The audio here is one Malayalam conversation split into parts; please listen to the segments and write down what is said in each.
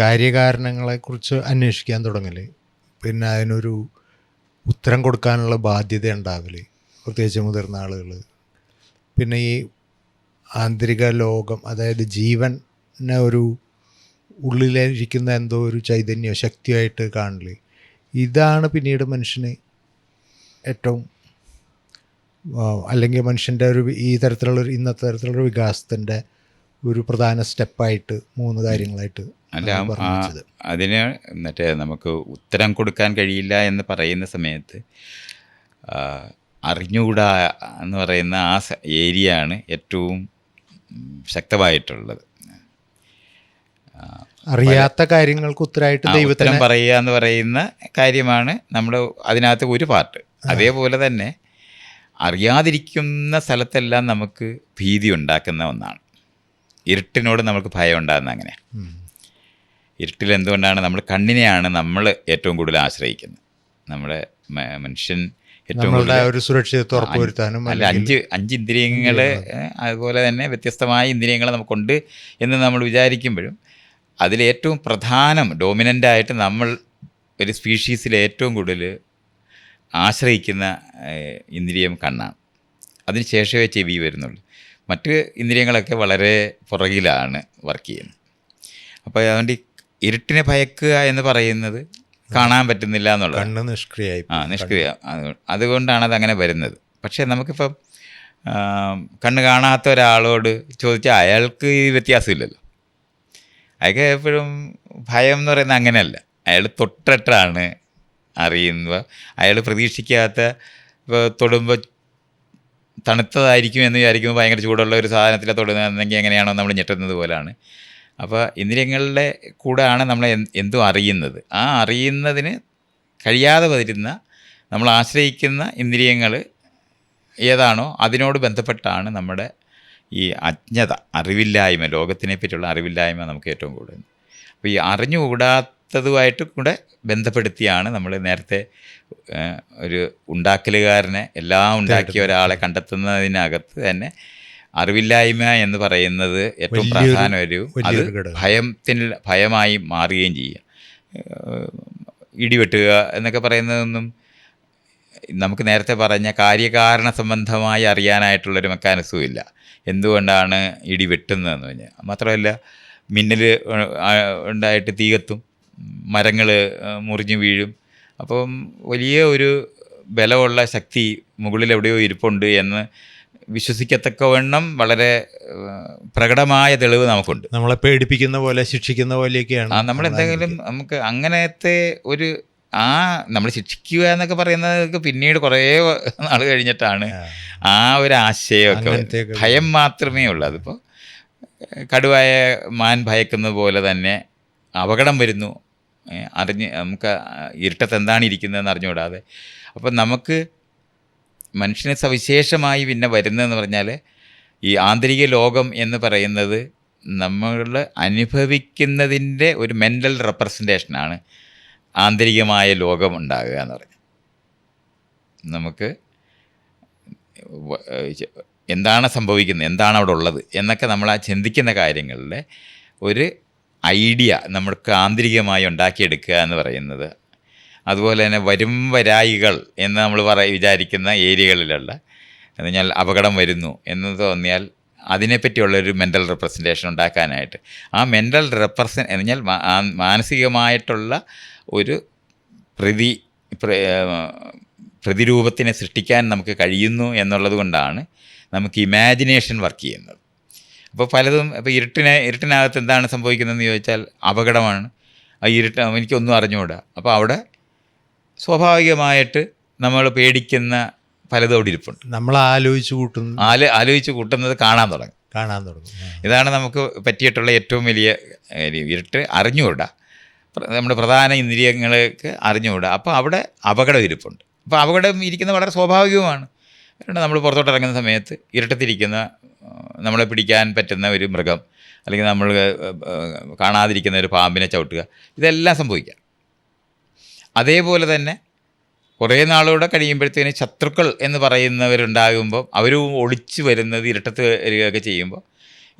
കാര്യകാരണങ്ങളെക്കുറിച്ച് അന്വേഷിക്കാൻ തുടങ്ങൽ, പിന്നെ അതിനൊരു ഉത്തരം കൊടുക്കാനുള്ള ബാധ്യത ഉണ്ടാവൽ, പ്രത്യേകിച്ച് മുതിർന്ന ആളുകൾ. പിന്നെ ഈ ആന്തരിക ലോകം, അതായത് ജീവനെ ഒരു ഉള്ളിലിരിക്കുന്ന എന്തോ ഒരു ചൈതന്യ ശക്തിയായിട്ട് കാണൽ, ഇതാണ് പിന്നീട് മനുഷ്യന് ഏറ്റവും അല്ലെങ്കിൽ മനുഷ്യൻ്റെ ഒരു ഈ തരത്തിലുള്ളൊരു ഇന്നത്തെ തരത്തിലുള്ളൊരു വികാസത്തിൻ്റെ ഒരു പ്രധാന സ്റ്റെപ്പായിട്ട് 3 കാര്യങ്ങളായിട്ട് പറഞ്ഞത്. അതിന് മറ്റേ നമുക്ക് ഉത്തരം കൊടുക്കാൻ കഴിയില്ല എന്ന് പറയുന്ന സമയത്ത് അറിഞ്ഞുകൂടാ എന്ന് പറയുന്ന ആ ഏരിയ ആണ് ഏറ്റവും ശക്തമായിട്ടുള്ളത്. അറിയാത്ത കാര്യങ്ങൾക്ക് ഉത്തരമായിട്ട് ദൈവത്തിന് പറയുക എന്ന് പറയുന്ന കാര്യമാണ് നമ്മൾ അതിനകത്ത് ഒരു പാർട്ട്. അതേപോലെ തന്നെ അറിയാതിരിക്കുന്ന സ്ഥലത്തെല്ലാം നമുക്ക് ഭീതി ഉണ്ടാക്കുന്ന ഒന്നാണ്. ഇരുട്ടിനോട് നമുക്ക് ഭയം ഉണ്ടാകുന്ന അങ്ങനെ. ഇരുട്ടിൽ എന്തുകൊണ്ടാണ്? നമ്മൾ കണ്ണിനെയാണ് നമ്മൾ ഏറ്റവും കൂടുതൽ ആശ്രയിക്കുന്നത്. നമ്മുടെ മനുഷ്യൻ ഏറ്റവും ഒരു സുരക്ഷിതത്വം ഉറപ്പുവരുത്താനും അല്ല, അഞ്ച് ഇന്ദ്രിയങ്ങൾ, അതുപോലെ തന്നെ വ്യത്യസ്തമായ ഇന്ദ്രിയങ്ങൾ നമുക്കുണ്ട് എന്ന് നമ്മൾ വിചാരിക്കുമ്പോഴും അതിലേറ്റവും പ്രധാനം ഡോമിനൻ്റായിട്ട് നമ്മൾ ഒരു സ്പീഷീസിൽ ഏറ്റവും കൂടുതൽ ആശ്രയിക്കുന്ന ഇന്ദ്രിയം കണ്ണാണ്. അതിന് ശേഷമേ ചെവി വരുന്നുള്ളൂ. മറ്റ് ഇന്ദ്രിയങ്ങളൊക്കെ വളരെ പുറകിലാണ് വർക്ക് ചെയ്യുന്നത്. അപ്പോൾ അതുകൊണ്ട് ഇരുട്ടിനെ ഭയക്കുക എന്ന് പറയുന്നത് കാണാൻ പറ്റുന്നില്ല എന്നുള്ളത്, കണ്ണ് നിഷ്ക്രിയായി നിഷ്ക്രിയ. അതുകൊണ്ടാണ് അതങ്ങനെ വരുന്നത്. പക്ഷേ നമുക്കിപ്പം കണ്ണ് കാണാത്ത ഒരാളോട് ചോദിച്ചാൽ അയാൾക്ക് ഈ വ്യത്യാസമില്ലല്ലോ. അയാൾക്ക് എപ്പോഴും ഭയം എന്ന് പറയുന്നത് അങ്ങനെയല്ല. അയാൾ തൊട്ടിട്ടാണ് അറിയുന്നത്. അയാൾ പ്രതീക്ഷിക്കാത്ത, ഇപ്പോൾ തൊടുമ്പോൾ തണുത്തതായിരിക്കും എന്ന് വിചാരിക്കുമ്പോൾ ഭയങ്കര ചൂടുള്ള ഒരു സാധനത്തിലെ തൊടുന്നതെങ്കിൽ എങ്ങനെയാണോ നമ്മൾ ഞെട്ടുന്നത് പോലെയാണ്. അപ്പോൾ ഇന്ദ്രിയങ്ങളുടെ കൂടെയാണ് നമ്മൾ എന്തും അറിയുന്നത്. ആ അറിയുന്നതിന് കഴിയാതെ വരുന്ന നമ്മൾ ആശ്രയിക്കുന്ന ഇന്ദ്രിയങ്ങൾ ഏതാണോ അതിനോട് ബന്ധപ്പെട്ടാണ് നമ്മുടെ ഈ അജ്ഞത, അറിവില്ലായ്മ, ലോകത്തിനെ പറ്റിയുള്ള അറിവില്ലായ്മ നമുക്ക് ഏറ്റവും കൂടുതൽ. അപ്പോൾ ഈ അറിഞ്ഞുകൂടാത്തതുമായിട്ട് കൂടെ ബന്ധപ്പെടുത്തിയാണ് നമ്മൾ നേരത്തെ ഒരു ഉണ്ടാക്കലുകാരനെ, എല്ലാം ഉണ്ടാക്കിയ ഒരാളെ കണ്ടെത്തുന്നതിനകത്ത് തന്നെ അറിവില്ലായ്മ എന്ന് പറയുന്നത് ഏറ്റവും പ്രധാന അത് ഭയമായി മാറുകയും ചെയ്യുക. ഇടിവെട്ടുക എന്നൊക്കെ പറയുന്നതൊന്നും നമുക്ക് നേരത്തെ പറഞ്ഞ കാര്യകാരണ സംബന്ധമായി അറിയാനായിട്ടുള്ളൊരു മെക്കാനിസവും ഇല്ല. എന്തുകൊണ്ടാണ് ഇടി വെട്ടുന്നതെന്ന് പറഞ്ഞാൽ. മാത്രമല്ല മിന്നൽ ഉണ്ടായിട്ട് തീ കത്തും, മരങ്ങൾ മുറിഞ്ഞു വീഴും. അപ്പം വലിയ ഒരു ബലമുള്ള ശക്തി മുകളിൽ എവിടെയോ ഇരിപ്പുണ്ട് എന്ന് വിശ്വസിക്കത്തക്കവണ്ണം വളരെ പ്രകടമായ തെളിവ് നമുക്കുണ്ട്. നമ്മളെ പേടിപ്പിക്കുന്ന പോലെ, ശിക്ഷിക്കുന്ന പോലെയൊക്കെയാണ്. നമ്മളെന്തെങ്കിലും നമുക്ക് അങ്ങനത്തെ ഒരു നമ്മൾ ശിക്ഷിക്കുക എന്നൊക്കെ പറയുന്നത് പിന്നീട് കുറേ നാൾ കഴിഞ്ഞിട്ടാണ് ആ ഒരു ആശയമൊക്കെ. ഭയം മാത്രമേ ഉള്ളൂ. അതിപ്പോൾ കടുവായ മാൻ ഭയക്കുന്നത് പോലെ തന്നെ അപകടം വരുന്നു നമുക്ക് ഇരുട്ടത്ത് എന്താണ് ഇരിക്കുന്നതെന്ന് അറിഞ്ഞുകൂടാതെ. അപ്പം നമുക്ക് മനുഷ്യന് സവിശേഷമായി പിന്നെ വരുന്നതെന്ന് പറഞ്ഞാൽ ഈ ആന്തരിക ലോകം എന്ന് പറയുന്നത് നമ്മൾ അനുഭവിക്കുന്നതിൻ്റെ ഒരു മെൻ്റൽ റെപ്രസെൻറ്റേഷനാണ് ആന്തരികമായ ലോകം ഉണ്ടാകുക എന്ന് പറഞ്ഞാൽ. നമുക്ക് എന്താണ് സംഭവിക്കുന്നത്, എന്താണ് അവിടെ ഉള്ളത് എന്നൊക്കെ നമ്മൾ ആ ചിന്തിക്കുന്ന കാര്യങ്ങളിലെ ഒരു ഐഡിയ നമുക്ക് ആന്തരികമായി ഉണ്ടാക്കിയെടുക്കുക എന്ന് പറയുന്നത്. അതുപോലെ തന്നെ വരായികൾ എന്ന് നമ്മൾ വിചാരിക്കുന്ന ഏരിയകളിലുള്ള എന്ന് പറഞ്ഞാൽ അപകടം വരുന്നു എന്ന് തോന്നിയാൽ അതിനെപ്പറ്റിയുള്ളൊരു മെൻ്റൽ റെപ്രസെൻറ്റേഷൻ ഉണ്ടാക്കാനായിട്ട്, ആ മെൻ്റൽ എന്ന് പറഞ്ഞാൽ മാനസികമായിട്ടുള്ള ഒരു പ്രതിരൂപത്തിനെ സൃഷ്ടിക്കാൻ നമുക്ക് കഴിയുന്നു എന്നുള്ളത് കൊണ്ടാണ് നമുക്ക് ഇമാജിനേഷൻ വർക്ക് ചെയ്യുന്നത്. അപ്പോൾ പലതും ഇപ്പോൾ ഇരുട്ടിനകത്ത് എന്താണ് സംഭവിക്കുന്നതെന്ന് ചോദിച്ചാൽ അപകടമാണ്. ആ എനിക്കൊന്നും അറിഞ്ഞുകൂടാ. അപ്പോൾ അവിടെ സ്വാഭാവികമായിട്ട് നമ്മൾ പേടിക്കുന്ന പലതും അവിടെ ഇരിപ്പുണ്ട്. നമ്മൾ ആലോചിച്ച് കൂട്ടുന്നത് കാണാൻ തുടങ്ങും. ഇതാണ് നമുക്ക് പറ്റിയിട്ടുള്ള ഏറ്റവും വലിയ ഇരുട്ട്. അറിഞ്ഞുകൂടാ, നമ്മുടെ പ്രധാന ഇന്ദ്രിയങ്ങൾക്ക് അറിഞ്ഞുകൂടാ. അപ്പോൾ അവിടെ അപകടം ഇരിപ്പുണ്ട്. അപ്പോൾ അപകടം ഇരിക്കുന്നത് വളരെ സ്വാഭാവികമാണ്. നമ്മൾ പുറത്തോട്ട് ഇറങ്ങുന്ന സമയത്ത് ഇരുട്ടത്തിരിക്കുന്ന നമ്മളെ പിടിക്കാൻ പറ്റുന്ന ഒരു മൃഗം, അല്ലെങ്കിൽ നമ്മൾ കാണാതിരിക്കുന്ന ഒരു പാമ്പിനെ ചവിട്ടുക, ഇതെല്ലാം സംഭവിക്കാം. അതേപോലെ തന്നെ കുറേ നാളുകൂടെ കഴിയുമ്പോഴത്തേന് ശത്രുക്കൾ എന്ന് പറയുന്നവരുണ്ടാകുമ്പോൾ അവർ ഒളിച്ചു വരുന്നത്, ഇരുട്ടത്ത് വരികയൊക്കെ ചെയ്യുമ്പോൾ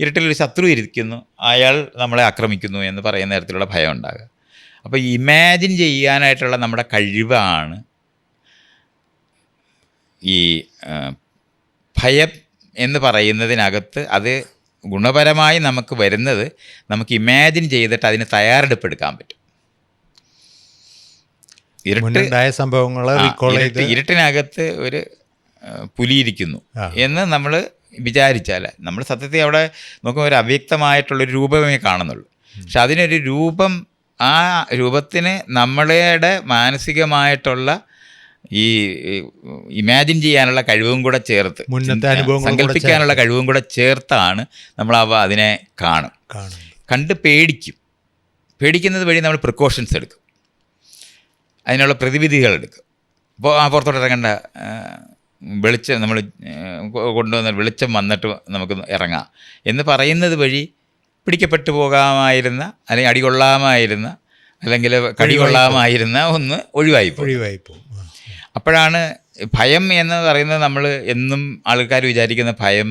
ഇരുട്ടിലൊരു ശത്രു ഇരിക്കുന്നു, അയാൾ നമ്മളെ ആക്രമിക്കുന്നു എന്ന് പറയുന്ന തരത്തിലുള്ള ഭയം ഉണ്ടാകുക. അപ്പോൾ ഇമാജിൻ ചെയ്യാനായിട്ടുള്ള നമ്മുടെ കഴിവാണ് ഈ ഭയം എന്ന് പറയുന്നതിനകത്ത് അത് ഗുണപരമായി നമുക്ക് വരുന്നത്, നമുക്ക് ഇമാജിൻ ചെയ്തിട്ട് അതിന് തയ്യാറെടുപ്പെടുക്കാൻ പറ്റും. ഇരുട്ടിനകത്ത് ഒരു പുലിയിരിക്കുന്നു എന്ന് നമ്മൾ വിചാരിച്ചാൽ, നമ്മൾ സത്യത്തിൽ അവിടെ നോക്കുമ്പോൾ ഒരു അവ്യക്തമായിട്ടുള്ളൊരു രൂപമേ കാണുന്നുള്ളൂ. പക്ഷെ അതിനൊരു രൂപം, ആ രൂപത്തിന് നമ്മളുടെ മാനസികമായിട്ടുള്ള ഈ ഇമാജിൻ ചെയ്യാനുള്ള കഴിവും കൂടെ ചേർത്ത്, സങ്കല്പിക്കാനുള്ള കഴിവും കൂടെ ചേർത്താണ് നമ്മൾ അതിനെ കണ്ട് പേടിക്കുന്നത് വഴി നമ്മൾ പ്രിക്കോഷൻസ് എടുക്കും, അതിനുള്ള പ്രതിവിധികൾ എടുക്കും. അപ്പോൾ ആ പുറത്തോട്ട് ഇറങ്ങേണ്ട, വെളിച്ചം നമ്മൾ കൊണ്ടുവന്ന വെളിച്ചം വന്നിട്ട് നമുക്ക് ഇറങ്ങാം എന്ന് പറയുന്നത് വഴി പിടിക്കപ്പെട്ടു പോകാമായിരുന്ന, അല്ലെങ്കിൽ അടികൊള്ളാമായിരുന്ന, അല്ലെങ്കിൽ കടികൊള്ളാമായിരുന്ന ഒന്ന് ഒഴിവായിപ്പോകും. അപ്പോഴാണ് ഭയം എന്ന് പറയുന്നത്, നമ്മൾ എന്നും ആൾക്കാർ വിചാരിക്കുന്ന ഭയം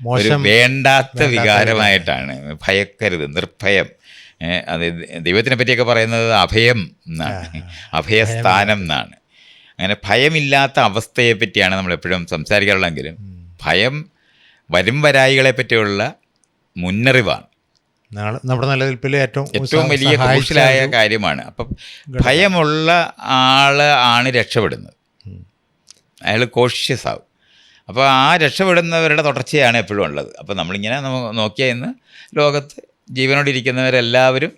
ഒരു വേണ്ടാത്ത വികാരമായിട്ടാണ്. ഭയക്കരുത്, നിർഭയം. അത് ദൈവത്തിനെ പറ്റിയൊക്കെ പറയുന്നത് അഭയം എന്നാണ്, അഭയസ്ഥാനം എന്നാണ്. അങ്ങനെ ഭയമില്ലാത്ത അവസ്ഥയെ പറ്റിയാണ് നമ്മളെപ്പോഴും സംസാരിക്കാറുള്ളെങ്കിലും ഭയം വരും വരായികളെ പറ്റിയുള്ള മുന്നറിവാണ്, നമ്മുടെ നിലനിൽപ്പിൽ ഏറ്റവും വലിയ ക്രൂഷ്യലായ കാര്യമാണ്. അപ്പം ഭയമുള്ള ആണ് രക്ഷപ്പെടുന്നത്, അയാൾ കോഷ്യസ് ആവും. അപ്പോൾ ആ രക്ഷപ്പെടുന്നവരുടെ തുടർച്ചയാണ് എപ്പോഴും ഉള്ളത്. അപ്പോൾ നമ്മളിങ്ങനെ നോക്കിയാൽ ഇന്ന് ലോകത്ത് ജീവനോടിരിക്കുന്നവരെല്ലാവരും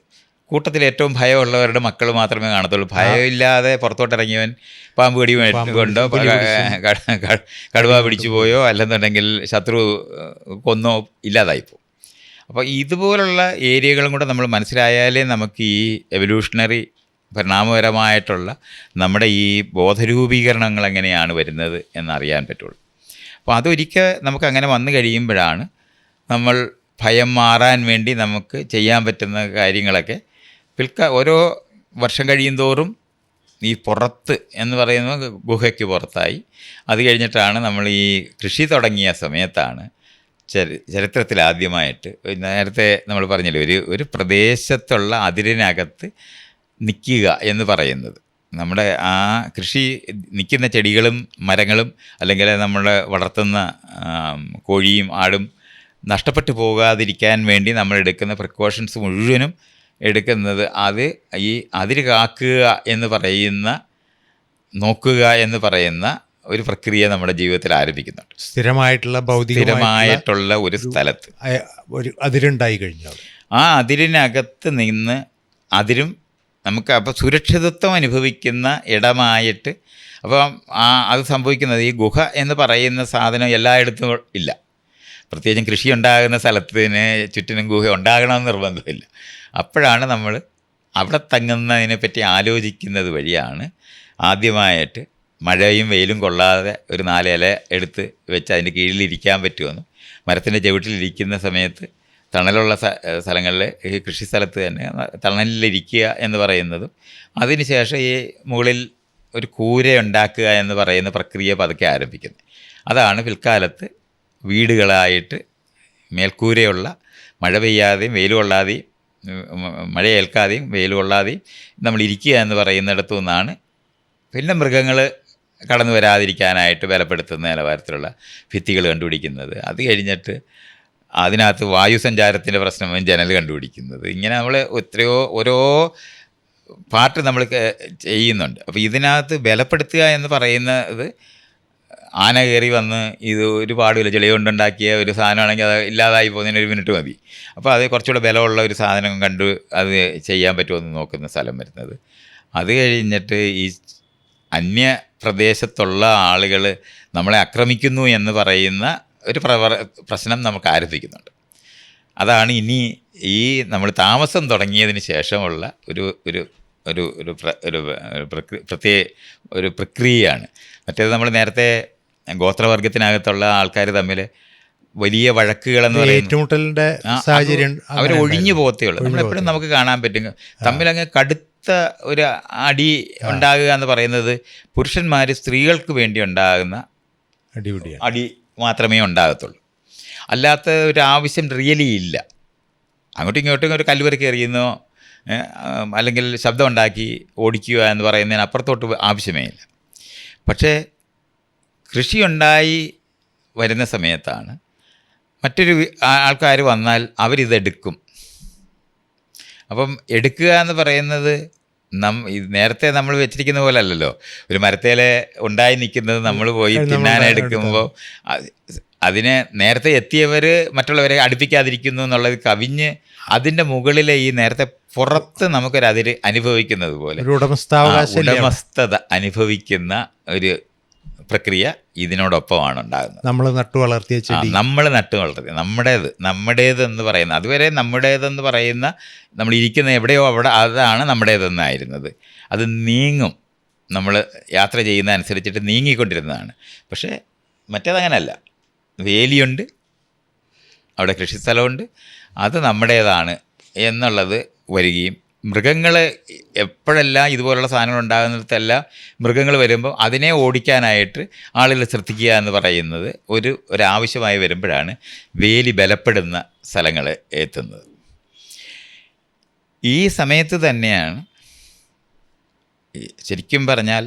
കൂട്ടത്തിൽ ഏറ്റവും ഭയമുള്ളവരുടെ മക്കൾ മാത്രമേ കാണത്തുള്ളൂ. ഭയമില്ലാതെ പുറത്തോട്ടിറങ്ങിയവൻ പാമ്പ് കടി കൊണ്ടോ കടുവ പിടിച്ചു പോയോ അല്ലെന്നുണ്ടെങ്കിൽ ശത്രു കൊന്നോ ഇല്ലാതായിപ്പോവും. അപ്പോൾ ഇതുപോലുള്ള ഏരിയകളും കൂടെ നമ്മൾ മനസ്സിലായാലേ നമുക്ക് ഈ എവല്യൂഷണറി പരിണാമപരമായിട്ടുള്ള നമ്മുടെ ഈ ബോധരൂപീകരണങ്ങൾ എങ്ങനെയാണ് വരുന്നത് എന്നറിയാൻ പറ്റുള്ളൂ. അപ്പോൾ അതൊരിക്കൽ നമുക്കങ്ങനെ വന്നു കഴിയുമ്പോഴാണ് നമ്മൾ ഭയം മാറാൻ വേണ്ടി നമുക്ക് ചെയ്യാൻ പറ്റുന്ന കാര്യങ്ങളൊക്കെ ഓരോ വർഷം കഴിയും തോറും ഈ പുറത്ത് എന്ന് പറയുന്നത് ഗുഹയ്ക്ക് പുറത്തായി. അത് കഴിഞ്ഞിട്ടാണ് നമ്മൾ ഈ കൃഷി തുടങ്ങിയ സമയത്താണ് ചരിത്രത്തിൽ ആദ്യമായിട്ട്, നേരത്തെ നമ്മൾ പറഞ്ഞില്ലേ, ഒരു പ്രദേശത്തുള്ള അതിരിനകത്ത് നിൽക്കുക എന്ന് പറയുന്നത്. നമ്മുടെ ആ കൃഷി നിൽക്കുന്ന ചെടികളും മരങ്ങളും അല്ലെങ്കിൽ നമ്മൾ വളർത്തുന്ന കോഴിയും ആടും നഷ്ടപ്പെട്ടു പോകാതിരിക്കാൻ വേണ്ടി നമ്മൾ എടുക്കുന്ന പ്രിക്കോഷൻസ് മുഴുവനും എടുക്കുന്നത് അത് ഈ അതിര് കാക്കുക എന്ന് പറയുന്ന, നോക്കുക എന്ന് പറയുന്ന ഒരു പ്രക്രിയ നമ്മുടെ ജീവിതത്തിൽ ആരംഭിക്കുന്നുണ്ട്. സ്ഥിരമായിട്ടുള്ള ഒരു സ്ഥലത്ത് ഒരു അതിരുണ്ടായി കഴിഞ്ഞാൽ ആ അതിരിനകത്ത് നിന്ന് അതിരും നമുക്ക് അപ്പോൾ സുരക്ഷിതത്വം അനുഭവിക്കുന്ന ഇടമായിട്ട്. അപ്പോൾ അത് സംഭവിക്കുന്നത് ഈ ഗുഹ എന്ന് പറയുന്ന സാധനം എല്ലായിടത്തും ഇല്ല. പ്രത്യേകിച്ചും കൃഷി ഉണ്ടാകുന്ന സ്ഥലത്തിന് ചുറ്റിനും ഗുഹ ഉണ്ടാകണമെന്ന് നിർബന്ധമില്ല. അപ്പോഴാണ് നമ്മൾ അവിടെ തങ്ങുന്നതിനെപ്പറ്റി ആലോചിക്കുന്നത് വഴിയാണ് ആദ്യമായിട്ട് മഴയും വെയിലും കൊള്ളാതെ ഒരു 4 ഇല എടുത്ത് വെച്ച് അതിൻ്റെ കീഴിലിരിക്കാൻ പറ്റുമെന്നും, മരത്തിൻ്റെ ചുവട്ടിലിരിക്കുന്ന സമയത്ത് തണലുള്ള സ്ഥലങ്ങളിൽ ഈ കൃഷി സ്ഥലത്ത് തന്നെ തണലിലിരിക്കുക എന്ന് പറയുന്നതും, അതിനുശേഷം ഈ മുകളിൽ ഒരു കൂര ഉണ്ടാക്കുക എന്ന് പറയുന്ന പ്രക്രിയ പതുക്കെ ആരംഭിക്കുന്നത്. അതാണ് പിൽക്കാലത്ത് വീടുകളായിട്ട് മേൽക്കൂരയുള്ള, മഴ പെയ്യാതെയും വെയിൽ കൊള്ളാതെയും മഴ ഏൽക്കാതെയും വെയിൽ കൊള്ളാതെയും നമ്മൾ ഇരിക്കുക എന്ന് പറയുന്നിടത്തു നിന്നാണ് പിന്നെ മൃഗങ്ങൾ കടന്നു വരാതിരിക്കാനായിട്ട് ബലപ്പെടുത്തുന്ന നിലവാരത്തിലുള്ള ഭിത്തികൾ കണ്ടുപിടിക്കുന്നത്. അത് കഴിഞ്ഞിട്ട് അതിനകത്ത് വായുസഞ്ചാരത്തിൻ്റെ പ്രശ്നം ജനൽ കണ്ടുപിടിക്കുന്നത്. ഇങ്ങനെ നമ്മൾ ഓരോ പാർട്ട് നമ്മൾ ചെയ്യുന്നുണ്ട്. അപ്പോൾ ഇതിനകത്ത് ബലപ്പെടുത്തുക എന്ന് പറയുന്നത്, ആന കയറി വന്ന് ഇത് ഒരുപാടില്ല ചെളി കൊണ്ടുണ്ടാക്കിയ ഒരു സാധനമാണെങ്കിൽ അത് ഇല്ലാതായി പോകുന്നതിന് 1 മിനിറ്റ് മതി. അപ്പോൾ അത് കുറച്ചുകൂടെ ബലമുള്ള ഒരു സാധനം കണ്ട് അത് ചെയ്യാൻ പറ്റുമെന്ന് നോക്കുന്ന സ്ഥലം വരുന്നത്. അത് കഴിഞ്ഞിട്ട് ഈ അന്യ പ്രദേശത്തുള്ള ആളുകൾ നമ്മളെ ആക്രമിക്കുന്നു എന്ന് പറയുന്ന ഒരു പ്രശ്നം നമുക്ക് ആരംഭിക്കുന്നുണ്ട്. അതാണ് ഇനി ഈ നമ്മൾ താമസം തുടങ്ങിയതിന് ശേഷമുള്ള ഒരു പ്രക്രിയയാണ്. മറ്റേത് നമ്മൾ നേരത്തെ ഗോത്രവർഗത്തിനകത്തുള്ള ആൾക്കാർ തമ്മിൽ വലിയ വഴക്കുകളെന്ന് പറയുന്നത് സാഹചര്യം അവർ ഒഴിഞ്ഞു പോകത്തേയുള്ളൂ. നമ്മളെപ്പോഴും നമുക്ക് കാണാൻ പറ്റും തമ്മിലങ്ങ് കടുത്ത ഒരു അടി ഉണ്ടാകുക എന്ന് പറയുന്നത് പുരുഷന്മാർ സ്ത്രീകൾക്ക് വേണ്ടി ഉണ്ടാകുന്ന അടി മാത്രമേ ഉണ്ടാകത്തുള്ളൂ. അല്ലാത്ത ഒരു ആവശ്യം റിയലി ഇല്ല. അങ്ങോട്ടും ഇങ്ങോട്ടും ഒരു കല്ലുവരക്ക് എറിയുന്നോ അല്ലെങ്കിൽ ശബ്ദം ഉണ്ടാക്കി ഓടിക്കുക എന്ന് പറയുന്നതിന് അപ്പുറത്തോട്ട് ആവശ്യമേ ഇല്ല. പക്ഷേ കൃഷിയുണ്ടായി വരുന്ന സമയത്താണ് മറ്റൊരു ആൾക്കാർ വന്നാൽ അവരിതെടുക്കും. അപ്പം എടുക്കുക എന്ന് പറയുന്നത് നേരത്തെ നമ്മൾ വെച്ചിരിക്കുന്ന പോലെ അല്ലല്ലോ. ഒരു മരത്തേലെ ഉണ്ടായി നിൽക്കുന്നത് നമ്മൾ പോയി തിന്നാനെടുക്കുമ്പോൾ അതിനെ നേരത്തെ എത്തിയവർ മറ്റുള്ളവരെ അടുപ്പിക്കാതിരിക്കുന്നു എന്നുള്ളത് കവിഞ്ഞ് അതിൻ്റെ മുകളിൽ ഈ നേരത്തെ പുറത്ത് നമുക്കൊരതിര് അനുഭവിക്കുന്നത് പോലെ ഉടമസ്ഥത അനുഭവിക്കുന്ന ഒരു പ്രക്രിയ ഇതിനോടൊപ്പമാണ് ഉണ്ടാകുന്നത്. നമ്മൾ നട്ടു വളർത്തിയ ചെടി, നമ്മൾ നട്ടു വളർത്തിയ നമ്മുടേതെന്ന് പറയുന്ന, അതുവരെ നമ്മുടേതെന്ന് പറയുന്ന നമ്മൾ ഇരിക്കുന്ന എവിടെയോ അവിടെ അതാണ് നമ്മുടേതെന്നായിരുന്നത്. അത് നീങ്ങും, നമ്മൾ യാത്ര ചെയ്യുന്ന അനുസരിച്ചിട്ട് നീങ്ങിക്കൊണ്ടിരുന്നതാണ്. പക്ഷേ മറ്റേതങ്ങനല്ല. വേലിയുണ്ട്, അവിടെ കൃഷിസ്ഥലമുണ്ട്, അത് നമ്മുടേതാണ് എന്നുള്ളത് വരികയും മൃഗങ്ങൾ എപ്പോഴെല്ലാം ഇതുപോലുള്ള സാധനങ്ങൾ ഉണ്ടാകുന്നിടത്തെല്ലാം മൃഗങ്ങൾ വരുമ്പോൾ അതിനെ ഓടിക്കാനായിട്ട് ആളുകൾ ശ്രദ്ധിക്കുക എന്ന് പറയുന്നത് ഒരാവശ്യമായി വരുമ്പോഴാണ് വേലി ബലപ്പെടുന്ന സ്ഥലങ്ങൾ എത്തുന്നത്. ഈ സമയത്ത് തന്നെയാണ് ശരിക്കും പറഞ്ഞാൽ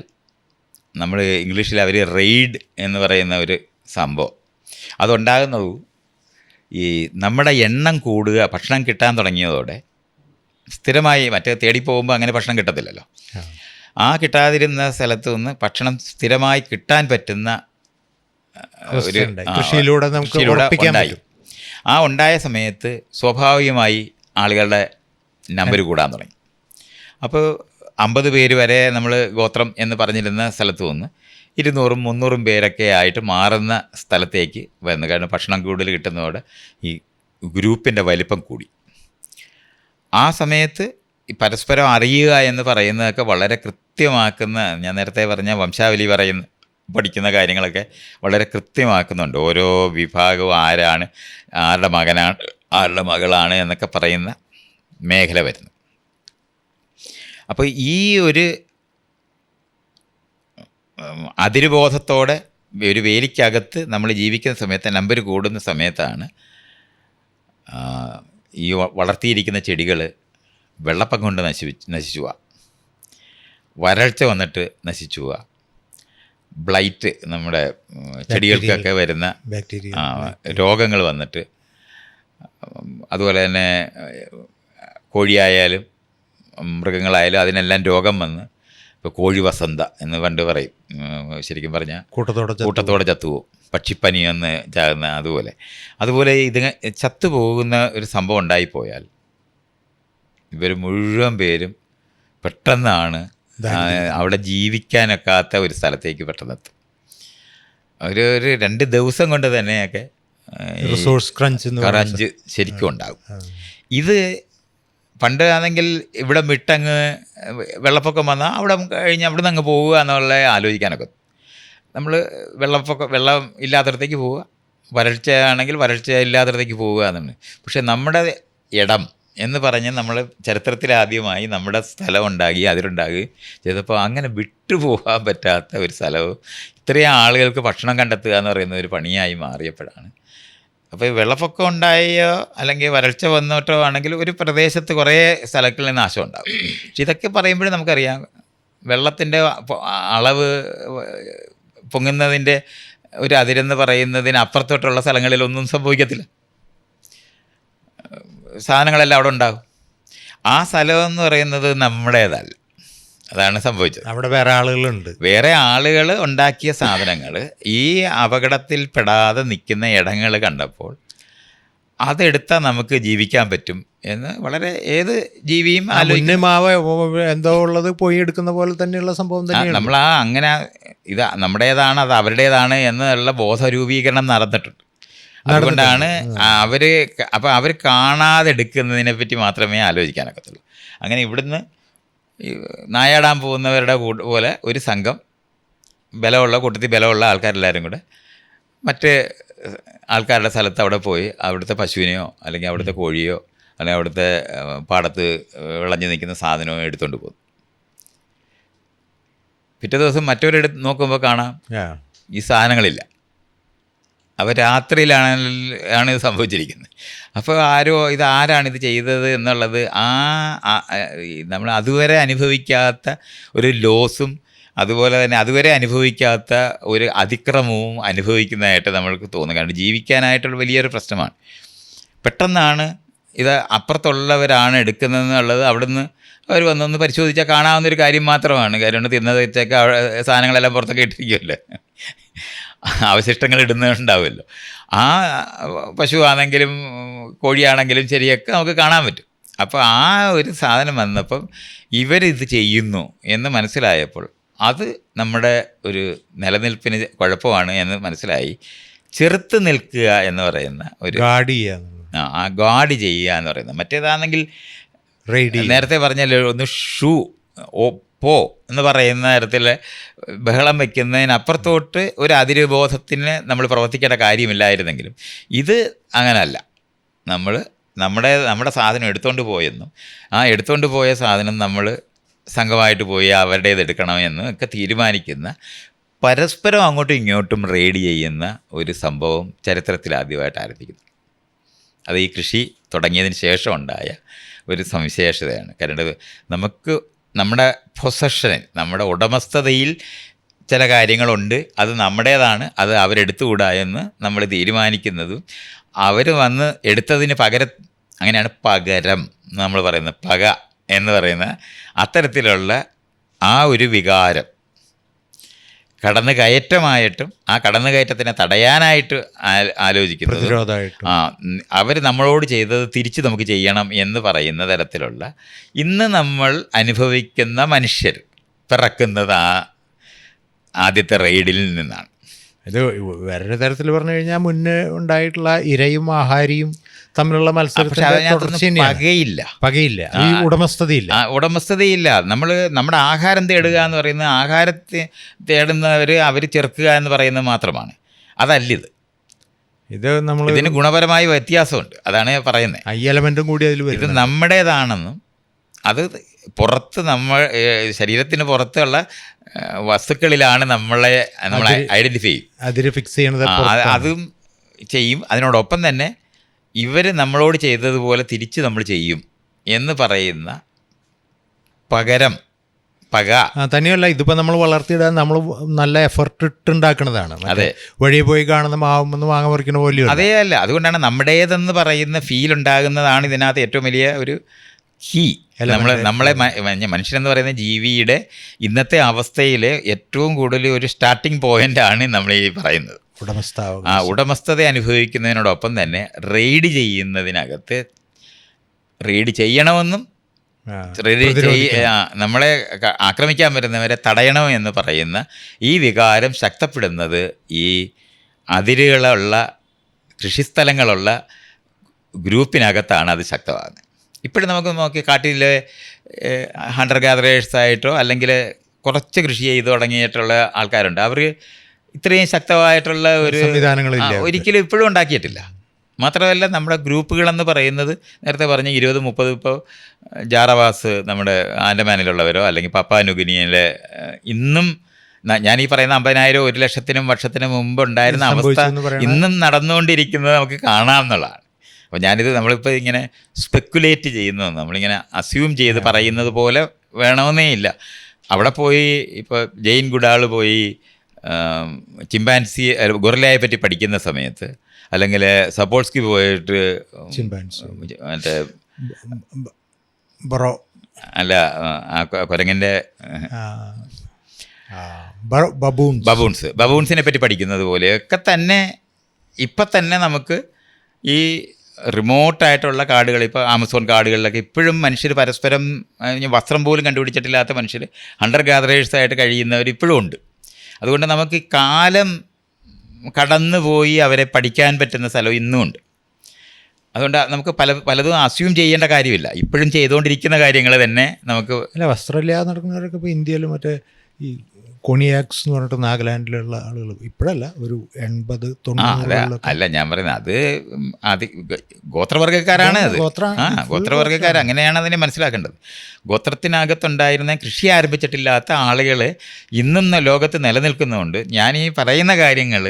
നമ്മൾ ഇംഗ്ലീഷിൽ അവർ റെയ്ഡ് എന്ന് പറയുന്ന ഒരു സംഭവം അതുണ്ടാകുന്നത് ഈ നമ്മുടെ എണ്ണം കൂടുക, ഭക്ഷണം കിട്ടാൻ തുടങ്ങിയതോടെ സ്ഥിരമായി മറ്റേ തേടിപ്പോകുമ്പോൾ അങ്ങനെ ഭക്ഷണം കിട്ടത്തില്ലല്ലോ. ആ കിട്ടാതിരുന്ന സ്ഥലത്ത് നിന്ന് ഭക്ഷണം സ്ഥിരമായി കിട്ടാൻ പറ്റുന്ന ഒരു കൃഷിയിലൂടെ ഉണ്ടായി. ആ ഉണ്ടായ സമയത്ത് സ്വാഭാവികമായി ആളുകളുടെ നമ്പർ കൂടാൻ തുടങ്ങി. അപ്പോൾ 50 പേര് വരെ നമ്മൾ ഗോത്രം എന്ന് പറഞ്ഞിരുന്ന സ്ഥലത്ത് നിന്ന് 200-300 പേരൊക്കെ ആയിട്ട് മാറുന്ന സ്ഥലത്തേക്ക് വരുന്നു. കാരണം ഭക്ഷണം കൂടുതൽ കിട്ടുന്നതോടെ ഈ ഗ്രൂപ്പിൻ്റെ വലിപ്പം കൂടി. ആ സമയത്ത് ഈ പരസ്പരം അറിയുക എന്ന് പറയുന്നതൊക്കെ വളരെ കൃത്യമാക്കുന്ന, ഞാൻ നേരത്തെ പറഞ്ഞ വംശാവലി പഠിക്കുന്ന കാര്യങ്ങളൊക്കെ വളരെ കൃത്യമാക്കുന്നുണ്ട്. ഓരോ വിഭാഗവും ആരാണ്, ആരുടെ മകനാണ്, ആരുടെ മകളാണ് എന്നൊക്കെ പറയുന്ന മേഖല വരുന്നു. അപ്പോൾ ഈ ഒരു അതിരുബോധത്തോടെ ഒരു വേലിക്കകത്ത് നമ്മൾ ജീവിക്കുന്ന സമയത്ത് നമ്പർ കൂടുന്ന സമയത്താണ് ഈ വളർത്തിയിരിക്കുന്ന ചെടികൾ വെള്ളപ്പം കൊണ്ട് നശിച്ചു പോവുക, വരൾച്ച വന്നിട്ട് നശിച്ചു പോവുക, ബ്ലൈറ്റ് നമ്മുടെ ചെടികൾക്കൊക്കെ വരുന്ന രോഗങ്ങൾ വന്നിട്ട്, അതുപോലെ തന്നെ കോഴിയായാലും മൃഗങ്ങളായാലും അതിനെല്ലാം രോഗം വന്ന് ഇപ്പോൾ കോഴി വസന്ത എന്ന് പണ്ട് പറയും. ശരിക്കും പറഞ്ഞാൽ കൂട്ടത്തോടെ ചത്തുപോകും, പക്ഷിപ്പനി എന്ന് ചാകുന്ന അതുപോലെ ഇത് ചത്തുപോകുന്ന ഒരു സംഭവം ഉണ്ടായിപ്പോയാൽ ഇവർ മുഴുവൻ പേരും പെട്ടെന്നാണ് അവിടെ ജീവിക്കാനൊക്കാത്ത ഒരു സ്ഥലത്തേക്ക് പെട്ടെന്നെത്തും. ഒരു 2 ദിവസം കൊണ്ട് തന്നെയൊക്കെ റിസോഴ്സ് ക്രഞ്ച് ശരിക്കും ഉണ്ടാകും. ഇത് പണ്ട് ആണെങ്കിൽ ഇവിടെ വിട്ടങ്ങ് വെള്ളപ്പൊക്കം വന്നാൽ അവിടെ കഴിഞ്ഞ് അവിടെ നിന്ന് അങ്ങ് പോവുക എന്നുള്ള ആലോചിക്കാനൊക്കെ. നമ്മൾ വെള്ളം ഇല്ലാത്തടത്തേക്ക് പോവുക, വരൾച്ചയാണെങ്കിൽ വരൾച്ച ഇല്ലാത്തടത്തേക്ക് പോവുക എന്നാണ്. പക്ഷേ നമ്മുടെ ഇടം എന്ന് പറഞ്ഞ് നമ്മൾ ചരിത്രത്തിലാദ്യമായി നമ്മുടെ സ്ഥലം ഉണ്ടാക്കി അതിലുണ്ടാകുകയും ചെയ്തപ്പോൾ അങ്ങനെ വിട്ടുപോകാൻ പറ്റാത്ത ഒരു സ്ഥലവും ഇത്രയും ആളുകൾക്ക് ഭക്ഷണം കണ്ടെത്തുക എന്ന് പറയുന്ന ഒരു പണിയായി മാറിയപ്പോഴാണ്. അപ്പോൾ ഈ വെള്ളപ്പൊക്കം ഉണ്ടായോ അല്ലെങ്കിൽ വരൾച്ച വന്നിട്ടോ ആണെങ്കിൽ ഒരു പ്രദേശത്ത് കുറേ സ്ഥലങ്ങളിൽ നാശം ഉണ്ടാകും. പക്ഷെ ഇതൊക്കെ പറയുമ്പോഴും നമുക്കറിയാം വെള്ളത്തിൻ്റെ അളവ് പൊങ്ങുന്നതിൻ്റെ ഒരു അതിരെന്ന് പറയുന്നതിന് അപ്പുറത്തോട്ടുള്ള സ്ഥലങ്ങളിലൊന്നും സംഭവിക്കത്തില്ല. സാധനങ്ങളെല്ലാം അവിടെ ഉണ്ടാകും. ആ സ്ഥലമെന്ന് പറയുന്നത് നമ്മുടേതല്ല. അതാണ് സംഭവിച്ചത്. അവിടെ വേറെ ആളുകളുണ്ട്. വേറെ ആളുകൾ ഉണ്ടാക്കിയ സാധനങ്ങൾ ഈ അപകടത്തിൽപ്പെടാതെ നിൽക്കുന്ന ഇടങ്ങൾ കണ്ടപ്പോൾ അതെടുത്താൽ നമുക്ക് ജീവിക്കാൻ പറ്റും എന്ന് വളരെ ഏത് ജീവിയും എന്തോ ഉള്ളത് പോയി എടുക്കുന്ന പോലെ തന്നെയുള്ള സംഭവം തന്നെയാണ്. നമ്മൾ അങ്ങനെ ഇത് നമ്മുടേതാണ് അത് അവരുടേതാണ് എന്നുള്ള ബോധരൂപീകരണം നടന്നിട്ടുണ്ട്. അതുകൊണ്ടാണ് അവർ കാണാതെ എടുക്കുന്നതിനെ പറ്റി മാത്രമേ ആലോചിക്കാനൊക്കത്തുള്ളൂ. അങ്ങനെ ഇവിടുന്ന് നായാടാൻ പോകുന്നവരുടെ പോലെ ഒരു സംഘം കൂട്ടത്തിൽ ബലമുള്ള ആൾക്കാരെല്ലാവരും കൂടെ മറ്റ് ആൾക്കാരുടെ സ്ഥലത്ത് അവിടെ പോയി അവിടുത്തെ പശുവിനെയോ അല്ലെങ്കിൽ അവിടുത്തെ കോഴിയോ അല്ലെങ്കിൽ അവിടുത്തെ പാടത്ത് വിളഞ്ഞു നിൽക്കുന്ന സാധനമോ എടുത്തുകൊണ്ട് പോകും. പിറ്റേ ദിവസം മറ്റവരെടുത്ത് നോക്കുമ്പോൾ കാണാം ഈ സാധനങ്ങളില്ല. അപ്പോൾ ആണ് ഇത് സംഭവിച്ചിരിക്കുന്നത്. അപ്പോൾ ആരാണിത് ചെയ്തത് എന്നുള്ളത് നമ്മൾ അതുവരെ അനുഭവിക്കാത്ത ഒരു ലോസും അതുപോലെ തന്നെ അതുവരെ അനുഭവിക്കാത്ത ഒരു അതിക്രമവും അനുഭവിക്കുന്നതായിട്ട് നമ്മൾക്ക് തോന്നും. കാരണം ജീവിക്കാനായിട്ടുള്ള വലിയൊരു പ്രശ്നമാണ്. പെട്ടെന്നാണ് ഇത് അപ്പുറത്തുള്ളവരാണ് എടുക്കുന്നതെന്നുള്ളത് അവിടുന്ന് അവർ വന്നൊന്ന് പരിശോധിച്ചാൽ കാണാവുന്നൊരു കാര്യം മാത്രമാണ്. കാര്യം തിന്നത് വെച്ചൊക്കെ സാധനങ്ങളെല്ലാം പുറത്തൊക്കെ ഇട്ടിരിക്കുമല്ലോ, അവശിഷ്ടങ്ങൾ ഇടുന്നുണ്ടാവുമല്ലോ. ആ പശുവാണെങ്കിലും കോഴിയാണെങ്കിലും ശരിയൊക്കെ നമുക്ക് കാണാൻ പറ്റും. അപ്പോൾ ആ ഒരു സാധനം വന്നപ്പം ഇവരിത് ചെയ്യുന്നു എന്ന് മനസ്സിലായപ്പോൾ അത് നമ്മുടെ ഒരു നിലനിൽപ്പിന് കുഴപ്പമാണ് എന്ന് മനസ്സിലായി. ചെറുത്ത് നിൽക്കുക എന്ന് പറയുന്ന ഒരു ഗാർഡ് ചെയ്യുക എന്ന് പറയുന്നത്. മറ്റേതാണെങ്കിൽ നേരത്തെ പറഞ്ഞല്ലോ ഒന്ന് പോ എന്ന് പറയുന്ന തരത്തിൽ ബഹളം വയ്ക്കുന്നതിനപ്പുറത്തോട്ട് ഒരു അതിരുബോധത്തിന് നമ്മൾ പ്രവർത്തിക്കേണ്ട കാര്യമില്ലായിരുന്നെങ്കിലും ഇത് അങ്ങനല്ല. നമ്മുടെ സാധനം എടുത്തുകൊണ്ട് പോയെന്നും ആ എടുത്തുകൊണ്ട് പോയ സാധനം നമ്മൾ സംഘമായിട്ട് പോയി അവരുടേത് എടുക്കണമെന്നും ഒക്കെ തീരുമാനിക്കുന്ന, പരസ്പരം അങ്ങോട്ടും ഇങ്ങോട്ടും റെയ്ഡ് ചെയ്യുന്ന ഒരു സംഭവം ചരിത്രത്തിൽ ആദ്യമായിട്ട് ആരംഭിക്കുന്നു. അത് ഈ കൃഷി തുടങ്ങിയതിന് ശേഷം ഉണ്ടായ ഒരു സവിശേഷതയാണ്. കാരണം നമുക്ക് നമ്മുടെ പൊസഷനിൽ, നമ്മുടെ ഉടമസ്ഥതയിൽ ചില കാര്യങ്ങളുണ്ട്, അത് നമ്മുടേതാണ്, അത് അവരെടുത്തുകൂടാ എന്ന് നമ്മൾ തീരുമാനിക്കുന്നതും അവർ വന്ന് എടുത്തതിന് പകരം, അങ്ങനെയാണ് പകരം നമ്മൾ പറയുന്നത്, പക എന്ന് പറയുന്ന അത്തരത്തിലുള്ള ആ ഒരു വികാരം കടന്നുകയറ്റമായിട്ടും ആ കടന്നുകയറ്റത്തിനെ തടയാനായിട്ട് ആലോചിക്കുന്നത്, അവർ നമ്മളോട് ചെയ്തത് തിരിച്ച് നമുക്ക് ചെയ്യണം എന്ന് പറയുന്ന തരത്തിലുള്ള ഇന്ന് നമ്മൾ അനുഭവിക്കുന്ന മനുഷ്യർ പിറക്കുന്നത് ആദ്യത്തെ റെയ്ഡിൽ നിന്നാണ്. ഇത് വേറൊരു തരത്തിൽ പറഞ്ഞു കഴിഞ്ഞാൽ മുന്നേ ഉണ്ടായിട്ടുള്ള ഇരയും ആഹാരിയും തമ്മിലുള്ള മത്സരത്തിന് പകയില്ല, ഈ ഉടമസ്ഥതയില്ല. നമ്മുടെ ആഹാരം തേടുക എന്ന് പറയുന്നത്, ആഹാരത്തെ അവർ ചെറുക്കുക എന്ന് പറയുന്നത് മാത്രമാണ്. അതല്ലിത്. ഇതിന് ഗുണപരമായ വ്യത്യാസമുണ്ട്. അതാണ് പറയുന്നത്. ഈ എലമെന്റും കൂടി അതിൽ ഇത് നമ്മുടേതാണെന്നും അത് പുറത്ത് ശരീരത്തിന് പുറത്തുള്ള വസ്തുക്കളിലാണ് നമ്മൾ ഐഡൻറ്റിഫൈ ചെയ്യും, അതിൽ ഫിക്സ് ചെയ്യുന്നത്. അതും ചെയ്യും. അതിനോടൊപ്പം തന്നെ ഇവർ നമ്മളോട് ചെയ്തതുപോലെ തിരിച്ച് നമ്മൾ ചെയ്യും എന്ന് പറയുന്ന പക തന്നെയല്ല. ഇതിപ്പോൾ നമ്മൾ വളർത്തിയിടാൻ നമ്മൾ നല്ല എഫർട്ട് ഇട്ടുണ്ടാക്കുന്നതാണ്. അതെ, വഴിയെ പോയി കാണുന്ന മാവുമെന്ന് മാങ്ങ പറിക്കുന്ന പോലെ അതേ അല്ല. അതുകൊണ്ടാണ് നമ്മുടേതെന്ന് പറയുന്ന ഫീൽ ഉണ്ടാകുന്നതാണ് ഇതിനകത്ത് ഏറ്റവും വലിയ ഒരു നമ്മളെ മനുഷ്യനെന്ന് പറയുന്ന ജീവിയുടെ ഇന്നത്തെ അവസ്ഥയിൽ ഏറ്റവും കൂടുതൽ ഒരു സ്റ്റാർട്ടിങ് പോയിൻ്റാണ് നമ്മൾ ഈ പറയുന്നത്. ഉടമസ്ഥത അനുഭവിക്കുന്നതിനോടൊപ്പം തന്നെ റെയ്ഡ് ചെയ്യുന്നതിനകത്ത് റെയ്ഡ് ചെയ്യണമെന്നും നമ്മളെ ആക്രമിക്കാൻ വരുന്നവരെ തടയണമെന്ന് പറയുന്ന ഈ വികാരം ശക്തപ്പെടുന്നത് ഈ അതിരുകളുള്ള കൃഷിസ്ഥലങ്ങളുള്ള ഗ്രൂപ്പിനകത്താണ് അത് ശക്തമാകുന്നത്. ഇപ്പോഴും നമുക്ക് നോക്കി കാട്ടിലെ ഹണ്ടർ ഗാദറേഴ്സായിട്ടോ അല്ലെങ്കിൽ കുറച്ച് കൃഷി ചെയ്ത് തുടങ്ങിയിട്ടുള്ള ആൾക്കാരുണ്ട്. അവർ ഇത്രയും ശക്തമായിട്ടുള്ള ഒരു ഒരിക്കലും ഇപ്പോഴും ഉണ്ടാക്കിയിട്ടില്ല. മാത്രമല്ല നമ്മുടെ ഗ്രൂപ്പുകളെന്ന് പറയുന്നത് നേരത്തെ പറഞ്ഞ 20-30 ഇപ്പോൾ ജാറവാസ് നമ്മുടെ ആൻഡമാനിലുള്ളവരോ അല്ലെങ്കിൽ പപ്പാ ന്യൂഗിനിയിലെ ഇന്നും ഞാൻ ഈ പറയുന്ന 50,000 1 ലക്ഷത്തിനും വർഷത്തിനും മുമ്പ് ഉണ്ടായിരുന്ന അവസ്ഥ ഇന്നും നടന്നുകൊണ്ടിരിക്കുന്നത് നമുക്ക് കാണാമെന്നുള്ളതാണ്. അപ്പോൾ നമ്മളിപ്പോൾ ഇങ്ങനെ സ്പെക്കുലേറ്റ് ചെയ്യുന്നത്, നമ്മളിങ്ങനെ അസ്യൂം ചെയ്ത് പറയുന്നത് പോലെ വേണമെന്നേ ഇല്ല. അവിടെ പോയി ഇപ്പോൾ ജെയിൻ ഗുഡാൾ പോയി ചിമ്പാൻസി ഗൊറില്ലയെ പറ്റി പഠിക്കുന്ന സമയത്ത്, അല്ലെങ്കിൽ സപ്പോൾസ്കി പോയിട്ട് മറ്റേ അല്ല കുരങ്ങൻ്റെ ബബൂൺസിനെ പറ്റി പഠിക്കുന്നത് പോലെയൊക്കെ തന്നെ ഇപ്പം തന്നെ നമുക്ക് ഈ റിമോട്ടായിട്ടുള്ള കാടുകൾ, ഇപ്പോൾ ആമസോൺ കാടുകളിലൊക്കെ ഇപ്പോഴും മനുഷ്യർ പരസ്പരം വസ്ത്രം പോലും കണ്ടുപിടിച്ചിട്ടില്ലാത്ത മനുഷ്യർ ഹണ്ടർ ഗാദറേഴ്സായിട്ട് കഴിയുന്നവർ ഇപ്പോഴും ഉണ്ട്. അതുകൊണ്ട് നമുക്ക് കാലം കടന്നുപോയി അവരെ പഠിക്കാൻ പറ്റുന്ന സ്ഥലം ഇന്നും ഉണ്ട്. അതുകൊണ്ട് നമുക്ക് പലതും അസ്യൂം ചെയ്യേണ്ട കാര്യമില്ല. ഇപ്പോഴും ചെയ്തുകൊണ്ടിരിക്കുന്ന കാര്യങ്ങൾ തന്നെ നമുക്ക്. അല്ല, വസ്ത്രമില്ലാതെ നടക്കുന്നവരൊക്കെ ഇപ്പോൾ ഇന്ത്യയിൽ മറ്റേ ഈ കൊണിയാക്സ് എന്ന് പറഞ്ഞിട്ട് നാഗാലാൻഡിലുള്ള ആളുകൾ ഇപ്പോഴല്ല, ഒരു 80-90. അല്ല, ഞാൻ പറയുന്നത് അത് ഗോത്രവർഗ്ഗക്കാരാണ്. അത് ഗോത്രവർഗ്ഗക്കാർ, അങ്ങനെയാണ് അതിനെ മനസ്സിലാക്കേണ്ടത്. ഗോത്രത്തിനകത്തുണ്ടായിരുന്ന കൃഷി ആരംഭിച്ചിട്ടില്ലാത്ത ആളുകൾ ഇന്നും ലോകത്ത് നിലനിൽക്കുന്നതുകൊണ്ട് ഞാൻ ഈ പറയുന്ന കാര്യങ്ങൾ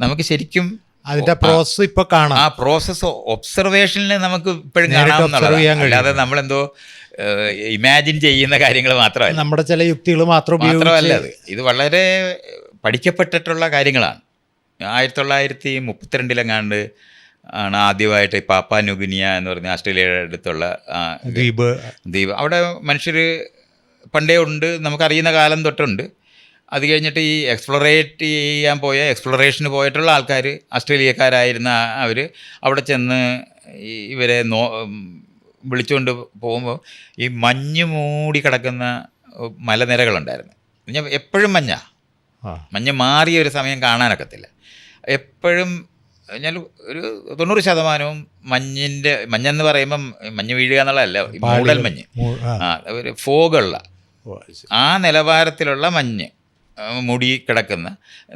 നമുക്ക് ശരിക്കും അതിന്റെ പ്രോസസ് ഇപ്പൊ കാണാം. ആ പ്രോസസ്സ് ഒബ്സർവേഷനിൽ നമുക്ക് ഇപ്പോഴും കാണാമെന്നുള്ളതാണ്. അല്ലാതെ നമ്മളെന്തോ ഇമാജിൻ ചെയ്യുന്ന കാര്യങ്ങൾ മാത്രമല്ല, നമ്മുടെ ചില യുക്തികൾ മാത്രമല്ല അത്. ഇത് വളരെ പഠിക്കപ്പെട്ടിട്ടുള്ള കാര്യങ്ങളാണ്. 1932 ആണ് ആദ്യമായിട്ട് പാപ്പാ ന്യൂഗിനിയ എന്ന് പറഞ്ഞ ഓസ്ട്രേലിയയുടെ അടുത്തുള്ള ദ്വീപ്. അവിടെ മനുഷ്യർ പണ്ടേ ഉണ്ട്, നമുക്കറിയുന്ന കാലം തൊട്ടുണ്ട്. അത് കഴിഞ്ഞിട്ട് ഈ എക്സ്പ്ലോറേഷന് പോയിട്ടുള്ള ആൾക്കാർ, ഓസ്ട്രേലിയക്കാരായിരുന്ന അവർ അവിടെ ചെന്ന് ഇവരെ വിളിച്ചുകൊണ്ട് പോകുമ്പോൾ ഈ മഞ്ഞ് മൂടി കിടക്കുന്ന മലനിരകളുണ്ടായിരുന്നു. എപ്പോഴും മഞ്ഞ് മാറിയ ഒരു സമയം കാണാനൊക്കത്തില്ല. എപ്പോഴും ഞാൻ ഒരു 90% മഞ്ഞെന്ന് പറയുമ്പം മഞ്ഞ് വീഴുക എന്നുള്ളതല്ല, മൂടൽ മഞ്ഞ്, ഒരു ഫോഗുള്ള ആ നിലവാരത്തിലുള്ള മഞ്ഞ് മൂടി കിടക്കുന്ന,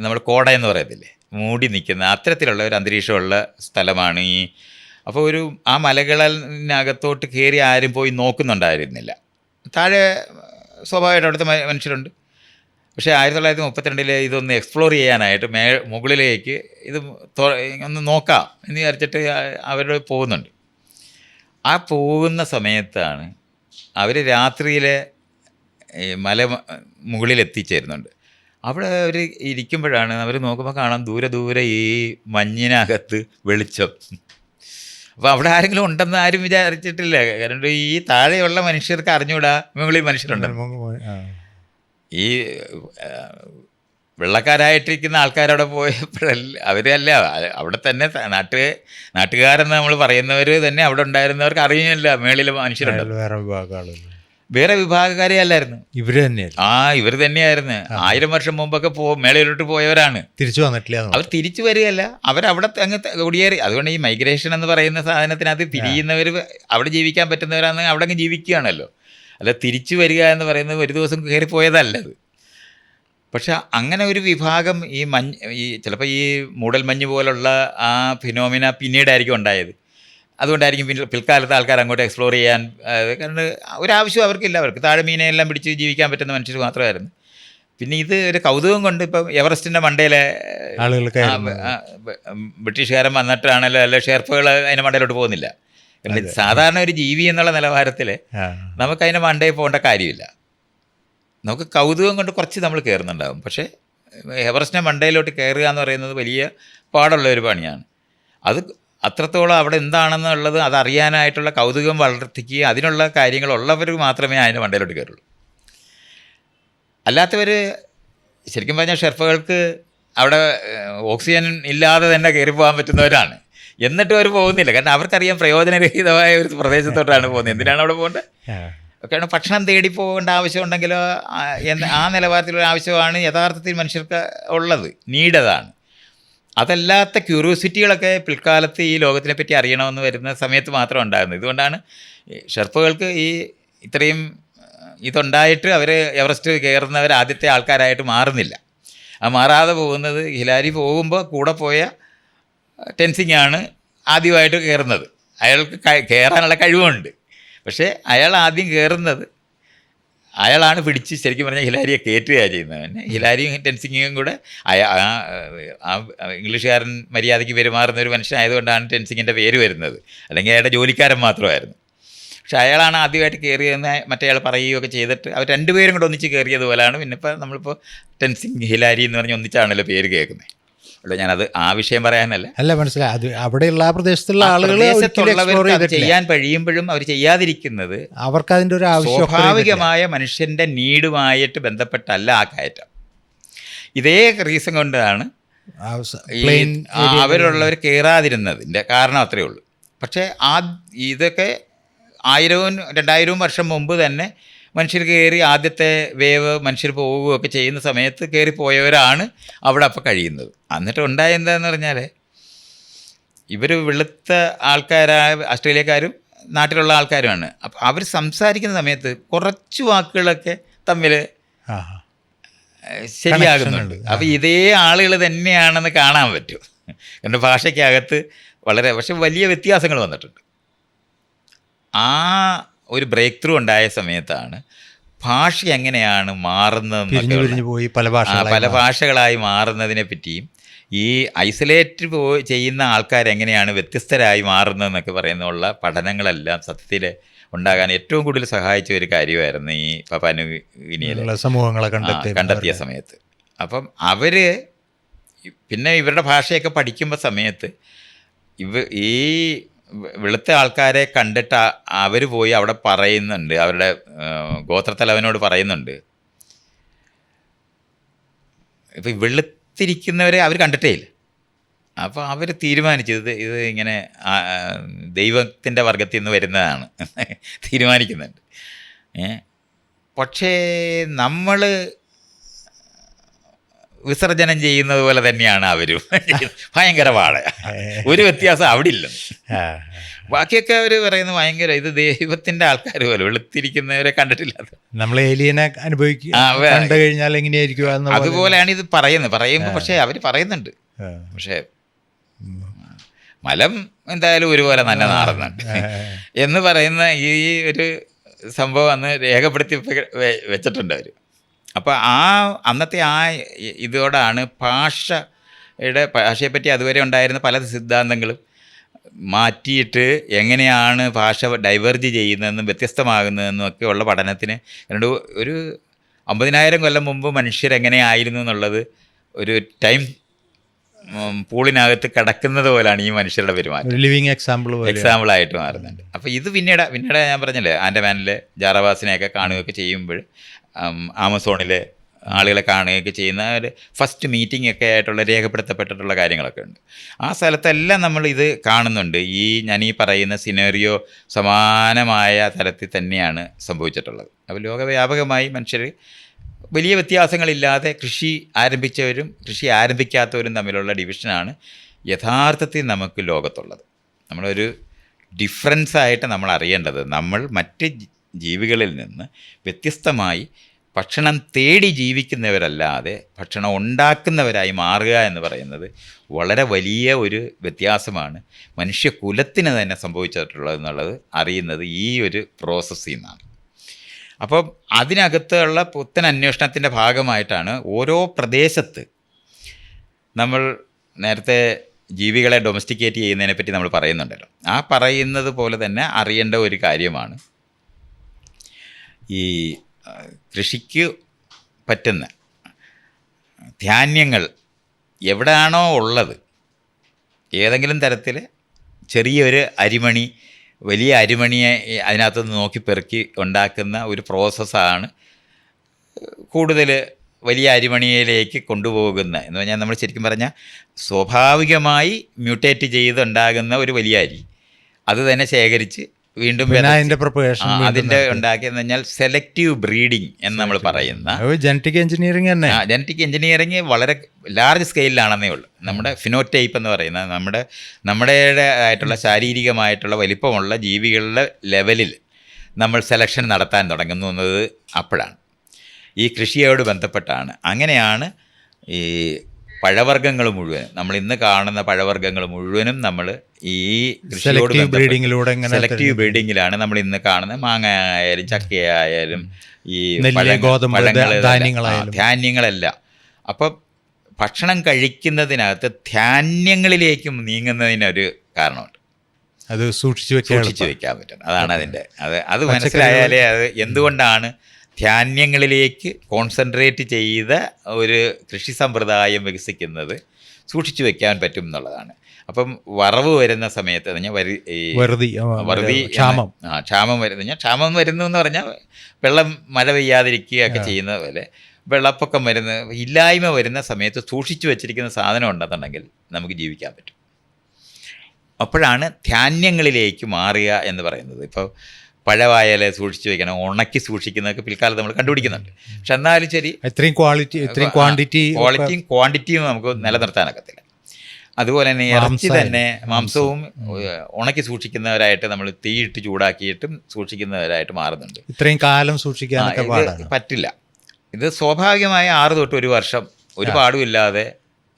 നമ്മൾ കോട എന്ന് പറയത്തില്ലേ, മൂടി നിൽക്കുന്ന അത്തരത്തിലുള്ള ഒരു അന്തരീക്ഷമുള്ള സ്ഥലമാണ് ഈ. അപ്പോൾ ആ മലകളിനകത്തോട്ട് കയറി ആരും പോയി നോക്കുന്നുണ്ടായിരുന്നില്ല. താഴെ സ്വാഭാവികമായിട്ട് അവിടുത്തെ മനുഷ്യരുണ്ട്. പക്ഷേ 1932 ഇതൊന്ന് എക്സ്പ്ലോർ ചെയ്യാനായിട്ട് മുകളിലേക്ക് ഇത് ഒന്ന് നോക്കാം എന്ന് വിചാരിച്ചിട്ട് അവർ പോകുന്നുണ്ട്. ആ പോകുന്ന സമയത്താണ് അവർ രാത്രിയിലെ മുകളിൽ എത്തിച്ചേരുന്നുണ്ട്. അവിടെ അവർ ഇരിക്കുമ്പോഴാണ് അവർ നോക്കുമ്പോൾ കാണാം ദൂരെ ഈ മഞ്ഞിനകത്ത് വെളിച്ചം. അപ്പോൾ അവിടെ ആരെങ്കിലും ഉണ്ടെന്ന് ആരും വിചാരിച്ചിട്ടില്ല. കാരണം ഈ താഴെയുള്ള മനുഷ്യർക്ക് അറിഞ്ഞൂടാ മുകളിൽ മനുഷ്യരുണ്ടെന്ന്. ഈ വെള്ളക്കാരായിട്ടിരിക്കുന്ന ആൾക്കാരവിടെ പോയപ്പോഴല്ല, അവരല്ല അവിടെ തന്നെ നാട്ടുകാരെന്ന് നമ്മൾ പറയുന്നവർ തന്നെ അവിടെ ഉണ്ടായിരുന്നവർക്ക് അറിയില്ല മേളിൽ മനുഷ്യരുണ്ട്. വേറെ വിഭാഗക്കാരെ അല്ലായിരുന്നു, ഇവർ തന്നെയായിരുന്നു. 1000 വർഷം മുമ്പൊക്കെ മേളിലോട്ട് പോയവരാണ്, തിരിച്ചു വന്നിട്ടില്ല. അവർ തിരിച്ചു വരികയല്ല, അവരവിടെ അങ്ങ് കുടിയേറി. അതുകൊണ്ട് ഈ മൈഗ്രേഷൻ എന്ന് പറയുന്ന സാധനത്തിനകത്ത് തിരിയുന്നവർ, അവിടെ ജീവിക്കാൻ പറ്റുന്നവരാണ് അവിടെ അങ്ങ് ജീവിക്കുകയാണല്ലോ. അല്ല തിരിച്ചു വരിക എന്ന് പറയുന്നത് ഒരു ദിവസം കയറിപ്പോയതല്ലത്. പക്ഷെ അങ്ങനെ ഒരു വിഭാഗം ഈ ചിലപ്പോൾ ഈ മൂടൽമഞ്ഞ് പോലുള്ള ആ ഫിനോമിന പിന്നീടായിരിക്കും ഉണ്ടായത്. അതുകൊണ്ടായിരിക്കും പിൽക്കാലത്ത് ആൾക്കാർ അങ്ങോട്ട് എക്സ്പ്ലോർ ചെയ്യാൻ, കാരണം ഒരാവശ്യം അവർക്കില്ല. അവർക്ക് താഴെ മീനെല്ലാം പിടിച്ച് ജീവിക്കാൻ പറ്റുന്ന മനുഷ്യർ മാത്രമായിരുന്നു. പിന്നെ ഇത് ഒരു കൗതുകം കൊണ്ട് ഇപ്പം എവറസ്റ്റിൻ്റെ മണ്ടയിലെ ബ്രിട്ടീഷുകാരൻ വന്നിട്ടാണല്ലോ, അല്ല ഷെർപ്പുകൾ അതിൻ്റെ മണ്ടയിലോട്ട് പോകുന്നില്ല. സാധാരണ ഒരു ജീവി എന്നുള്ള നിലവാരത്തിൽ നമുക്ക് അതിൻ്റെ മണ്ടയിൽ പോകേണ്ട കാര്യമില്ല. നമുക്ക് കൗതുകം കൊണ്ട് കുറച്ച് നമ്മൾ കയറുന്നുണ്ടാകും. പക്ഷേ എവറസ്റ്റിൻ്റെ മണ്ടയിലോട്ട് കയറുക എന്ന് പറയുന്നത് വലിയ പാടുള്ള ഒരു പണിയാണ്. അത് അത്രത്തോളം അവിടെ എന്താണെന്നുള്ളത് അതറിയാനായിട്ടുള്ള കൗതുകം വളർത്തിക്കുക, അതിനുള്ള കാര്യങ്ങളുള്ളവർ മാത്രമേ അതിൻ്റെ മണ്ടയിലോട്ട് കയറുള്ളൂ. അല്ലാത്തവർ ശരിക്കും പറഞ്ഞാൽ ഷെർപ്പകൾക്ക് അവിടെ ഓക്സിജൻ ഇല്ലാതെ തന്നെ കയറി പോകാൻ പറ്റുന്നവരാണ്. എന്നിട്ടും അവർ പോകുന്നില്ല, കാരണം അവർക്കറിയാം പ്രയോജനരഹിതമായ ഒരു പ്രദേശത്തോട്ടാണ് പോകുന്നത്. എന്തിനാണ് അവിടെ പോകേണ്ടത്? കാരണം ഭക്ഷണം തേടി പോകേണ്ട ആവശ്യമുണ്ടെങ്കിലോ ആ നിലവാരത്തിലുള്ള ആവശ്യമാണ് യഥാർത്ഥത്തിൽ മനുഷ്യർക്ക് ഉള്ളത്, നീഡതാണ്. അതല്ലാത്ത ക്യൂരിയോസിറ്റികളൊക്കെ പിൽക്കാലത്ത് ഈ ലോകത്തിനെ പറ്റി അറിയണമെന്ന് വരുന്ന സമയത്ത് മാത്രം ഉണ്ടാകുന്നത്. ഇതുകൊണ്ടാണ് ഷെർപ്പകൾക്ക് ഇത്രയും ഇതുണ്ടായിട്ട് അവർ എവറസ്റ്റ് കയറുന്നവർ ആദ്യത്തെ ആൾക്കാരായിട്ട് മാറുന്നില്ല. ആ മാറാതെ പോകുന്നത്, ഹിലാരി പോകുമ്പോൾ കൂടെ പോയ ടെൻസിങ് ആണ് ആദ്യമായിട്ട് കയറുന്നത്. അയാൾക്ക് കയറാനുള്ള കഴിവുണ്ട്. പക്ഷേ അയാൾ ആദ്യം കയറുന്നത്, അയാളാണ് പിടിച്ച് ശരിക്കും പറഞ്ഞാൽ ഹിലാരിയെ കയറ്റുകയാണ് ചെയ്യുന്നത്. പിന്നെ ഹിലാരിയും ടെൻസിങ്ങും കൂടെ ആ ഇംഗ്ലീഷുകാരൻ മര്യാദയ്ക്ക് പെരുമാറുന്ന ഒരു മനുഷ്യനായതുകൊണ്ടാണ് ടെൻസിങ്ങിൻ്റെ പേര് വരുന്നത്. അല്ലെങ്കിൽ അയാളുടെ ജോലിക്കാരൻ മാത്രമായിരുന്നു. പക്ഷേ അയാളാണ് ആദ്യമായിട്ട് കയറിയെന്ന് മറ്റേയാൾ പറയുകയൊക്കെ ചെയ്തിട്ട് അവർ രണ്ടുപേരും കൂടെ ഒന്നിച്ച് കയറിയതുപോലെയാണ്. പിന്നെ ഇപ്പോൾ നമ്മളിപ്പോൾ ടെൻസിങ് ഹിലാരി എന്ന് പറഞ്ഞ് ഒന്നിച്ചാണല്ലോ പേര് കേൾക്കുന്നത്. അല്ല, ഞാനത് ആ വിഷയം പറയാനല്ല, മനസ്സിലായി. അത് അവിടെയുള്ള ആ പ്രദേശത്തുള്ള ആളുകൾ ചെയ്യാൻ കഴിയുമ്പോഴും അവർ ചെയ്യാതിരിക്കുന്നത് അവർക്ക് അതിൻ്റെ ഒരു സ്വാഭാവികമായ മനുഷ്യൻ്റെ നീഡുമായിട്ട് ബന്ധപ്പെട്ടല്ല ആ കയറ്റം. ഇതേ റീസൺ കൊണ്ടാണ് അവരുള്ളവർ കയറാതിരുന്നതിൻ്റെ കാരണം അത്രയേ ഉള്ളൂ. പക്ഷേ ഇതൊക്കെ 1000-2000 വർഷം മുമ്പ് തന്നെ മനുഷ്യർ കയറി ആദ്യത്തെ വേവ് മനുഷ്യർ പോവുകയൊക്കെ ചെയ്യുന്ന സമയത്ത് കയറിപ്പോയവരാണ് അവിടെ അപ്പോൾ കഴിയുന്നത്. എന്നിട്ട് ഉണ്ടായെന്താന്ന് പറഞ്ഞാൽ ഇവർ വെളുത്ത ആൾക്കാരായ ഓസ്ട്രേലിയക്കാരും നാട്ടിലുള്ള ആൾക്കാരുമാണ്. അപ്പോൾ അവർ സംസാരിക്കുന്ന സമയത്ത് കുറച്ച് വാക്കുകളൊക്കെ തമ്മിൽ ശരിയാകുന്നുണ്ട്. അപ്പോൾ ഇതേ ആളുകൾ തന്നെയാണെന്ന് കാണാൻ പറ്റും. എൻ്റെ ഭാഷയ്ക്കകത്ത് പക്ഷെ വലിയ വ്യത്യാസങ്ങൾ വന്നിട്ടുണ്ട്. ആ ഒരു ബ്രേക്ക് ത്രൂ ഉണ്ടായ സമയത്താണ് ഭാഷ എങ്ങനെയാണ് മാറുന്നതെന്നൊക്കെ, പല ഭാഷകളായി മാറുന്നതിനെ പറ്റിയും ഈ ഐസൊലേറ്റ് ചെയ്യുന്ന ആൾക്കാരെങ്ങനെയാണ് വ്യത്യസ്തരായി മാറുന്നതെന്നൊക്കെ പറയുന്നുള്ള പഠനങ്ങളെല്ലാം സത്യത്തിൽ ഉണ്ടാകാൻ ഏറ്റവും കൂടുതൽ സഹായിച്ച ഒരു കാര്യമായിരുന്നു ഈ പപ്പാനുഗിനിയിലെ സമൂഹങ്ങളെ കണ്ടെത്തിയ സമയത്ത്. അപ്പം അവർ പിന്നെ ഇവരുടെ ഭാഷയൊക്കെ പഠിക്കുമ്പോൾ സമയത്ത് ഈ വെളുത്ത ആൾക്കാരെ കണ്ടിട്ട് അവർ പോയി അവിടെ പറയുന്നുണ്ട്, അവരുടെ ഗോത്രത്തലവനോട് പറയുന്നുണ്ട്, ഇപ്പം വെളുത്തിരിക്കുന്നവരെ അവർ കണ്ടിട്ടേ ഇല്ല. അപ്പോൾ അവർ തീരുമാനിച്ചത് ഇത് ഇങ്ങനെ ദൈവത്തിൻ്റെ വർഗത്തിൽ നിന്ന് വരുന്നതാണ് തീരുമാനിക്കുന്നുണ്ട്. പക്ഷേ നമ്മൾ വിസർജനം ചെയ്യുന്നത് പോലെ തന്നെയാണ് അവരും. ഭയങ്കര പാട, ഒരു വ്യത്യാസം അവിടെ ഇല്ല. ബാക്കിയൊക്കെ അവർ പറയുന്നത് ഭയങ്കര ഇത് ദൈവത്തിൻ്റെ ആൾക്കാർ പോലെ, വെളുത്തിരിക്കുന്നവരെ കണ്ടിട്ടില്ല. നമ്മൾ ഏലിയനെ കണ്ടു കഴിഞ്ഞാൽ എങ്ങനെയായിരിക്കും അതുപോലെയാണ് ഇത് പറയുമ്പോൾ പക്ഷേ അവർ പറയുന്നുണ്ട്. പക്ഷേ മലം എന്തായാലും ഒരുപോലെ തന്നെ നാറുന്നുണ്ട് എന്ന് പറയുന്ന ഈ ഒരു സംഭവം അന്ന് രേഖപ്പെടുത്തി വെച്ചിട്ടുണ്ട് അവർ. അപ്പോൾ അന്നത്തെ ഇതോടാണ് ഭാഷയെപ്പറ്റി അതുവരെ ഉണ്ടായിരുന്ന പല സിദ്ധാന്തങ്ങളും മാറ്റിയിട്ട് എങ്ങനെയാണ് ഭാഷ ഡൈവേർജ് ചെയ്യുന്നതെന്നും വ്യത്യസ്തമാകുന്നതെന്നും ഒക്കെ ഉള്ള പഠനത്തിന് ഒരു 50,000 കൊല്ലം മുമ്പ് മനുഷ്യരെങ്ങനെയായിരുന്നു എന്നുള്ളത് ഒരു ടൈം പൂളിനകത്ത് കിടക്കുന്നത് പോലെയാണ് ഈ മനുഷ്യരുടെ പെരുമാറ്റം. ലിവിങ് എക്സാമ്പിളായിട്ട് മാറുന്നുണ്ട്. അപ്പോൾ ഇത് പിന്നീട് ഞാൻ പറഞ്ഞില്ലേ, ആൻഡമാനിലെ ജാറവാസിനെയൊക്കെ കാണുകയൊക്കെ ചെയ്യുമ്പോൾ ആമസോണിലെ ആളുകളെ കാണുകയൊക്കെ ചെയ്യുന്ന ഒരു ഫസ്റ്റ് മീറ്റിംഗ് ഒക്കെ ആയിട്ടുള്ള രേഖപ്പെടുത്തപ്പെട്ടിട്ടുള്ള കാര്യങ്ങളൊക്കെ ഉണ്ട്. ആ സ്ഥലത്തെല്ലാം നമ്മൾ ഇത് കാണുന്നുണ്ട്. ഞാൻ ഈ പറയുന്ന സിനേറിയോ സമാനമായ തരത്തിൽ തന്നെയാണ് സംഭവിച്ചിട്ടുള്ളത്. അപ്പോൾ ലോകവ്യാപകമായി മനുഷ്യർ വലിയ വ്യത്യാസങ്ങളില്ലാതെ കൃഷി ആരംഭിച്ചവരും കൃഷി ആരംഭിക്കാത്തവരും തമ്മിലുള്ള ഡിവിഷനാണ് യഥാർത്ഥത്തിൽ നമുക്ക് ലോകത്തുള്ളത്. നമ്മളൊരു ഡിഫറൻസായിട്ട് നമ്മൾ അറിയേണ്ടത്, നമ്മൾ മറ്റ് ജീവികളിൽ നിന്ന് വ്യത്യസ്തമായി ഭക്ഷണം തേടി ജീവിക്കുന്നവരല്ലാതെ ഭക്ഷണം ഉണ്ടാക്കുന്നവരായി മാറുക എന്ന് പറയുന്നത് വളരെ വലിയ ഒരു വ്യത്യാസമാണ് മനുഷ്യകുലത്തിന് തന്നെ സംഭവിച്ചിട്ടുള്ളതെന്നുള്ളത് അറിയുന്നത് ഈ ഒരു പ്രോസസ്സിൽ നിന്നാണ്. അപ്പം അതിനകത്തുള്ള പുത്തൻ അന്വേഷണത്തിൻ്റെ ഭാഗമായിട്ടാണ് ഓരോ പ്രദേശത്ത് നമ്മൾ നേരത്തെ ജീവികളെ ഡൊമസ്റ്റിക്കേറ്റ് ചെയ്യുന്നതിനെപ്പറ്റി നമ്മൾ പറയുന്നുണ്ടല്ലോ, ആ പറയുന്നത് പോലെ തന്നെ അറിയേണ്ട ഒരു കാര്യമാണ് ഈ കൃഷിക്ക് പറ്റുന്ന ധാന്യങ്ങൾ എവിടെയാണോ ഉള്ളത്, ഏതെങ്കിലും തരത്തിൽ ചെറിയൊരു അരിമണി വലിയ അരിമണിയെ അതിനകത്തുനിന്ന് നോക്കി പെറുക്കി ഉണ്ടാക്കുന്ന ഒരു പ്രോസസ്സാണ് കൂടുതൽ വലിയ അരിമണിയിലേക്ക് കൊണ്ടുപോകുന്ന എന്ന് പറഞ്ഞാൽ നമ്മൾ ശരിക്കും പറഞ്ഞാൽ സ്വാഭാവികമായി മ്യൂട്ടേറ്റ് ചെയ്തുണ്ടാകുന്ന ഒരു വലിയ അരി അത് തന്നെ ശേഖരിച്ച് വീണ്ടും അതിൻ്റെ ഉണ്ടാക്കിയെന്ന് പറഞ്ഞാൽ സെലക്റ്റീവ് ബ്രീഡിങ് എന്ന് നമ്മൾ പറയുന്ന ജനറ്റിക് എഞ്ചിനീയറിംഗ് തന്നെ. ജനറ്റിക് എഞ്ചിനീയറിംഗ് വളരെ ലാർജ് സ്കെയിലാണെന്നേ ഉള്ളൂ. നമ്മുടെ ഫിനോടൈപ്പ് എന്ന് പറയുന്ന നമ്മുടെ ആയിട്ടുള്ള ശാരീരികമായിട്ടുള്ള വലിപ്പമുള്ള ജീവികളുടെ ലെവലിൽ നമ്മൾ സെലക്ഷൻ നടത്താൻ തുടങ്ങുന്നു എന്നത് അപ്പോഴാണ്, ഈ കൃഷിയോട് ബന്ധപ്പെട്ടാണ്. അങ്ങനെയാണ് ഈ പഴവർഗ്ഗങ്ങൾ മുഴുവനും, നമ്മൾ ഇന്ന് കാണുന്ന പഴവർഗ്ഗങ്ങൾ മുഴുവനും നമ്മൾ ഈ കൃഷിയോട് സെലക്റ്റീവ് ബ്രീഡിങ്ങിലാണ് നമ്മൾ ഇന്ന് കാണുന്നത്. മാങ്ങ ആയാലും ചക്കയായാലും ഈ ധാന്യങ്ങളെല്ലാം. അപ്പം ഭക്ഷണം കഴിക്കുന്നതിനകത്ത് ധാന്യങ്ങളിലേക്കും നീങ്ങുന്നതിനൊരു കാരണമുണ്ട്. അത് സൂക്ഷിച്ചു വെക്കാൻ പറ്റും. അതാണ് അതിൻ്റെ അത് മനസ്സിലായാലേ അത് എന്തുകൊണ്ടാണ് ധാന്യങ്ങളിലേക്ക് കോൺസെൻട്രേറ്റ് ചെയ്ത ഒരു കൃഷി സമ്പ്രദായം വികസിക്കുന്നത് സൂക്ഷിച്ചു വെക്കാൻ പറ്റും എന്നുള്ളതാണ്. അപ്പം വറവ് വരുന്ന സമയത്ത് ക്ഷാമം വരുന്നു എന്ന് പറഞ്ഞാൽ വെള്ളം മഴ പെയ്യാതിരിക്കുകയൊക്കെ ചെയ്യുന്ന പോലെ വെള്ളപ്പൊക്കം ഇല്ലായ്മ വരുന്ന സമയത്ത് സൂക്ഷിച്ചു വെച്ചിരിക്കുന്ന സാധനം ഉണ്ടെന്നുണ്ടെങ്കിൽ നമുക്ക് ജീവിക്കാൻ പറ്റും. അപ്പോഴാണ് ധാന്യങ്ങളിലേക്ക് മാറുക എന്ന് പറയുന്നത്. ഇപ്പോൾ പഴവായാലെ സൂക്ഷിച്ച് വയ്ക്കണം, ഉണക്കി സൂക്ഷിക്കുന്നതൊക്കെ പിൽക്കാലത്ത് നമ്മൾ കണ്ടുപിടിക്കുന്നുണ്ട്. പക്ഷെ എന്നാലും ശരി, ഇത്രയും ക്വാണ്ടിറ്റിയും ക്വാണ്ടിറ്റിയും നമുക്ക് നിലനിർത്താനൊക്കത്തില്ല. അതുപോലെ തന്നെ ഇറച്ചി തന്നെ മാംസവും ഉണക്കി സൂക്ഷിക്കുന്നവരായിട്ട് നമ്മൾ തീയിട്ട് ചൂടാക്കിയിട്ടും സൂക്ഷിക്കുന്നവരായിട്ട് മാറുന്നുണ്ട്. ഇത്രയും കാലം സൂക്ഷിക്കാൻ പറ്റില്ല. ഇത് സ്വാഭാവികമായ 6 തൊട്ട് 1 വർഷം ഒരു പാടുമില്ലാതെ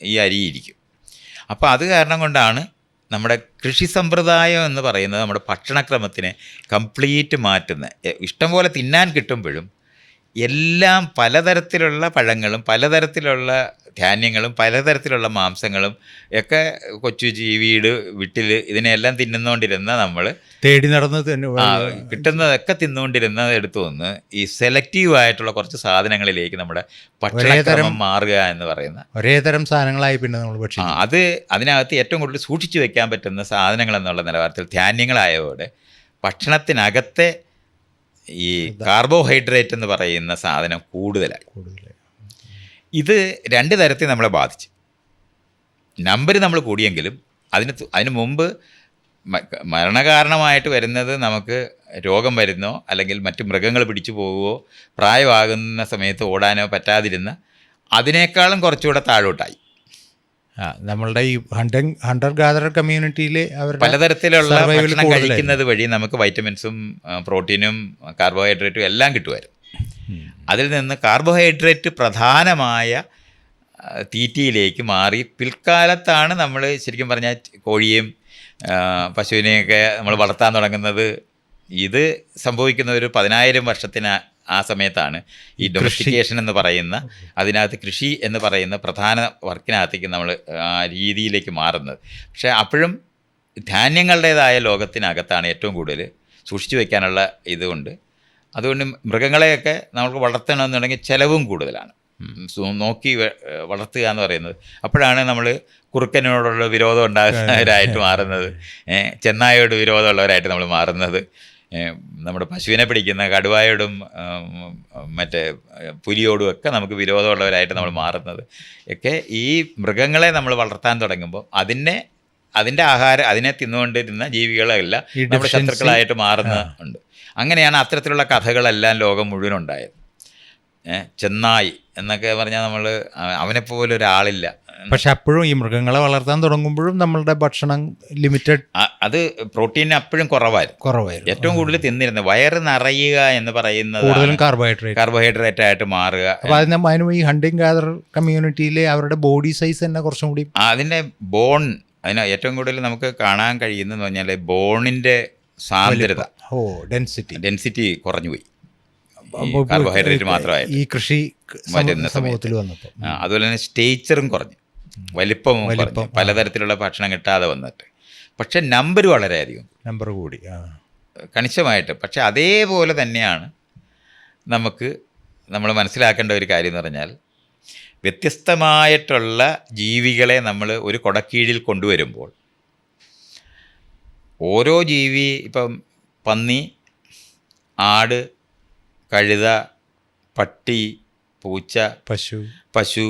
ഈ അരിയിരിക്കും. അപ്പോൾ അത് കാരണം കൊണ്ടാണ് നമ്മുടെ കൃഷി സമ്പ്രദായം എന്ന് പറയുന്നത് നമ്മുടെ ഭക്ഷണക്രമത്തിനെ കംപ്ലീറ്റ് മാറ്റുന്ന. ഇഷ്ടംപോലെ തിന്നാൻ കിട്ടുമ്പോഴും എല്ലാം പലതരത്തിലുള്ള പഴങ്ങളും പലതരത്തിലുള്ള ധാന്യങ്ങളും പലതരത്തിലുള്ള മാംസങ്ങളും ഒക്കെ കൊച്ചു വീട് വിട്ടിൽ ഇതിനെല്ലാം തിന്നുകൊണ്ടിരുന്ന നമ്മൾ തേടി നടന്ന് കിട്ടുന്നതൊക്കെ തിന്നുകൊണ്ടിരുന്നത് എടുത്തു വന്ന് ഈ സെലക്റ്റീവ് ആയിട്ടുള്ള കുറച്ച് സാധനങ്ങളിലേക്ക് നമ്മുടെ ഭക്ഷണക്രമം മാറുക എന്ന് പറയുന്ന ഒരേ തരം സാധനങ്ങളായി പിന്നെ നമ്മൾ ഭക്ഷിക്കും. അത് അതിനകത്ത് ഏറ്റവും കൂടുതൽ സൂക്ഷിച്ചു വെക്കാൻ പറ്റുന്ന സാധനങ്ങൾ എന്നുള്ള നിലവാരത്തിൽ ധാന്യങ്ങളായതോടെ ഭക്ഷണത്തിനകത്തെ ഈ കാർബോഹൈഡ്രേറ്റ് എന്ന് പറയുന്ന സാധനം കൂടുതലായി. ഇത് രണ്ട് തരത്തിൽ നമ്മളെ ബാധിച്ചു. നമ്പർ നമ്മൾ കൂടിയെങ്കിലും അതിന് മുമ്പ് മരണകാരണമായിട്ട് വരുന്നത് നമുക്ക് രോഗം വരുന്നോ അല്ലെങ്കിൽ മറ്റു മൃഗങ്ങൾ പിടിച്ചു പോവുകയോ പ്രായമാകുന്ന സമയത്ത് ഓടാനോ പറ്റാതിരുന്ന അതിനേക്കാളും കുറച്ചുകൂടെ താഴോട്ടായി. നമ്മളുടെ ഈ ഹണ്ടർ ഗാദറർ കമ്മ്യൂണിറ്റിയിൽ പലതരത്തിലുള്ള ഭക്ഷണം കഴിക്കുന്നത് വഴി നമുക്ക് വൈറ്റമിൻസും പ്രോട്ടീനും കാർബോഹൈഡ്രേറ്റും എല്ലാം കിട്ടുമായിരുന്നു. അതിൽ നിന്ന് കാർബോഹൈഡ്രേറ്റ് പ്രധാനമായ തീറ്റയിലേക്ക് മാറി പിൽക്കാലത്താണ് നമ്മൾ ശരിക്കും പറഞ്ഞാൽ കോഴിയും പശുവിനെയൊക്കെ നമ്മൾ വളർത്താൻ തുടങ്ങുന്നത്. ഇത് സംഭവിക്കുന്ന ഒരു 10,000 വർഷത്തിന് ആ സമയത്താണ് ഈ ഡൊമസ്റ്റിക്കേഷൻ എന്ന് പറയുന്ന അതിനകത്ത് കൃഷി എന്ന് പറയുന്ന പ്രധാന വർക്കിനകത്തേക്ക് നമ്മൾ ആ രീതിയിലേക്ക് മാറുന്നത്. പക്ഷേ അപ്പോഴും ധാന്യങ്ങളുടേതായ ലോകത്തിനകത്താണ് ഏറ്റവും കൂടുതൽ സൂക്ഷിച്ചു വയ്ക്കാനുള്ള ഇതുകൊണ്ട്. അതുകൊണ്ട് മൃഗങ്ങളെയൊക്കെ നമുക്ക് വളർത്തണമെന്നുണ്ടെങ്കിൽ ചിലവും കൂടുതലാണ്. നോക്കി വളർത്തുക എന്ന് പറയുന്നത്. അപ്പോഴാണ് നമ്മൾ കുറുക്കനോടുള്ള വിരോധം ഉണ്ടാകുന്നവരായിട്ട് മാറുന്നത്, ചെന്നായോട് വിരോധമുള്ളവരായിട്ട് നമ്മൾ മാറുന്നത്, നമ്മുടെ പശുവിനെ പിടിക്കുന്ന കടുവായോടും മറ്റേ പുലിയോടും ഒക്കെ നമുക്ക് വിരോധമുള്ളവരായിട്ട് നമ്മൾ മാറുന്നത് ഒക്കെ ഈ മൃഗങ്ങളെ നമ്മൾ വളർത്താൻ തുടങ്ങുമ്പോൾ അതിൻ്റെ ആഹാരം അതിനെ തിന്നുകൊണ്ടിരുന്ന ജീവികളെല്ലാം നമ്മുടെ ശത്രുക്കളായിട്ട് മാറുന്നുണ്ട്. അങ്ങനെയാണ് അത്തരത്തിലുള്ള കഥകളെല്ലാം ലോകം മുഴുവൻ ഉണ്ടായത്. ചെന്നായി എന്നൊക്കെ പറഞ്ഞാൽ നമ്മൾ അവനെപ്പോലെ ഒരാളില്ല. പക്ഷെ അപ്പോഴും ഈ മൃഗങ്ങളെ വളർത്താൻ തുടങ്ങുമ്പോഴും നമ്മളുടെ ഭക്ഷണം ലിമിറ്റഡ്, അത് പ്രോട്ടീൻ അപ്പോഴും കുറവായിരുന്നു. ഏറ്റവും കൂടുതൽ തിന്നിരുന്നത് വയറ് നിറയുക എന്ന് പറയുന്നത് കൂടുതലും കാർബോഹൈഡ്രേറ്റ് ആയിട്ട് മാറുക. അപ്പോൾ അതിന് ഈ ഹണ്ടിങ് ഗാദർ കമ്മ്യൂണിറ്റിയിലെ അവരുടെ ബോഡി സൈസ് തന്നെ കുറച്ചും കൂടി അതിൻ്റെ അതിന് ഏറ്റവും കൂടുതൽ നമുക്ക് കാണാൻ കഴിയുന്നതെന്ന് പറഞ്ഞാൽ ബോണിൻ്റെ സാന്ദ്രത, ഡെൻസിറ്റി കുറഞ്ഞുപോയി. കാർബോഹൈഡ്രേറ്റ് മാത്രമായി ഈ കൃഷി സമൂഹത്തിൽ വന്നപ്പോൾ അതുപോലെ തന്നെ സ്റ്റേച്ചറും കുറഞ്ഞു, വലിപ്പവും കുറഞ്ഞു, പലതരത്തിലുള്ള ഭക്ഷണം കിട്ടാതെ വന്നിട്ട്. പക്ഷെ നമ്പർ വളരെയധികം നമ്പർ കൂടി കണിശമായിട്ട്. പക്ഷെ അതേപോലെ തന്നെയാണ് നമ്മൾ മനസ്സിലാക്കേണ്ട ഒരു കാര്യം എന്ന് പറഞ്ഞാൽ വ്യത്യസ്തമായിട്ടുള്ള ജീവികളെ നമ്മൾ ഒരു കൊടക്കീഴിൽ കൊണ്ടുവരുമ്പോൾ ഓരോ ജീവി, ഇപ്പം പന്നി, ആട്, കഴുത, പട്ടി, പൂച്ച, പശു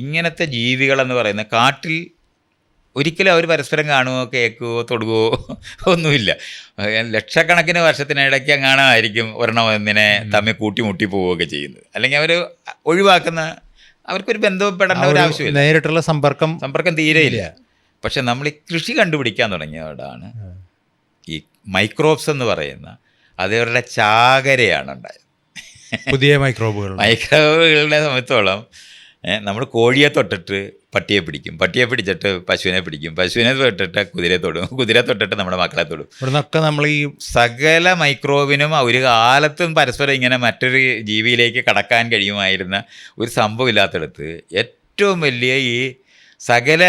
ഇങ്ങനത്തെ ജീവികളെന്ന് പറയുന്ന കാട്ടിൽ ഒരിക്കലും അവർ പരസ്പരം കാണുകയോ കേൾക്കുകയോ തൊടുകയോ ഒന്നുമില്ല. ലക്ഷക്കണക്കിന് വർഷത്തിനിടയ്ക്ക് അങ്ങാണമായിരിക്കും ഒരെണ്ണം ഒന്നിനെ തമ്മിൽ കൂട്ടിമുട്ടി പോവുകയൊക്കെ ചെയ്യുന്നത്. അല്ലെങ്കിൽ അവർ ഒഴിവാക്കുന്ന, അവർക്കൊരു ബന്ധപ്പെടേണ്ട ഒരു ആവശ്യമില്ല, നേരിട്ടുള്ള സമ്പർക്കം തീരെയില്ല. പക്ഷെ നമ്മൾ ഈ കൃഷി കണ്ടുപിടിക്കാൻ തുടങ്ങിയവിടാണ് ഈ മൈക്രോബ്സ് എന്ന് പറയുന്ന അതവരുടെ ചാകരയാണ് ഉണ്ടായത്. പുതിയ മൈക്രോബുകളുടെ സമയത്തോളം നമ്മൾ കോഴിയെ തൊട്ടിട്ട് പട്ടിയെ പിടിക്കും, പട്ടിയെ പിടിച്ചിട്ട് പശുവിനെ പിടിക്കും, പശുവിനെ തൊട്ടിട്ട് കുതിരയെ തൊടും, കുതിര തൊട്ടിട്ട് നമ്മുടെ മക്കളെ തൊടും. ഇവിടുന്നൊക്കെ നമ്മൾ ഈ സകല മൈക്രോബിനും ഒരു കാലത്തും പരസ്പരം ഇങ്ങനെ മറ്റൊരു ജീവിയിലേക്ക് കടക്കാൻ കഴിയുമായിരുന്ന ഒരു സംഭവം ഇല്ലാത്തടത്ത് ഏറ്റവും വലിയ ഈ സകല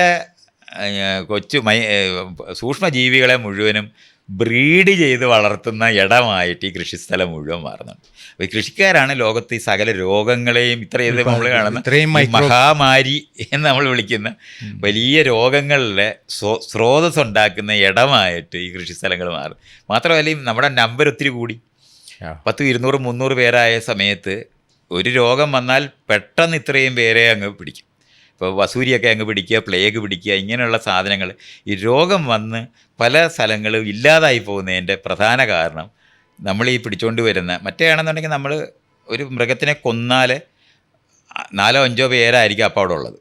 സൂക്ഷ്മജീവികളെ മുഴുവനും ബ്രീഡ് ചെയ്ത് വളർത്തുന്ന ഇടമായിട്ട് ഈ കൃഷിസ്ഥലം മുഴുവൻ മാറുന്നുണ്ട്. അപ്പോൾ ഈ കൃഷിക്കാരാണ് ലോകത്ത് ഈ സകല രോഗങ്ങളെയും ഇത്രയും നമ്മൾ കാണുന്ന മഹാമാരി എന്ന് നമ്മൾ വിളിക്കുന്ന വലിയ രോഗങ്ങളുടെ സ്രോതസ് ഉണ്ടാക്കുന്ന ഇടമായിട്ട് ഈ കൃഷിസ്ഥലങ്ങൾ മാറും. മാത്രമല്ല നമ്മുടെ നമ്പർ ഒത്തിരി കൂടി. 100, 200, 300 പേരായ സമയത്ത് ഒരു രോഗം വന്നാൽ പെട്ടെന്ന് ഇത്രയും പേരെ അങ്ങ് പിടിക്കും. ഇപ്പോൾ വസൂരിയൊക്കെ അങ്ങ് പിടിക്കുക, പ്ലേഗ് പിടിക്കുക, ഇങ്ങനെയുള്ള സാധനങ്ങൾ ഈ രോഗം വന്ന് പല സ്ഥലങ്ങളും ഇല്ലാതായി പോകുന്നതിൻ്റെ പ്രധാന കാരണം നമ്മൾ ഈ പിടിച്ചുകൊണ്ട് വരുന്ന മറ്റേയാണെന്നുണ്ടെങ്കിൽ നമ്മൾ ഒരു മൃഗത്തിനെ കൊന്നാൽ 4-5 പേരായിരിക്കും അപ്പോൾ അവിടെ ഉള്ളത്.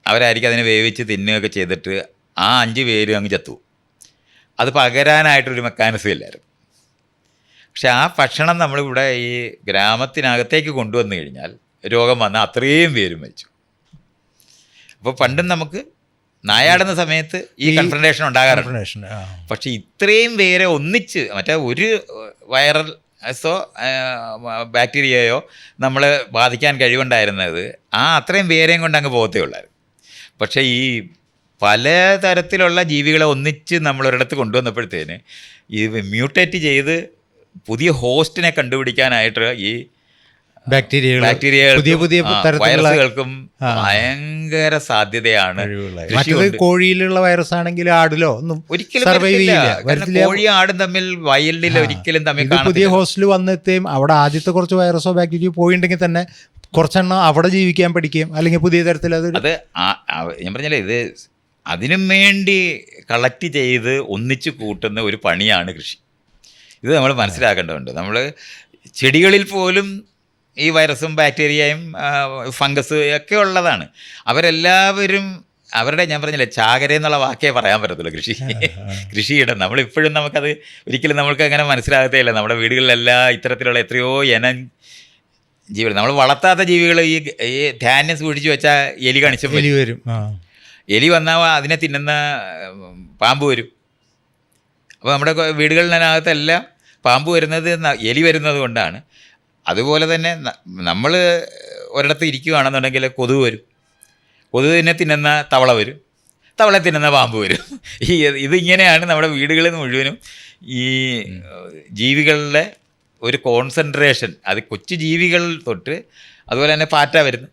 അവരായിരിക്കും അതിനെ വേവിച്ച് തിന്നുകയൊക്കെ ചെയ്തിട്ട് ആ 5 പേരും അങ്ങ് ചത്തു. അത് പകരാനായിട്ടൊരു മെക്കാനിസം ഇല്ലായിരുന്നു. പക്ഷെ ആ ഭക്ഷണം നമ്മളിവിടെ ഈ ഗ്രാമത്തിനകത്തേക്ക് കൊണ്ടുവന്നു കഴിഞ്ഞാൽ രോഗം വന്നാൽ അത്രയും പേരും മരിച്ചു. അപ്പോൾ പണ്ടും നമുക്ക് നായാടുന്ന സമയത്ത് ഈ കൺഫ്രണ്ടേഷൻ ഉണ്ടാകാറുണ്ട്. പക്ഷെ ഇത്രയും പേരെ ഒന്നിച്ച് മറ്റേ ഒരു വൈറൽ സോ ബാക്ടീരിയയോ നമ്മളെ ബാധിക്കാൻ കഴിവുണ്ടായിരുന്നത് അത്രയും പേരെയും കൊണ്ട് അങ്ങ് പോകത്തേ ഉള്ളായിരുന്നു. പക്ഷേ ഈ പലതരത്തിലുള്ള ജീവികളെ ഒന്നിച്ച് നമ്മളൊരിടത്ത് കൊണ്ടുവന്നപ്പോഴത്തേന് ഈ മ്യൂട്ടേറ്റ് ചെയ്ത് പുതിയ ഹോസ്റ്റിനെ കണ്ടുപിടിക്കാനായിട്ട് ഈ ബാക്ടീരിയകൾ പുതിയ വൈറസുകൾക്കും ഭയങ്കര സാധ്യതയാണ്. കോഴിയിലുള്ള വൈറസ് ആണെങ്കിൽ ആടിലോ ഒന്നും ഒരിക്കലും സർവൈവ് ചെയ്യില്ല. കോഴിയും ആടും തമ്മിൽ വൈൽഡിൽ ഒരിക്കലും തമ്മിൽ പുതിയ ഹോസ്റ്റലിൽ വന്നെത്തുകയും അവിടെ ആദ്യത്തെ കുറച്ച് വൈറസോ ബാക്ടീരിയ പോയിട്ടുണ്ടെങ്കിൽ തന്നെ കുറച്ചെണ്ണം അവിടെ ജീവിക്കാൻ പഠിക്കുകയും അല്ലെങ്കിൽ പുതിയ തരത്തിൽ അത് ഞാൻ പറഞ്ഞാലേ ഇത് അതിനും വേണ്ടി കളക്ട് ചെയ്ത് ഒന്നിച്ച് കൂട്ടുന്ന ഒരു പണിയാണ് കൃഷി. ഇത് നമ്മൾ മനസ്സിലാക്കേണ്ടതുണ്ട്. നമ്മൾ ചെടികളിൽ പോലും ഈ വൈറസും ബാക്ടീരിയയും ഫംഗസ് ഒക്കെ ഉള്ളതാണ്. അവരെല്ലാവരും അവരുടെ, ഞാൻ പറഞ്ഞില്ലേ, ചാകര എന്നുള്ള വാക്കേ പറയാൻ പറ്റത്തുള്ളൂ കൃഷിയിടം. നമ്മളിപ്പോഴും നമുക്കത് ഒരിക്കലും നമ്മൾക്ക് അങ്ങനെ മനസ്സിലാകത്തേ ഇല്ല. നമ്മുടെ വീടുകളിലെല്ലാം ഇത്തരത്തിലുള്ള എത്രയോ ഇനം ജീവികൾ, നമ്മൾ വളർത്താത്ത ജീവികൾ, ഈ ധാന്യം സൂക്ഷിച്ച് വെച്ചാൽ എലി കാണിച്ചു വരും. എലി വന്നാൽ അതിനെ തിന്നുന്ന പാമ്പ് വരും. അപ്പോൾ നമ്മുടെ വീടുകളിനകത്തെല്ലാം പാമ്പ് വരുന്നത് എലി വരുന്നത് കൊണ്ടാണ്. അതുപോലെ തന്നെ നമ്മൾ ഒരിടത്ത് ഇരിക്കുകയാണെന്നുണ്ടെങ്കിൽ കൊതുക് വരും. കൊതുകിനെ തിന്നുന്ന തവള വരും. തവള തിന്നുന്ന പാമ്പ് വരും. ഇതിങ്ങനെയാണ് നമ്മുടെ വീടുകളിൽ മുഴുവനും ഈ ജീവികളുടെ ഒരു കോൺസെൻട്രേഷൻ. അത് കൊച്ചു ജീവികൾ തൊട്ട് അതുപോലെ തന്നെ പാറ്റ വരുന്നു.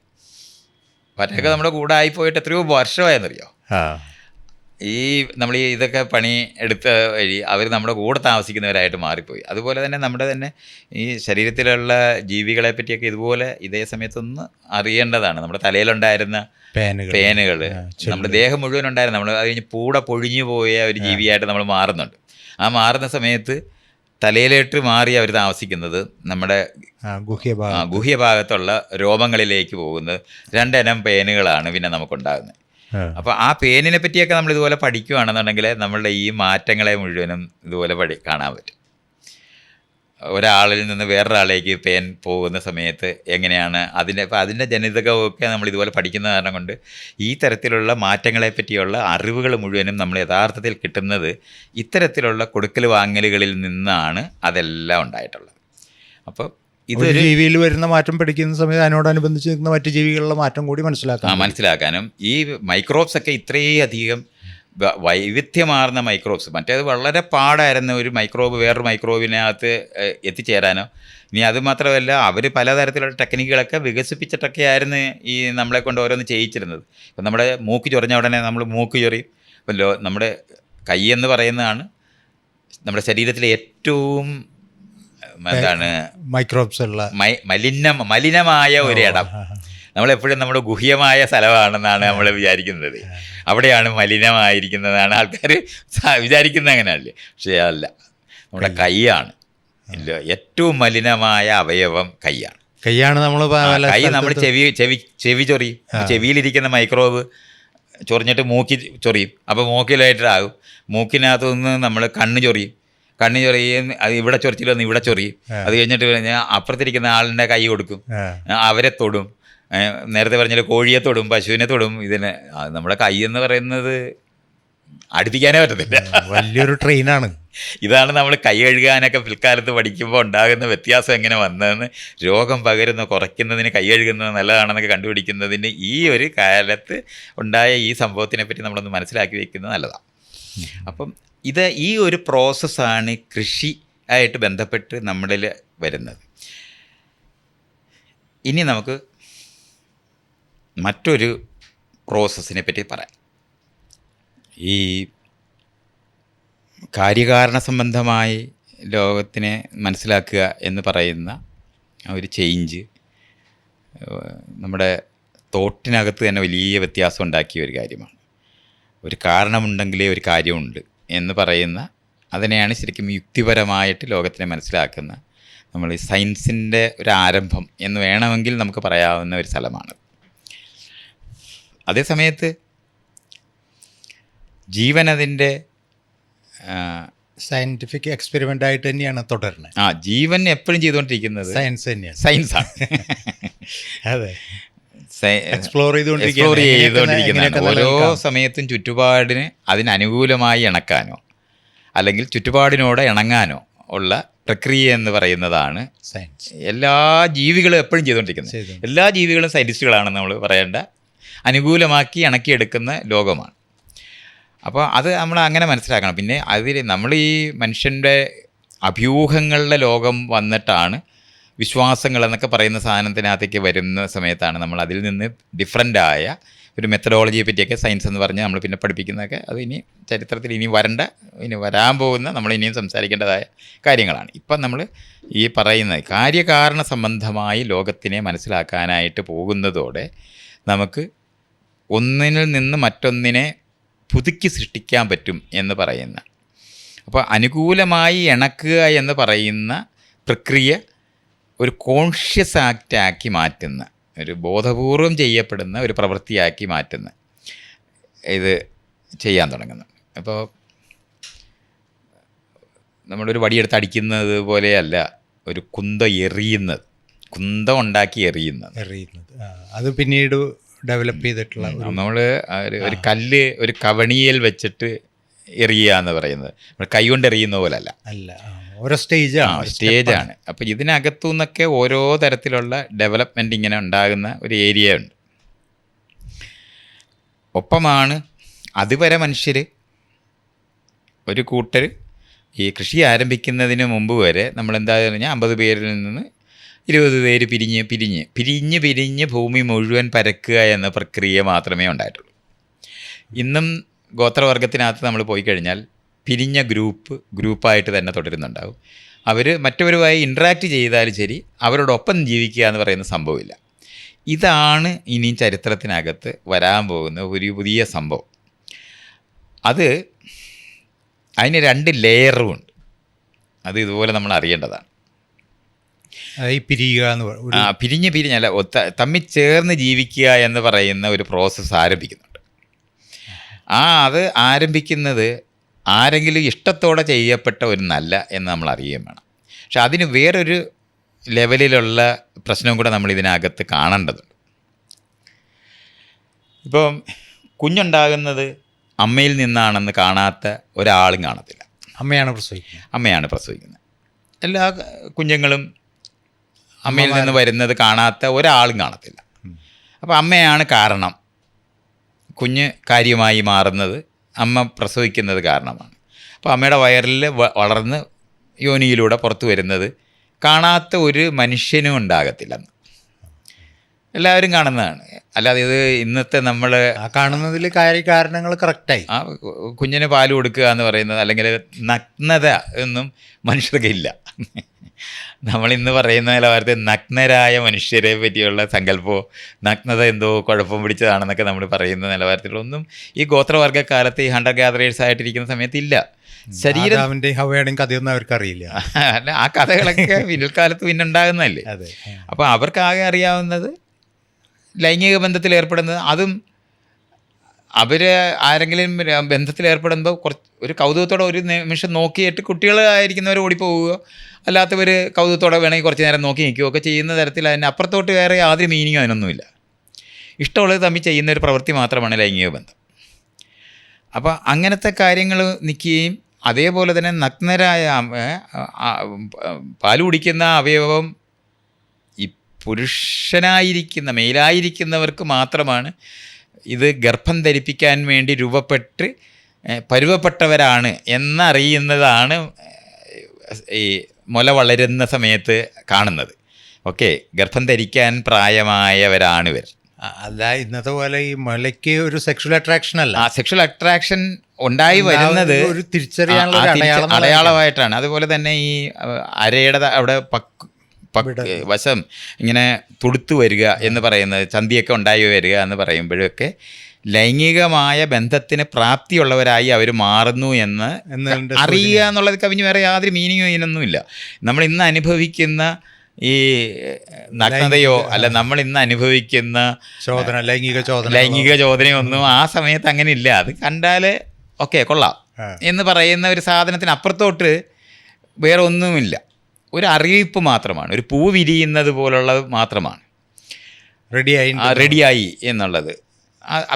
പാറ്റയൊക്കെ നമ്മുടെ കൂടെ ആയിപ്പോയിട്ട് എത്രയോ വർഷമായെന്നറിയോ. ഈ നമ്മൾ ഈ ഇതൊക്കെ പണി എടുത്ത വഴി അവർ നമ്മുടെ കൂടെ താമസിക്കുന്നവരായിട്ട് മാറിപ്പോയി. അതുപോലെ തന്നെ നമ്മുടെ തന്നെ ഈ ശരീരത്തിലുള്ള ജീവികളെ പറ്റിയൊക്കെ ഇതുപോലെ ഇതേ സമയത്തൊന്ന് അറിയേണ്ടതാണ്. നമ്മുടെ തലയിലുണ്ടായിരുന്ന പേനുകൾ, നമ്മുടെ ദേഹം മുഴുവൻ ഉണ്ടായിരുന്നു. നമ്മൾ അത് കഴിഞ്ഞ് പൂട പൊഴിഞ്ഞു പോയ ഒരു ജീവിയായിട്ട് നമ്മൾ മാറുന്നുണ്ട്. മാറുന്ന സമയത്ത് തലയിലോട്ട് മാറി അവർ താമസിക്കുന്നത് നമ്മുടെ ഗുഹ്യഭാഗത്തുള്ള രോമങ്ങളിലേക്ക് പോകുന്നത് 2 ഇനം പേനുകളാണ് പിന്നെ നമുക്കുണ്ടാകുന്നത്. അപ്പോൾ ആ പേനിനെ പറ്റിയൊക്കെ നമ്മൾ ഇതുപോലെ പഠിക്കുകയാണെന്നുണ്ടെങ്കിൽ നമ്മളുടെ ഈ മാറ്റങ്ങളെ മുഴുവനും ഇതുപോലെ കാണാൻ പറ്റും. ഒരാളിൽ നിന്ന് വേറൊരാളിലേക്ക് പേൻ പോകുന്ന സമയത്ത് എങ്ങനെയാണ് അതിൻ്റെ ജനിതകമൊക്കെ നമ്മൾ ഇതുപോലെ പഠിക്കുന്ന കാരണം കൊണ്ട് ഈ തരത്തിലുള്ള മാറ്റങ്ങളെ പറ്റിയുള്ള അറിവുകൾ മുഴുവനും നമ്മൾ യഥാർത്ഥത്തിൽ കിട്ടുന്നത് ഇത്തരത്തിലുള്ള കൊടുക്കൽ വാങ്ങലുകളിൽ നിന്നാണ് അതെല്ലാം ഉണ്ടായിട്ടുള്ളത്. അപ്പോൾ ഇതൊരു ജീവിയിൽ വരുന്ന മാറ്റം പഠിക്കുന്ന സമയത്ത് അതിനോടനുബന്ധിച്ച് നിൽക്കുന്ന മറ്റ് ജീവികളുടെ മാറ്റം കൂടി മനസ്സിലാക്കാനും ഈ മൈക്രോബ്സ് ഒക്കെ ഇത്രയധികം വൈവിധ്യമാർന്ന മൈക്രോബ്സ്, മറ്റേത് വളരെ പാടായിരുന്ന ഒരു മൈക്രോബ് വേറൊരു മൈക്രോബിനകത്ത് എത്തിച്ചേരാനോ. ഇനി അതുമാത്രമല്ല, അവർ പലതരത്തിലുള്ള ടെക്നിക്കുകളൊക്കെ വികസിപ്പിച്ചിട്ടൊക്കെ ആയിരുന്നു ഈ നമ്മളെ കൊണ്ട് ഓരോന്ന് ചെയ്യിച്ചിരുന്നത്. ഇപ്പം നമ്മുടെ മൂക്ക് ചൊറിഞ്ഞ ഉടനെ നമ്മൾ മൂക്ക് ചൊറിയും. ഇപ്പം നമ്മുടെ കൈ എന്ന് പറയുന്നതാണ് നമ്മുടെ ശരീരത്തിലെ ഏറ്റവും എന്താണ് മൈക്രോബ്സ് ഉള്ള മലിനമായ ഒരിടം. നമ്മളെപ്പോഴും നമ്മുടെ ഗുഹ്യമായ സ്ഥലമാണെന്നാണ് നമ്മൾ വിചാരിക്കുന്നത്. അവിടെയാണ് മലിനമായിരിക്കുന്നതാണ് ആൾക്കാർ വിചാരിക്കുന്നത്. അങ്ങനെയല്ലേ? പക്ഷേ അതല്ല, നമ്മുടെ കൈയാണ് ഏറ്റവും മലിനമായ അവയവം. കൈയാണ് നമ്മൾ ചെവി ചൊറിയും. ചെവിയിലിരിക്കുന്ന മൈക്രോബ് ചൊറിഞ്ഞിട്ട് മൂക്കി ചൊറിയും. അപ്പോൾ മൂക്കിലായിട്ടാകും. മൂക്കിനകത്തുനിന്ന് നമ്മൾ കണ്ണ് ചൊറിയും. അത് ഇവിടെ ചൊറിച്ചില്ലൊന്ന് ഇവിടെ ചൊറിയും. അത് കഴിഞ്ഞിട്ട് കഴിഞ്ഞാൽ അപ്പുറത്തിരിക്കുന്ന ആളിൻ്റെ കൈ കൊടുക്കും, അവരെ തൊടും. നേരത്തെ പറഞ്ഞാൽ കോഴിയെ തൊടും, പശുവിനെ തൊടും. നമ്മുടെ കൈ എന്ന് പറയുന്നത് അടുപ്പിക്കാനേ പറ്റത്തില്ല, വലിയൊരു ട്രെയിനാണ്. ഇതാണ് നമ്മൾ കൈ കഴുകാനൊക്കെ പിൽക്കാലത്ത് പഠിക്കുമ്പോൾ ഉണ്ടാകുന്ന വ്യത്യാസം എങ്ങനെ വന്നതെന്ന്. രോഗം കുറയ്ക്കുന്നതിന് കൈ കഴുകുന്നത് നല്ലതാണെന്നൊക്കെ കണ്ടുപിടിക്കുന്നതിന് ഈ ഒരു കാലത്ത് ഉണ്ടായ ഈ സംഭവത്തിനെ പറ്റി നമ്മളൊന്ന് മനസ്സിലാക്കി വയ്ക്കുന്നത് നല്ലതാണ്. അപ്പം ഈ ഒരു പ്രോസസ്സാണ് കൃഷി ആയിട്ട് ബന്ധപ്പെട്ട് നമ്മളിൽ വരുന്നത്. ഇനി നമുക്ക് മറ്റൊരു പ്രോസസ്സിനെ പറ്റി പറയാം. ഈ കാര്യകാരണ സംബന്ധമായി ലോകത്തിനെ മനസ്സിലാക്കുക എന്ന് പറയുന്ന ഒരു ചേഞ്ച് നമ്മുടെ തോട്ടിനകത്ത് തന്നെ വലിയ വ്യത്യാസം ഉണ്ടാക്കിയ ഒരു കാര്യമാണ്. ഒരു കാരണമുണ്ടെങ്കിലേ ഒരു കാര്യമുണ്ട് എന്ന് പറയുന്ന അതിനെയാണ് ശരിക്കും യുക്തിപരമായിട്ട് ലോകത്തിനെ മനസ്സിലാക്കുന്ന നമ്മൾ ഈ സയൻസിൻ്റെ ഒരു ആരംഭം എന്ന് വേണമെങ്കിൽ നമുക്ക് പറയാവുന്ന ഒരു സ്ഥലമാണ്. അതേസമയത്ത് ജീവൻ അതിൻ്റെ സയൻറ്റിഫിക് എക്സ്പെരിമെൻ്റ് ആയിട്ട് തന്നെയാണ് തുടരുന്നത്. ജീവൻ എപ്പോഴും ചെയ്തുകൊണ്ടിരിക്കുന്നത് സയൻസ് തന്നെയാണ്, സയൻസാണ്. അതെ, എക്സ്പ്ലോർ ചെയ്തുകൊണ്ടിരിക്കുന്നതാണ്. ഓരോ സമയത്തും ചുറ്റുപാടിന് അതിനനുകൂലമായി ഇണക്കാനോ അല്ലെങ്കിൽ ചുറ്റുപാടിനോട് ഇണങ്ങാനോ ഉള്ള പ്രക്രിയ എന്ന് പറയുന്നതാണ് സയൻസ്. എല്ലാ ജീവികളും എപ്പോഴും ചെയ്തുകൊണ്ടിരിക്കുന്നത്. എല്ലാ ജീവികളും സയൻറ്റിസ്റ്റുകളാണെന്ന് നമ്മൾ പറയേണ്ട, അനുകൂലമാക്കി ഇണക്കിയെടുക്കുന്ന ലോകമാണ്. അപ്പോൾ അത് നമ്മൾ അങ്ങനെ മനസ്സിലാക്കണം. പിന്നെ അതിൽ നമ്മൾ ഈ മനുഷ്യൻ്റെ അഭ്യൂഹങ്ങളുടെ ലോകം വന്നിട്ടാണ് വിശ്വാസങ്ങൾ എന്നൊക്കെ പറയുന്ന സാധനത്തിനകത്തേക്ക് വരുന്ന സമയത്താണ് നമ്മൾ അതിൽ നിന്ന് ഡിഫറൻ്റായ ഒരു മെത്തഡോളജിയെ പറ്റിയൊക്കെ സയൻസ് എന്ന് പറഞ്ഞ് നമ്മൾ പിന്നെ പഠിപ്പിക്കുന്നതൊക്കെ അത് ഇനി ചരിത്രത്തിൽ ഇനി വരാൻ പോകുന്ന നമ്മൾ ഇനിയും സംസാരിക്കേണ്ടതായ കാര്യങ്ങളാണ്. ഇപ്പം നമ്മൾ ഈ പറയുന്നത് കാര്യകാരണ സംബന്ധമായി ലോകത്തിനെ മനസ്സിലാക്കാനായിട്ട് പോകുന്നതോടെ നമുക്ക് ഒന്നിൽ നിന്ന് മറ്റൊന്നിനെ പുതുക്കി സൃഷ്ടിക്കാൻ പറ്റും എന്ന് പറയുന്ന, അപ്പോൾ അനുകൂലമായി ഇണക്കുക എന്ന് പറയുന്ന പ്രക്രിയ ഒരു കോൺഷ്യസ് ആക്റ്റാക്കി മാറ്റുന്ന, ഒരു ബോധപൂർവം ചെയ്യപ്പെടുന്ന ഒരു പ്രവൃത്തിയാക്കി മാറ്റുന്ന ഇത് ചെയ്യാൻ തുടങ്ങുന്നു. അപ്പോൾ നമ്മളൊരു വടിയെടുത്ത് അടിക്കുന്നത് പോലെയല്ല ഒരു കുന്തം ഉണ്ടാക്കി എറിയുന്നത്. അത് പിന്നീട് ഡെവലപ്പ് ചെയ്തിട്ടുള്ള നമ്മൾ ഒരു കല്ല് ഒരു കവണിയിൽ വെച്ചിട്ട് എറിയുക എന്ന് പറയുന്നത് നമ്മൾ കൈകൊണ്ട് എറിയുന്ന പോലെ അല്ല, ഓരോ സ്റ്റേജാണ്. അപ്പോൾ ഇതിനകത്തു നിന്നൊക്കെ ഓരോ തരത്തിലുള്ള ഡെവലപ്മെൻറ്റ് ഇങ്ങനെ ഉണ്ടാകുന്ന ഒരു ഏരിയ ഉണ്ട്. ഒപ്പമാണ് അതുവരെ മനുഷ്യർ ഒരു കൂട്ടർ ഈ കൃഷി ആരംഭിക്കുന്നതിന് മുമ്പ് വരെ നമ്മളെന്താ പറഞ്ഞാൽ 50 പേരിൽ നിന്ന് 20 പേര് പിരിഞ്ഞ് ഭൂമി മുഴുവൻ പരക്കുക എന്ന പ്രക്രിയ മാത്രമേ ഉണ്ടായിട്ടുള്ളൂ. ഇന്നും ഗോത്രവർഗത്തിനകത്ത് നമ്മൾ പോയി കഴിഞ്ഞാൽ പിരിഞ്ഞ ഗ്രൂപ്പായിട്ട് തന്നെ തുടരുന്നുണ്ടാവും. അവർ മറ്റവരുമായി ഇൻട്രാക്ട് ചെയ്താലും ശരി അവരോടൊപ്പം ജീവിക്കുക എന്ന് പറയുന്ന സംഭവമില്ല. ഇതാണ് ഇനിയും ചരിത്രത്തിനകത്ത് വരാൻ പോകുന്ന ഒരു പുതിയ സംഭവം. അതിന് 2 ലെയറുമുണ്ട്. അത് ഇതുപോലെ നമ്മൾ അറിയേണ്ടതാണ്. ഈ പിരിഞ്ഞല്ല തമ്മിൽ ചേർന്ന് ജീവിക്കുക എന്ന് പറയുന്ന ഒരു പ്രോസസ്സ് ആരംഭിക്കുന്നുണ്ട്. അത് ആരംഭിക്കുന്നത് ആരെങ്കിലും ഇഷ്ടത്തോടെ ചെയ്യപ്പെട്ട ഒരു നല്ല എന്ന് നമ്മൾ അറിയുകയും വേണം. പക്ഷെ അതിന് വേറൊരു ലെവലിലുള്ള പ്രശ്നവും കൂടെ നമ്മൾ ഇതിനകത്ത് കാണേണ്ടതുണ്ട്. ഇപ്പം കുഞ്ഞുണ്ടാകുന്നത് അമ്മയിൽ നിന്നാണെന്ന് കാണാത്ത ഒരാളും കാണത്തില്ല. അമ്മയാണ് പ്രസവിക്കുന്നത്. എല്ലാ കുഞ്ഞുങ്ങളും അമ്മയിൽ നിന്ന് വരുന്നത് കാണാത്ത ഒരാളും കാണത്തില്ല. അപ്പോൾ അമ്മയാണ് കാരണം. കുഞ്ഞ് കാര്യമായി മാറുന്നത് അമ്മ പ്രസവിക്കുന്നത് കാരണമാണ്. അപ്പോൾ അമ്മയുടെ വയറിൽ വളർന്ന് യോനിയിലൂടെ പുറത്തു വരുന്നത് കാണാത്ത ഒരു മനുഷ്യനും ഉണ്ടാകത്തില്ലെന്ന് എല്ലാവരും കാണുന്നതാണ്. അല്ലാതെ ഇത് ഇന്നത്തെ നമ്മൾ കാണുന്നതിൽ കാരണങ്ങൾ കറക്റ്റായി കുഞ്ഞിന് പാല് കൊടുക്കുക എന്ന് പറയുന്നത് അല്ലെങ്കിൽ നഗ്നത എന്നും മനുഷ്യർക്കില്ല. നമ്മളിന്ന് പറയുന്ന നിലവാരത്തിൽ നഗ്നരായ മനുഷ്യരെ പറ്റിയുള്ള സങ്കല്പമോ നഗ്നത എന്തോ കുഴപ്പം പിടിച്ചതാണെന്നൊക്കെ നമ്മൾ പറയുന്ന നിലവാരത്തിലൊന്നും ഈ ഗോത്രവർഗ്ഗക്കാലത്ത് ഈ ഹണ്ടർ ഗ്യാദറേഴ്സ് ആയിട്ടിരിക്കുന്ന സമയത്തില്ല. ഹവയുടെയും കഥയൊന്നും അവർക്കറിയില്ല. അല്ല, ആ കഥകളൊക്കെ പിൽക്കാലത്ത് പിന്നെ ഉണ്ടാകുന്നതല്ലേ. അപ്പോൾ അവർക്കാകെ അറിയാവുന്നത് ലൈംഗിക ബന്ധത്തിൽ ഏർപ്പെടുന്നത്, അതും അവർ ആരെങ്കിലും ബന്ധത്തിൽ ഏർപ്പെടുമ്പോൾ ഒരു കൗതുകത്തോടെ ഒരു നിമിഷം നോക്കിയിട്ട് കുട്ടികളായിരിക്കുന്നവർ ഓടിപ്പോവുകയോ അല്ലാത്തവർ കൗതുകത്തോടെ വേണമെങ്കിൽ കുറച്ച് നേരം നോക്കി നിൽക്കുകയോ ഒക്കെ ചെയ്യുന്ന തരത്തിൽ അതിന് അപ്പുറത്തോട്ട് വേറെ യാതൊരു മീനിങ്ങും അതിനൊന്നുമില്ല. ഇഷ്ടമുള്ളത് തമ്മിൽ ചെയ്യുന്ന ഒരു പ്രവൃത്തി മാത്രമാണ് ലൈംഗിക ബന്ധം. അപ്പോൾ അങ്ങനത്തെ കാര്യങ്ങൾ നിൽക്കുകയും അതേപോലെ തന്നെ നഗ്നരായ പാല് കുടിക്കുന്ന അവയവം ഈ മെയിലായിരിക്കുന്നവർക്ക് മാത്രമാണ് ഇത് ഗർഭം ധരിപ്പിക്കാൻ വേണ്ടി രൂപപ്പെട്ട് പരുവപ്പെട്ടവരാണ് എന്നറിയുന്നതാണ് ഈ മുല വളരുന്ന സമയത്ത് കാണുന്നത്. ഓക്കെ, ഗർഭം ധരിക്കാൻ പ്രായമായവരാണ് ഇവർ. അല്ല, ഇന്നത്തെ പോലെ ഈ മുലയ്ക്ക് ഒരു സെക്ഷൽ അട്രാക്ഷൻ അല്ല. ആ സെക്ഷൽ അട്രാക്ഷൻ ഉണ്ടായി വരുന്നത് ഒരു തിരിച്ചറിയാനുള്ള അടയാളമായിട്ടാണ്. അതുപോലെ തന്നെ ഈ അരയുടെ അവിടെ വശം ഇങ്ങനെ തുടുത്തു വരിക എന്ന് പറയുന്നത്, ചന്തിയൊക്കെ ഉണ്ടായി വരിക എന്ന് പറയുമ്പോഴൊക്കെ ലൈംഗികമായ ബന്ധത്തിന് പ്രാപ്തിയുള്ളവരായി അവർ മാറുന്നു എന്ന് അറിയുക എന്നുള്ളത് കവിഞ്ഞ് വേറെ യാതൊരു മീനിങ്ങും ഇതിനൊന്നുമില്ല. നമ്മൾ ഇന്ന് അനുഭവിക്കുന്ന ഈ നഗ്നതയോ അല്ല നമ്മൾ ഇന്ന് അനുഭവിക്കുന്ന ലൈംഗിക ചോദനയൊന്നും ആ സമയത്ത് അങ്ങനെ ഇല്ല. അത് കണ്ടാൽ ഓക്കെ കൊള്ളാം എന്ന് പറയുന്ന ഒരു സാധനത്തിന് അപ്പുറത്തോട്ട് വേറെ ഒന്നുമില്ല. ഒരു അറിയിപ്പ് മാത്രമാണ്, ഒരു പൂ വിരിയുന്നത് പോലുള്ളത് മാത്രമാണ് റെഡിയായി എന്നുള്ളത്.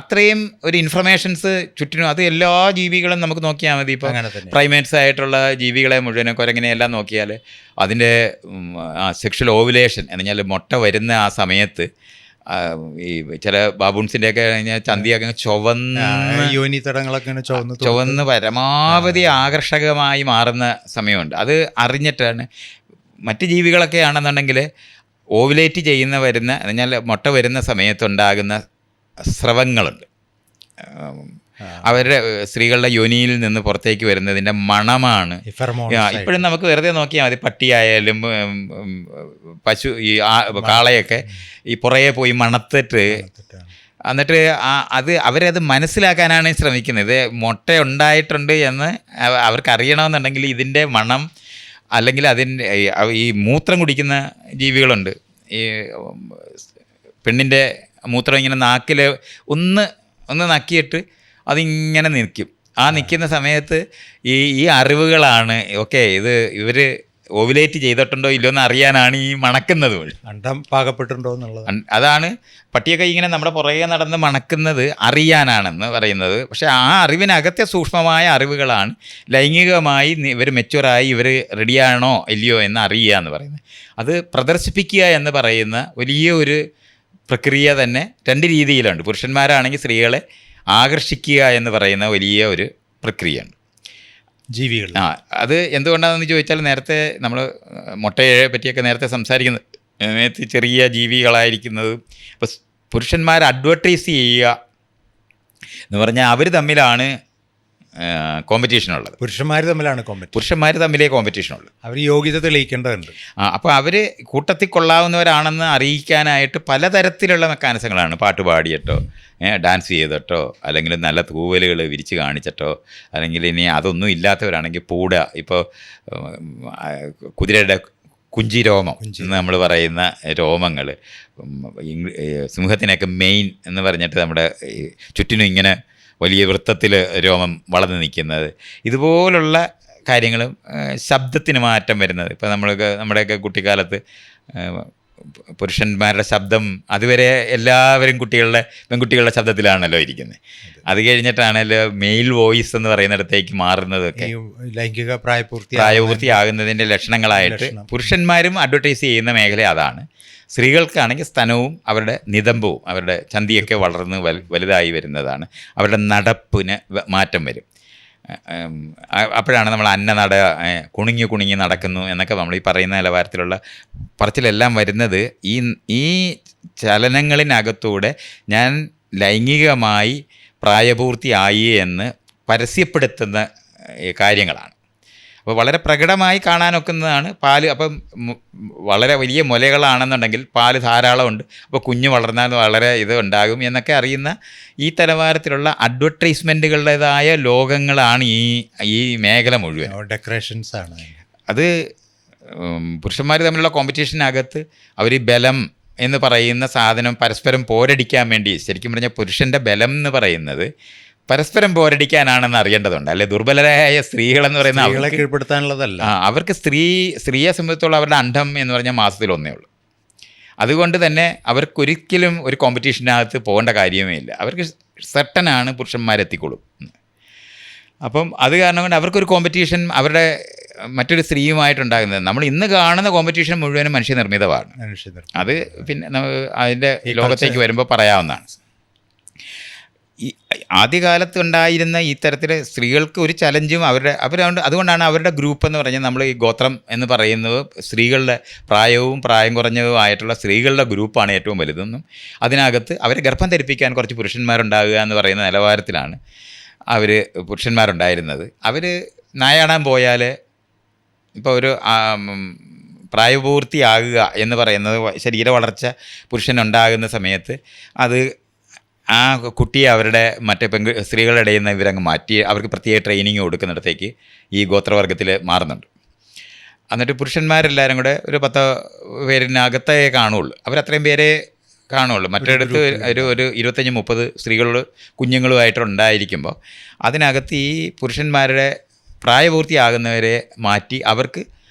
അത്രയും ഒരു ഇൻഫർമേഷൻസ് ചുറ്റിനും, അത് എല്ലാ ജീവികളും നമുക്ക് നോക്കിയാൽ മതി. ഇപ്പോൾ പ്രൈമേറ്റ്സ് ആയിട്ടുള്ള ജീവികളെ മുഴുവനും കുരങ്ങിനെയെല്ലാം നോക്കിയാൽ അതിൻ്റെ സെക്ഷൽ ഓവുലേഷൻ എന്ന് പറഞ്ഞാൽ മുട്ട വരുന്ന ആ സമയത്ത് ഈ ചില ബാബൂൺസിൻ്റെയൊക്കെ കഴിഞ്ഞാൽ ചന്തിയൊക്കെ ചുവന്ന് പരമാവധി ആകർഷകമായി മാറുന്ന സമയമുണ്ട്. അത് അറിഞ്ഞിട്ടാണ് മറ്റ് ജീവികളൊക്കെ ആണെന്നുണ്ടെങ്കിൽ ഓവുലേറ്റ് ചെയ്യുന്ന വരുന്ന എന്നാൽ മുട്ട വരുന്ന സമയത്തുണ്ടാകുന്ന സ്രവങ്ങളുണ്ട്, അവരുടെ സ്ത്രീകളുടെ യോനിയിൽ നിന്ന് പുറത്തേക്ക് വരുന്നതിൻ്റെ മണമാണ്. ഇപ്പോഴും നമുക്ക് വെറുതെ നോക്കിയാൽ മതി, പട്ടിയായാലും പശു ഈ കാളയൊക്കെ ഈ പുറകെ പോയി മണത്തിട്ട് എന്നിട്ട് അത് അവരത് മനസ്സിലാക്കാനാണ് ശ്രമിക്കുന്നത്. മുട്ട ഉണ്ടായിട്ടുണ്ട് എന്ന് അവർക്ക് അറിയണമെന്നുണ്ടെങ്കിൽ ഇതിൻ്റെ മണം, അല്ലെങ്കിൽ അതിൻ്റെ ഈ മൂത്രം കുടിക്കുന്ന ജീവികളുണ്ട്, ഈ പെണ്ണിൻ്റെ മൂത്രം ഇങ്ങനെ നാക്കിൽ ഒന്ന് നക്കിയിട്ട് അതിങ്ങനെ നിൽക്കും. ആ നിൽക്കുന്ന സമയത്ത് ഈ അറിവുകളാണ്, ഓക്കെ ഇത് ഇവർ ഓവുലേറ്റ് ചെയ്തിട്ടുണ്ടോ ഇല്ലയോ എന്ന് അറിയാനാണ് ഈ മണക്കുന്നത് വഴി. അണ്ടം പാകപ്പെട്ടിട്ടുണ്ടോ എന്നുള്ളത് അതാണ്. പട്ടിയൊക്കെ ഇങ്ങനെ നമ്മുടെ പുറകെ നടന്ന് മണക്കുന്നത് അറിയാനാണെന്ന് പറയുന്നത്. പക്ഷേ ആ അറിവിനകത്തെ സൂക്ഷ്മമായ അറിവുകളാണ് ലൈംഗികമായി ഇവർ മെച്യൂറായി ഇവർ റെഡിയാണോ ഇല്ലയോ എന്ന് അറിയുക എന്ന് പറയുന്നത്. അത് പ്രദർശിപ്പിക്കുക എന്ന് പറയുന്ന വലിയ ഒരു പ്രക്രിയ തന്നെ രണ്ട് രീതിയിലുണ്ട്. പുരുഷന്മാരാണെങ്കിൽ സ്ത്രീകളെ ആകർഷിക്കുക എന്ന് പറയുന്ന വലിയ ഒരു പ്രക്രിയയുണ്ട് ജീവികൾ. അത് എന്തുകൊണ്ടാണെന്ന് ചോദിച്ചാൽ, നേരത്തെ നമ്മൾ മുട്ടയെ പറ്റിയൊക്കെ നേരത്തെ സംസാരിക്കുന്നത് സമയത്ത് ചെറിയ ജീവികളായിരിക്കുന്നത്, ഇപ്പോൾ പുരുഷന്മാർ അഡ്വർട്ടൈസ് ചെയ്യുക എന്ന് പറഞ്ഞാൽ അവർ തമ്മിലാണ് കോമ്പറ്റീഷനുള്ളത്. പുരുഷന്മാർ തമ്മിലേ കോമ്പറ്റീഷനുള്ളൂ. അവർ യോഗ്യത തെളിയിക്കേണ്ടതുണ്ട്. അപ്പോൾ അവർ കൂട്ടത്തിൽ കൊള്ളാവുന്നവരാണെന്ന് അറിയിക്കാനായിട്ട് പലതരത്തിലുള്ള മെക്കാനിസങ്ങളാണ്. പാട്ട് പാടിയിട്ടോ, ഡാൻസ് ചെയ്തിട്ടോ, അല്ലെങ്കിൽ നല്ല തൂവലുകൾ വിരിച്ച് കാണിച്ചിട്ടോ, അല്ലെങ്കിൽ ഇനി അതൊന്നും ഇല്ലാത്തവരാണെങ്കിൽ പൂട, ഇപ്പോൾ കുതിരയുടെ കുഞ്ചിരോമം എന്ന് നമ്മൾ പറയുന്ന രോമങ്ങൾ, സിംഹത്തിനൊക്കെ മെയിൻ എന്ന് പറഞ്ഞിട്ട് നമ്മുടെ ചുറ്റിനും ഇങ്ങനെ വലിയ വൃത്തത്തിൽ രോമം വളർന്നു നിൽക്കുന്നത്, ഇതുപോലുള്ള കാര്യങ്ങളും ശബ്ദത്തിന് മാറ്റം വരുന്നത്. ഇപ്പോൾ നമ്മുടെയൊക്കെ കുട്ടിക്കാലത്ത് പുരുഷന്മാരുടെ ശബ്ദം അതുവരെ എല്ലാവരും പെൺകുട്ടികളുടെ ശബ്ദത്തിലാണല്ലോ ഇരിക്കുന്നത്. അത് കഴിഞ്ഞിട്ടാണല്ലോ മെയിൽ വോയിസ് എന്ന് പറയുന്നിടത്തേക്ക് മാറുന്നതൊക്കെ ലൈംഗിക പ്രായപൂർത്തിയാകുന്നതിൻ്റെ ലക്ഷണങ്ങളായിട്ട് പുരുഷന്മാരും അഡ്വർട്ടൈസ് ചെയ്യുന്ന മേഖല അതാണ്. സ്ത്രീകൾക്കാണെങ്കിൽ സ്തനവും അവരുടെ നിതംബവും അവരുടെ ചന്തിയൊക്കെ വളർന്ന് വലുതായി വരുന്നതാണ്. അവരുടെ നടപ്പിന് മാറ്റം വരും. അപ്പോഴാണ് നമ്മൾ അന്നനട, കുണുങ്ങി നടക്കുന്നു എന്നൊക്കെ നമ്മൾ ഈ പറയുന്ന നിലവാരത്തിലുള്ള പറച്ചിലെല്ലാം വരുന്നത്. ഈ ചലനങ്ങളിനകത്തൂടെ ഞാൻ ലൈംഗികമായി പ്രായപൂർത്തിയായി എന്ന് പരസ്യപ്പെടുത്തുന്ന കാര്യങ്ങളാണ്. അപ്പോൾ വളരെ പ്രകടമായി കാണാനൊക്കുന്നതാണ് പാല്. അപ്പം വളരെ വലിയ മുലകളാണെന്നുണ്ടെങ്കിൽ പാല് ധാരാളമുണ്ട്, അപ്പോൾ കുഞ്ഞ് വളർന്നാൽ വളരെ ഇത് ഉണ്ടാകും എന്നൊക്കെ അറിയുന്ന ഈ തലവാരത്തിലുള്ള അഡ്വർടൈസ്മെൻറ്റുകളുടേതായ ലോകങ്ങളാണ് ഈ മേഖല മുഴുവൻ. ഡെക്കറേഷൻസ് ആണ് അത്. പുരുഷന്മാർ തമ്മിലുള്ള കോമ്പറ്റീഷനകത്ത് അവർ ബലം എന്ന് പറയുന്ന സാധനം പരസ്പരം പോരടിക്കാൻ വേണ്ടി, ശരിക്കും പറഞ്ഞാൽ പുരുഷൻ്റെ ബലം എന്ന് പറയുന്നത് പരസ്പരം പോരടിക്കാനാണെന്ന് അറിയേണ്ടതുണ്ട്. അല്ലെ ദുർബലരായ സ്ത്രീകളെന്ന് പറയുന്ന അവളെ കീഴ്പ്പെടുത്താനുള്ളതല്ല. അവർക്ക് സ്ത്രീയെ സംബന്ധിച്ചോളം അവരുടെ അണ്ഡം എന്ന് പറഞ്ഞാൽ മാസത്തിൽ ഒന്നേ ഉള്ളൂ. അതുകൊണ്ട് തന്നെ അവർക്കൊരിക്കലും ഒരു കോമ്പറ്റീഷനകത്ത് പോകേണ്ട കാര്യമേ ഇല്ല. അവർക്ക് സെർട്ടനാണ് പുരുഷന്മാരെത്തിക്കൊള്ളും. അപ്പം അത് കാരണം കൊണ്ട് അവർക്കൊരു കോമ്പറ്റീഷൻ അവരുടെ മറ്റൊരു സ്ത്രീയുമായിട്ടുണ്ടാകുന്നത്. നമ്മൾ ഇന്ന് കാണുന്ന കോമ്പറ്റീഷൻ മുഴുവനും മനുഷ്യനിർമ്മിതമാണ്. അത് പിന്നെ അതിൻ്റെ ലോകത്തേക്ക് വരുമ്പോൾ പറയാവുന്നതാണ്. ഈ ആദ്യകാലത്ത് ഉണ്ടായിരുന്ന ഈ തരത്തിൽ സ്ത്രീകൾക്ക് ഒരു ചലഞ്ചും അതുകൊണ്ടാണ് അവരുടെ ഗ്രൂപ്പ് എന്ന് പറഞ്ഞാൽ നമ്മൾ ഈ ഗോത്രം എന്ന് പറയുന്നത് സ്ത്രീകളുടെ പ്രായം കുറഞ്ഞതുമായിട്ടുള്ള സ്ത്രീകളുടെ ഗ്രൂപ്പാണ് ഏറ്റവും വലുതെന്നും അതിനകത്ത് അവരെ ഗർഭം ധരിപ്പിക്കാൻ കുറച്ച് പുരുഷന്മാരുണ്ടാകുക എന്ന് പറയുന്ന നിലവാരത്തിലാണ് പുരുഷന്മാരുണ്ടായിരുന്നത്. അവർ നായാടാൻ പോയാൽ ഇപ്പോൾ ഒരു പ്രായപൂർത്തിയാകുക എന്ന് പറയുന്നത് ശരീര വളർച്ച പുരുഷനുണ്ടാകുന്ന സമയത്ത് അത് ആ കുട്ടിയെ അവരുടെ മറ്റേ സ്ത്രീകളുടെ ഇടയിൽ നിന്ന് ഇവരങ്ങ് മാറ്റി അവർക്ക് പ്രത്യേക ട്രെയിനിങ് കൊടുക്കുന്നിടത്തേക്ക് ഈ ഗോത്രവർഗത്തിൽ മാറുന്നുണ്ട്. എന്നിട്ട് പുരുഷന്മാരെല്ലാവരും കൂടെ ഒരു 10 പേരിനകത്തേ കാണുള്ളൂ. അവരത്രയും പേരെ കാണുള്ളൂ. മറ്റിടത്ത് ഒരു 25-30 സ്ത്രീകൾ കുഞ്ഞുങ്ങളുമായിട്ടുണ്ടായിരിക്കുമ്പോൾ അതിനകത്ത് ഈ പുരുഷന്മാരുടെ പ്രായപൂർത്തിയാകുന്നവരെ മാറ്റി അവർക്ക്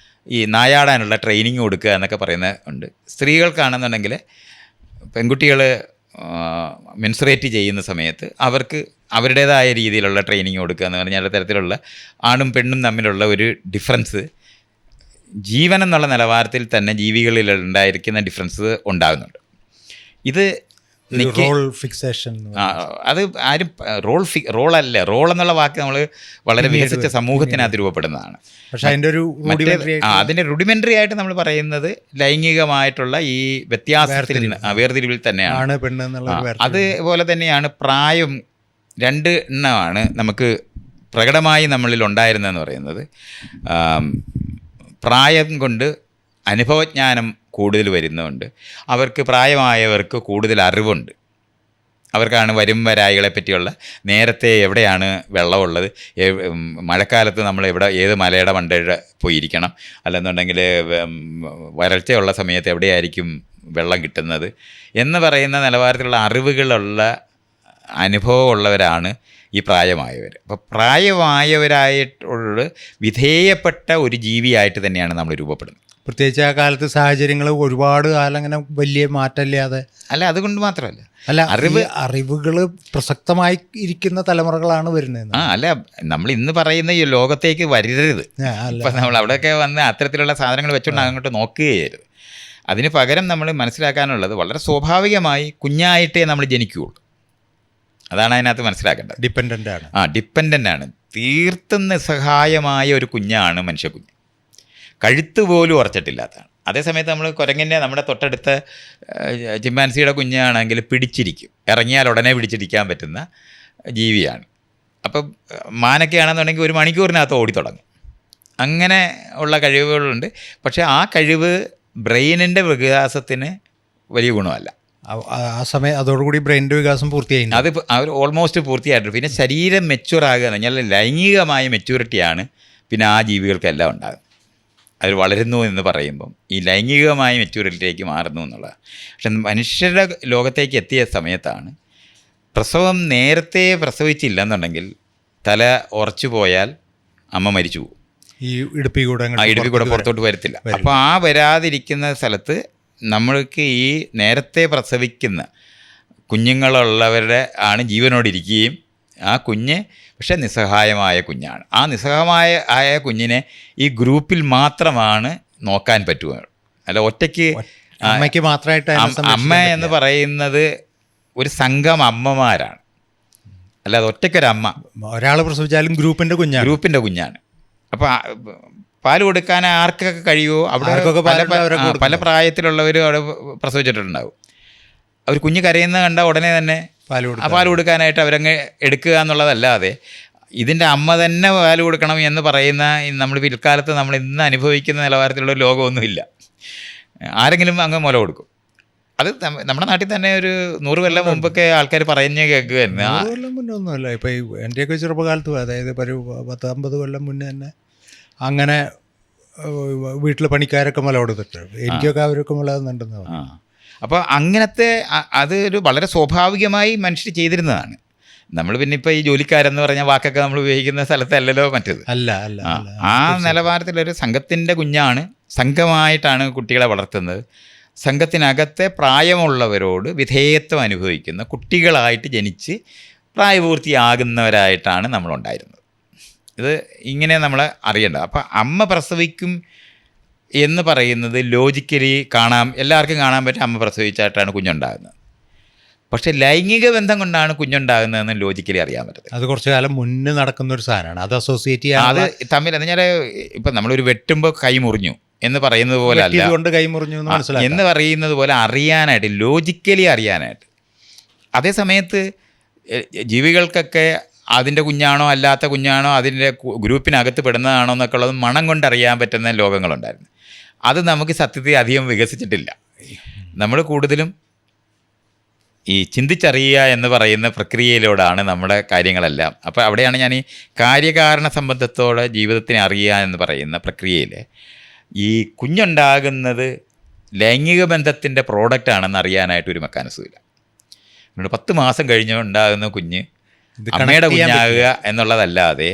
ഈ നായാടാനുള്ള ട്രെയിനിങ് കൊടുക്കുക എന്നൊക്കെ പറയുന്നത് ഉണ്ട്. സ്ത്രീകൾക്കാണെന്നുണ്ടെങ്കിൽ പെൺകുട്ടികൾ മെൻസുറേറ്റ് ചെയ്യുന്ന സമയത്ത് അവർക്ക് അവരുടേതായ രീതിയിലുള്ള ട്രെയിനിങ് കൊടുക്കുക എന്ന് പറഞ്ഞാൽ തരത്തിലുള്ള ആണും പെണ്ണും തമ്മിലുള്ള ഒരു ഡിഫറൻസ് ജീവൻ എന്നുള്ള നിലവാരത്തിൽ തന്നെ ജീവികളിൽ ഉണ്ടായിരിക്കുന്ന ഡിഫറൻസ് ഉണ്ടാകുന്നുണ്ട്. ഇത് റോൾ ഫിക്സേഷൻ അത് ആരും റോളല്ല, റോൾ എന്നുള്ള വാക്ക് നമ്മൾ വളരെ വികസിച്ച സമൂഹത്തിനകത്ത് രൂപപ്പെടുന്നതാണ്. പക്ഷേ അതിൻ്റെ ഒരു അതിൻ്റെ റുഡിമെൻ്ററി ആയിട്ട് നമ്മൾ പറയുന്നത് ലൈംഗികമായിട്ടുള്ള ഈ വ്യത്യാസത്തിൽ വേർതിരിവിൽ തന്നെയാണ്. അതുപോലെ തന്നെയാണ് പ്രായം 2 എണ്ണമാണ് നമുക്ക് പ്രകടമായി നമ്മളിൽ ഉണ്ടായിരുന്നതെന്ന് പറയുന്നത്. പ്രായം കൊണ്ട് അനുഭവജ്ഞാനം കൂടുതൽ വരുന്നുണ്ട്. അവർക്ക് പ്രായമായവർക്ക് കൂടുതൽ അറിവുണ്ട്. അവർക്കാണ് വരും വരായികളെ പറ്റിയുള്ള നേരത്തെ എവിടെയാണ് വെള്ളമുള്ളത്, മഴക്കാലത്ത് നമ്മൾ ഏത് മലയുടെ മണ്ടയിൽ പോയിരിക്കണം, അല്ലെന്നുണ്ടെങ്കിൽ വരൾച്ചയുള്ള സമയത്ത് എവിടെയായിരിക്കും വെള്ളം കിട്ടുന്നത് എന്ന് പറയുന്ന നിലവാരത്തിലുള്ള അറിവുകളുള്ള അനുഭവമുള്ളവരാണ് ഈ പ്രായമായവർ. അപ്പോൾ പ്രായമായവരായിട്ടുള്ള വിധേയപ്പെട്ട ഒരു ജീവിയായിട്ട് തന്നെയാണ് നമ്മൾ രൂപപ്പെടുന്നത്. പ്രത്യേകിച്ച് ആ കാലത്ത് സാഹചര്യങ്ങൾ ഒരുപാട് കാലം അങ്ങനെ വലിയ മാറ്റമില്ലാതെ അല്ല, അതുകൊണ്ട് മാത്രമല്ല, അറിവുകൾ പ്രസക്തമായി ഇരിക്കുന്ന തലമുറകളാണ് വരുന്നത്. അല്ല, നമ്മൾ ഇന്ന് പറയുന്ന ഈ ലോകത്തേക്ക് വരരുത്. ഇപ്പം നമ്മൾ അവിടെയൊക്കെ വന്ന് അത്തരത്തിലുള്ള സാധനങ്ങൾ വെച്ചുകൊണ്ട് അങ്ങോട്ട് നോക്കുകയായിരുന്നു. അതിന് പകരം നമ്മൾ മനസ്സിലാക്കാനുള്ളത് വളരെ സ്വാഭാവികമായി കുഞ്ഞായിട്ടേ നമ്മൾ ജനിക്കുകയുള്ളൂ. അതാണ് അതിനകത്ത് മനസ്സിലാക്കേണ്ടത്. ഡിപ്പെൻഡൻ്റ് ആണ്. തീർത്തും നിസ്സഹായമായ ഒരു കുഞ്ഞാണ് മനുഷ്യക്കുഞ്ഞ്. കഴുത്ത് പോലും ഉറച്ചിട്ടില്ലാത്തതാണ്. അതേസമയത്ത് നമ്മൾ കുരങ്ങിൻ്റെ നമ്മുടെ തൊട്ടടുത്ത ചിമ്പാൻസിയുടെ കുഞ്ഞാണെങ്കിൽ പിടിച്ചിരിക്കും, ഇറങ്ങിയാൽ ഉടനെ പിടിച്ചിരിക്കാൻ പറ്റുന്ന ജീവിയാണ്. അപ്പം മാനൊക്കെ ആണെന്നുണ്ടെങ്കിൽ 1 മണിക്കൂറിനകത്ത് ഓടിത്തുടങ്ങും. അങ്ങനെ ഉള്ള കഴിവുകളുണ്ട്. പക്ഷേ ആ കഴിവ് ബ്രെയിനിൻ്റെ വികാസത്തിന് വലിയ ഗുണമല്ല. ആ സമയം അതോടുകൂടി ബ്രെയിനിൻ്റെ വികാസം പൂർത്തിയായി. അത് അവർ ഓൾമോസ്റ്റ് പൂർത്തിയായിട്ടുണ്ട്. പിന്നെ ശരീരം മെച്യൂറാകുക എന്ന് പറഞ്ഞാൽ ലൈംഗികമായ മെച്യൂരിറ്റിയാണ് പിന്നെ ആ ജീവികൾക്കെല്ലാം ഉണ്ടാകുന്നത്. അവർ വളരുന്നു എന്ന് പറയുമ്പം ഈ ലൈംഗികമായ മെച്യൂരിറ്റിയിലേക്ക് മാറുന്നു എന്നുള്ളതാണ്. പക്ഷെ മനുഷ്യരുടെ ലോകത്തേക്ക് എത്തിയ സമയത്താണ് പ്രസവം നേരത്തെ പ്രസവിച്ചില്ല എന്നുണ്ടെങ്കിൽ തല ഉറച്ചു പോയാൽ അമ്മ മരിച്ചു പോകും. ഈ ഇടുപ്പിൽ കൂടെ പുറത്തോട്ട് വരത്തില്ല. അപ്പോൾ ആ വരാതിരിക്കുന്ന സ്ഥലത്ത് നമ്മൾക്ക് ഈ നേരത്തെ പ്രസവിക്കുന്ന കുഞ്ഞുങ്ങളുള്ളവരുടെ ആണ് ജീവനോടിരിക്കുകയും ആ കുഞ്ഞ് പക്ഷേ നിസ്സഹായമായ കുഞ്ഞാണ്. ആ നിസ്സഹായമായ കുഞ്ഞിനെ ഈ ഗ്രൂപ്പിൽ മാത്രമാണ് നോക്കാൻ പറ്റുക. അല്ല, ഒറ്റയ്ക്ക് അമ്മയ്ക്ക് മാത്രമായിട്ട് അമ്മ എന്ന് പറയുന്നത് ഒരു സംഘം അമ്മമാരാണ്. അല്ലാതെ ഒറ്റയ്ക്കൊരമ്മ ഒരാൾ പ്രസവിച്ചാലും ഗ്രൂപ്പിൻ്റെ കുഞ്ഞാണ്. അപ്പോൾ പാല് കൊടുക്കാൻ ആർക്കൊക്കെ കഴിയുമോ അവിടെ പല പ്രായത്തിലുള്ളവർ അവിടെ പ്രസവിച്ചിട്ടുണ്ടാവും. അവർ കുഞ്ഞ് കരയുന്നത് കണ്ടാൽ ഉടനെ തന്നെ പാല് കൊടുക്കാനായിട്ട് അവരങ്ങ് എടുക്കുക എന്നുള്ളതല്ലാതെ ഇതിൻ്റെ അമ്മ തന്നെ പാല് കൊടുക്കണം എന്ന് പറയുന്ന നമ്മൾ പിൽക്കാലത്ത് നമ്മൾ ഇന്ന് അനുഭവിക്കുന്ന നിലവാരത്തിലുള്ള ലോകമൊന്നുമില്ല. ആരെങ്കിലും അങ്ങ് മുല കൊടുക്കും. അത് നമ്മുടെ നാട്ടിൽ തന്നെ ഒരു 100 കൊല്ലം മുമ്പൊക്കെ ആൾക്കാർ പറഞ്ഞു കേൾക്കുകയായിരുന്നു. 100 കൊല്ലം മുന്നേ ഒന്നുമല്ല. ഇപ്പോൾ എൻ്റെയൊക്കെ ചെറുപ്പകാലത്ത്, അതായത് ഇപ്പോൾ ഒരു 10-50 കൊല്ലം മുന്നേ തന്നെ അങ്ങനെ വീട്ടിൽ പണിക്കാരൊക്കെ മുല കൊടുത്തിട്ട് എനിക്കൊക്കെ അവരൊക്കെ മുല തന്നിട്ടുണ്ടെന്ന് പറഞ്ഞു. അപ്പോൾ അങ്ങനത്തെ അതൊരു വളരെ സ്വാഭാവികമായി മനുഷ്യർ ചെയ്തിരുന്നതാണ്. നമ്മൾ പിന്നെ ഇപ്പോൾ ഈ ജോലിക്കാരെന്ന് പറഞ്ഞ വാക്കൊക്കെ നമ്മൾ ഉപയോഗിക്കുന്ന സ്ഥലത്തല്ലല്ലോ മറ്റേത്. ആ നിലവാരത്തിലൊരു സംഘത്തിൻ്റെ കുഞ്ഞാണ്. സംഘമായിട്ടാണ് കുട്ടികളെ വളർത്തുന്നത്. സംഘത്തിനകത്തെ പ്രായമുള്ളവരോട് വിധേയത്വം അനുഭവിക്കുന്ന കുട്ടികളായിട്ട് ജനിച്ച് പ്രായപൂർത്തിയാകുന്നവരായിട്ടാണ് നമ്മളുണ്ടായിരുന്നത്. ഇത് ഇങ്ങനെ നമ്മൾ അറിയേണ്ടത്. അപ്പോൾ അമ്മ പ്രസവിക്കും എന്ന് പറയുന്നത് ലോജിക്കലി എല്ലാവർക്കും കാണാൻ പറ്റും. അമ്മ പ്രസവിച്ചായിട്ടാണ് കുഞ്ഞുണ്ടാകുന്നത്. പക്ഷേ ലൈംഗിക ബന്ധം കൊണ്ടാണ് കുഞ്ഞുണ്ടാകുന്നതെന്ന് ലോജിക്കലി അറിയാൻ പറ്റത്തില്ല. അത് കുറച്ച് കാലം മുന്നേ നടക്കുന്ന ഒരു സാധനമാണ്. അത് അസോസിയേറ്റ് ചെയ്യാൻ അത് തമ്മിൽ എന്ന് പറഞ്ഞാൽ ഇപ്പം നമ്മളൊരു വെട്ടുമ്പോൾ കൈ മുറിഞ്ഞു എന്ന് പറയുന്നത് പോലെ അല്ല, എന്ന് പറയുന്നത് പോലെ അറിയാനായിട്ട്, ലോജിക്കലി അറിയാനായിട്ട്. അതേ സമയത്ത് ജീവികൾക്കൊക്കെ അതിൻ്റെ കുഞ്ഞാണോ അല്ലാത്ത കുഞ്ഞാണോ അതിൻ്റെ ഗ്രൂപ്പിനകത്ത് പെടുന്നതാണോ എന്നൊക്കെ ഉള്ളത് മണം കൊണ്ടറിയാൻ പറ്റുന്ന ലോകങ്ങളുണ്ടായിരുന്നു. അത് നമുക്ക് സത്യത്തിൽ അധികം വികസിച്ചിട്ടില്ല. നമ്മൾ കൂടുതലും ഈ ചിന്തിച്ചറിയുക എന്ന് പറയുന്ന പ്രക്രിയയിലൂടെയാണ് നമ്മുടെ കാര്യങ്ങളെല്ലാം. അപ്പോൾ അവിടെയാണ് ഞാൻ ഈ കാര്യകാരണ സംബന്ധത്തോടെ ജീവിതത്തിനെ അറിയുക എന്ന് പറയുന്ന പ്രക്രിയയിൽ ഈ കുഞ്ഞുണ്ടാകുന്നത് ലൈംഗിക ബന്ധത്തിൻ്റെ പ്രോഡക്റ്റാണെന്ന് അറിയാനായിട്ട് ഒരു മെക്കാനിസമില്ല. 10 മാസം കഴിഞ്ഞ് ഉണ്ടാകുന്ന കുഞ്ഞ് അമ്മയുടെ കുഞ്ഞാകുക എന്നുള്ളതല്ലാതെ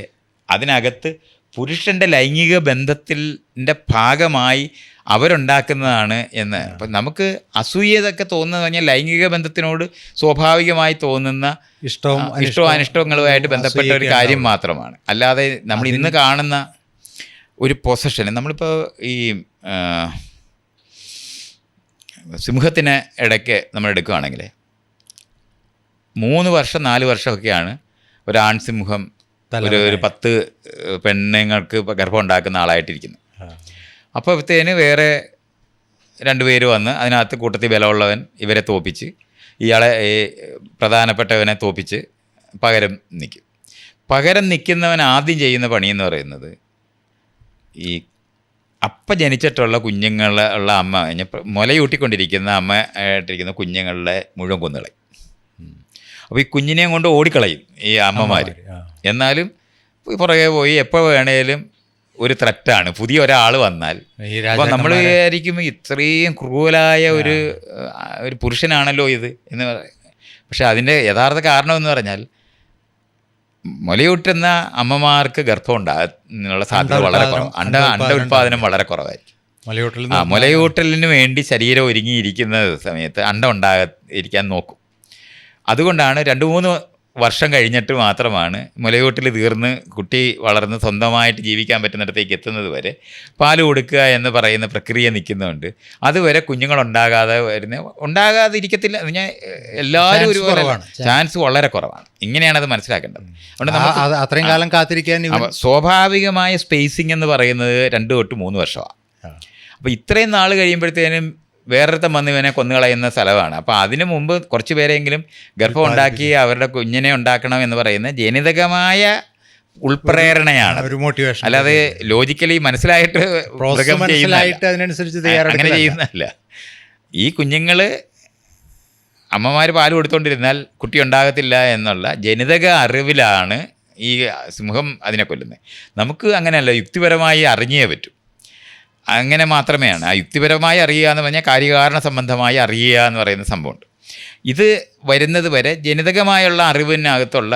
അതിനകത്ത് പുരുഷൻ്റെ ലൈംഗിക ബന്ധത്തിൻ്റെ ഭാഗമായി അവരുണ്ടാക്കുന്നതാണ് എന്ന്. അപ്പം നമുക്ക് അസൂയതൊക്കെ തോന്നുന്നത് പറഞ്ഞാൽ ലൈംഗിക ബന്ധത്തിനോട് സ്വാഭാവികമായി തോന്നുന്ന ഇഷ്ടവും അനിഷ്ടങ്ങളുമായിട്ട് ബന്ധപ്പെട്ട ഒരു കാര്യം മാത്രമാണ്. അല്ലാതെ നമ്മൾ ഇന്ന് കാണുന്ന ഒരു പൊസഷൻ, നമ്മളിപ്പോൾ ഈ സിംഹത്തിന് ഇടയ്ക്ക് നമ്മൾ എടുക്കുകയാണെങ്കിൽ 3 വർഷം 4 വർഷമൊക്കെയാണ് ഒരു ആൺസിംഹം ഒരു 10 പെണ്ണുങ്ങൾക്ക് ഗർഭം ഉണ്ടാക്കുന്ന ആളായിട്ടിരിക്കുന്നത്. അപ്പോഴത്തേന് വേറെ 2 പേര് വന്ന് അതിനകത്ത് കൂട്ടത്തിൽ ബലമുള്ളവൻ ഇവരെ തോപ്പിച്ച്, ഇയാളെ പ്രധാനപ്പെട്ടവനെ തോപ്പിച്ച് പകരം നിൽക്കും. പകരം നിൽക്കുന്നവൻ ആദ്യം ചെയ്യുന്ന പണിയെന്ന് പറയുന്നത് ഈ അപ്പം ജനിച്ചിട്ടുള്ള കുഞ്ഞുങ്ങളുള്ള അമ്മ മുലയൂട്ടിക്കൊണ്ടിരിക്കുന്ന അമ്മ ആയിട്ടിരിക്കുന്ന കുഞ്ഞുങ്ങളുടെ മുഴുവൻ കൊന്നുകളയും. അപ്പോൾ ഈ കുഞ്ഞിനെയും കൊണ്ട് ഓടിക്കളയും ഈ അമ്മമാർ. എന്നാലും പുറകെ പോയി എപ്പോൾ വേണേലും ഒരു ത്രെറ്റാണ് പുതിയ ഒരാൾ വന്നാൽ. അപ്പോൾ നമ്മൾ വിചാരിക്കും ഇത്രയും ക്രൂവലായ ഒരു പുരുഷനാണല്ലോ ഇത് എന്ന് പറയും. പക്ഷെ അതിൻ്റെ യഥാർത്ഥ കാരണം എന്ന് പറഞ്ഞാൽ മുലയൂട്ടുന്ന അമ്മമാർക്ക് ഗർഭം ഉണ്ടാകാനുള്ള സാധ്യത വളരെ കുറവ്. അണ്ട ഉൽപ്പാദനം വളരെ കുറവായിരിക്കും. മുലയൂട്ടലിന് വേണ്ടി ശരീരം ഒരുങ്ങിയിരിക്കുന്ന സമയത്ത് അണ്ടം ഉണ്ടാകാതിരിക്കാൻ നോക്കും. അതുകൊണ്ടാണ് 2-3 വർഷം കഴിഞ്ഞിട്ട് മാത്രമാണ് മുലയൂട്ടിൽ തീർന്ന് കുട്ടി വളർന്ന് സ്വന്തമായിട്ട് ജീവിക്കാൻ പറ്റുന്നിടത്തേക്ക് എത്തുന്നത് വരെ പാല് കൊടുക്കുക എന്ന് പറയുന്ന പ്രക്രിയ നിൽക്കുന്നുണ്ട്. അതുവരെ കുഞ്ഞുങ്ങളുണ്ടാകാതെ ഉണ്ടാകാതിരിക്കത്തില്ല. ഞാൻ എല്ലാവരും ഒരു ചാൻസ് വളരെ കുറവാണ്. ഇങ്ങനെയാണ് അത് മനസ്സിലാക്കേണ്ടത്. അതുകൊണ്ട് അത്രയും കാലം കാത്തിരിക്കാൻ സ്വാഭാവികമായ സ്പേസിംഗ് എന്ന് പറയുന്നത് 2 തൊട്ട് 3 വർഷമാണ്. അപ്പോൾ ഇത്രയും നാൾ കഴിയുമ്പോഴത്തേനും വേറൊരുത്തം വന്ന് ഇവനെ കൊന്നുകളയുന്ന സ്ഥലമാണ്. അപ്പോൾ അതിനു മുമ്പ് കുറച്ച് പേരെങ്കിലും ഗർഭം ഉണ്ടാക്കി അവരുടെ കുഞ്ഞിനെ ഉണ്ടാക്കണം എന്ന് പറയുന്ന ജനിതകമായ ഉൾപ്രേരണയാണ്, ഒരു മോട്ടിവേഷൻ. അല്ലാതെ ലോജിക്കലി മനസ്സിലായിട്ട് അങ്ങനെ ചെയ്യുന്നതല്ല. ഈ കുഞ്ഞുങ്ങൾ അമ്മമാർ പാല് കൊടുത്തുകൊണ്ടിരുന്നാൽ കുട്ടി ഉണ്ടാകത്തില്ല എന്നുള്ള ജനിതക അറിവിലാണ് ഈ സിംഹം അതിനെ കൊല്ലുന്നത്. നമുക്ക് അങ്ങനെയല്ല, യുക്തിപരമായി അറിഞ്ഞേ പറ്റും. അങ്ങനെ മാത്രമേയാണ്. ആ യുക്തിപരമായി അറിയുക എന്ന് പറഞ്ഞാൽ കാര്യകാരണ സംബന്ധമായി അറിയുക എന്ന് പറയുന്ന സംഭവമുണ്ട്. ഇത് വരുന്നത് വരെ ജനിതകമായുള്ള അറിവിനകത്തുള്ള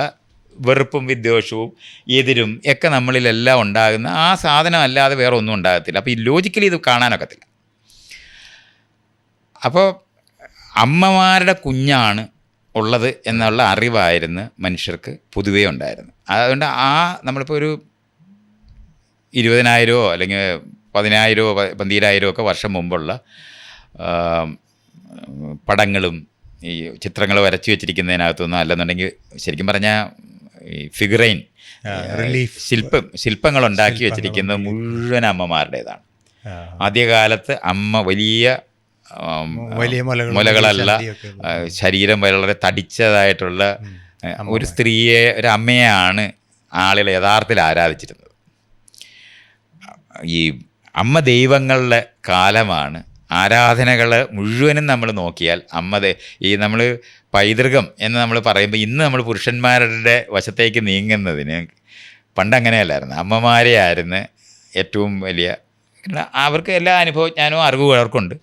വെറുപ്പും വിദ്വേഷവും എതിരും ഒക്കെ നമ്മളിലെല്ലാം ഉണ്ടാകുന്ന ആ സാധനം അല്ലാതെ വേറെ ഒന്നും ഉണ്ടാകത്തില്ല. അപ്പോൾ ഈ ലോജിക്കലി ഇത് കാണാനൊക്കത്തില്ല. അപ്പോൾ അമ്മമാരുടെ കുഞ്ഞാണ് ഉള്ളത് എന്നുള്ള അറിവായിരുന്നു മനുഷ്യർക്ക് പൊതുവേ ഉണ്ടായിരുന്നു. അതുകൊണ്ട് നമ്മളിപ്പോൾ ഒരു 20,000 അല്ലെങ്കിൽ 10,000 12,000 ഒക്കെ വർഷം മുമ്പുള്ള പടങ്ങളും ഈ ചിത്രങ്ങൾ വരച്ചു വെച്ചിരിക്കുന്നതിനകത്തൊന്നും അല്ലെന്നുണ്ടെങ്കിൽ ശരിക്കും പറഞ്ഞാൽ ഈ ഫിഗറൈൻ ശില്പങ്ങൾ ഉണ്ടാക്കി വെച്ചിരിക്കുന്നത് മുഴുവൻ അമ്മമാരുടേതാണ്. ആദ്യകാലത്ത് അമ്മ വലിയ മുലകളല്ല, ശരീരം വളരെ തടിച്ചതായിട്ടുള്ള ഒരു സ്ത്രീയെ, ഒരു അമ്മയെയാണ് ആളുകൾ യഥാർത്ഥത്തിൽ ആരാധിച്ചിരുന്നത്. ഈ അമ്മ ദൈവങ്ങളുടെ കാലമാണ്. ആരാധനകൾ മുഴുവനും നമ്മൾ നോക്കിയാൽ ഈ നമ്മൾ പൈതൃകം എന്ന് നമ്മൾ പറയുമ്പോൾ ഇന്ന് നമ്മൾ പുരുഷന്മാരുടെ വശത്തേക്ക് നീങ്ങുന്നതിന് പണ്ട് അങ്ങനെയല്ലായിരുന്നു. അമ്മമാരെ ആയിരുന്നു ഏറ്റവും വലിയ, അവർക്ക് എല്ലാ അനുഭവജ്ഞാനവും അറിവും അവർക്കുണ്ട്.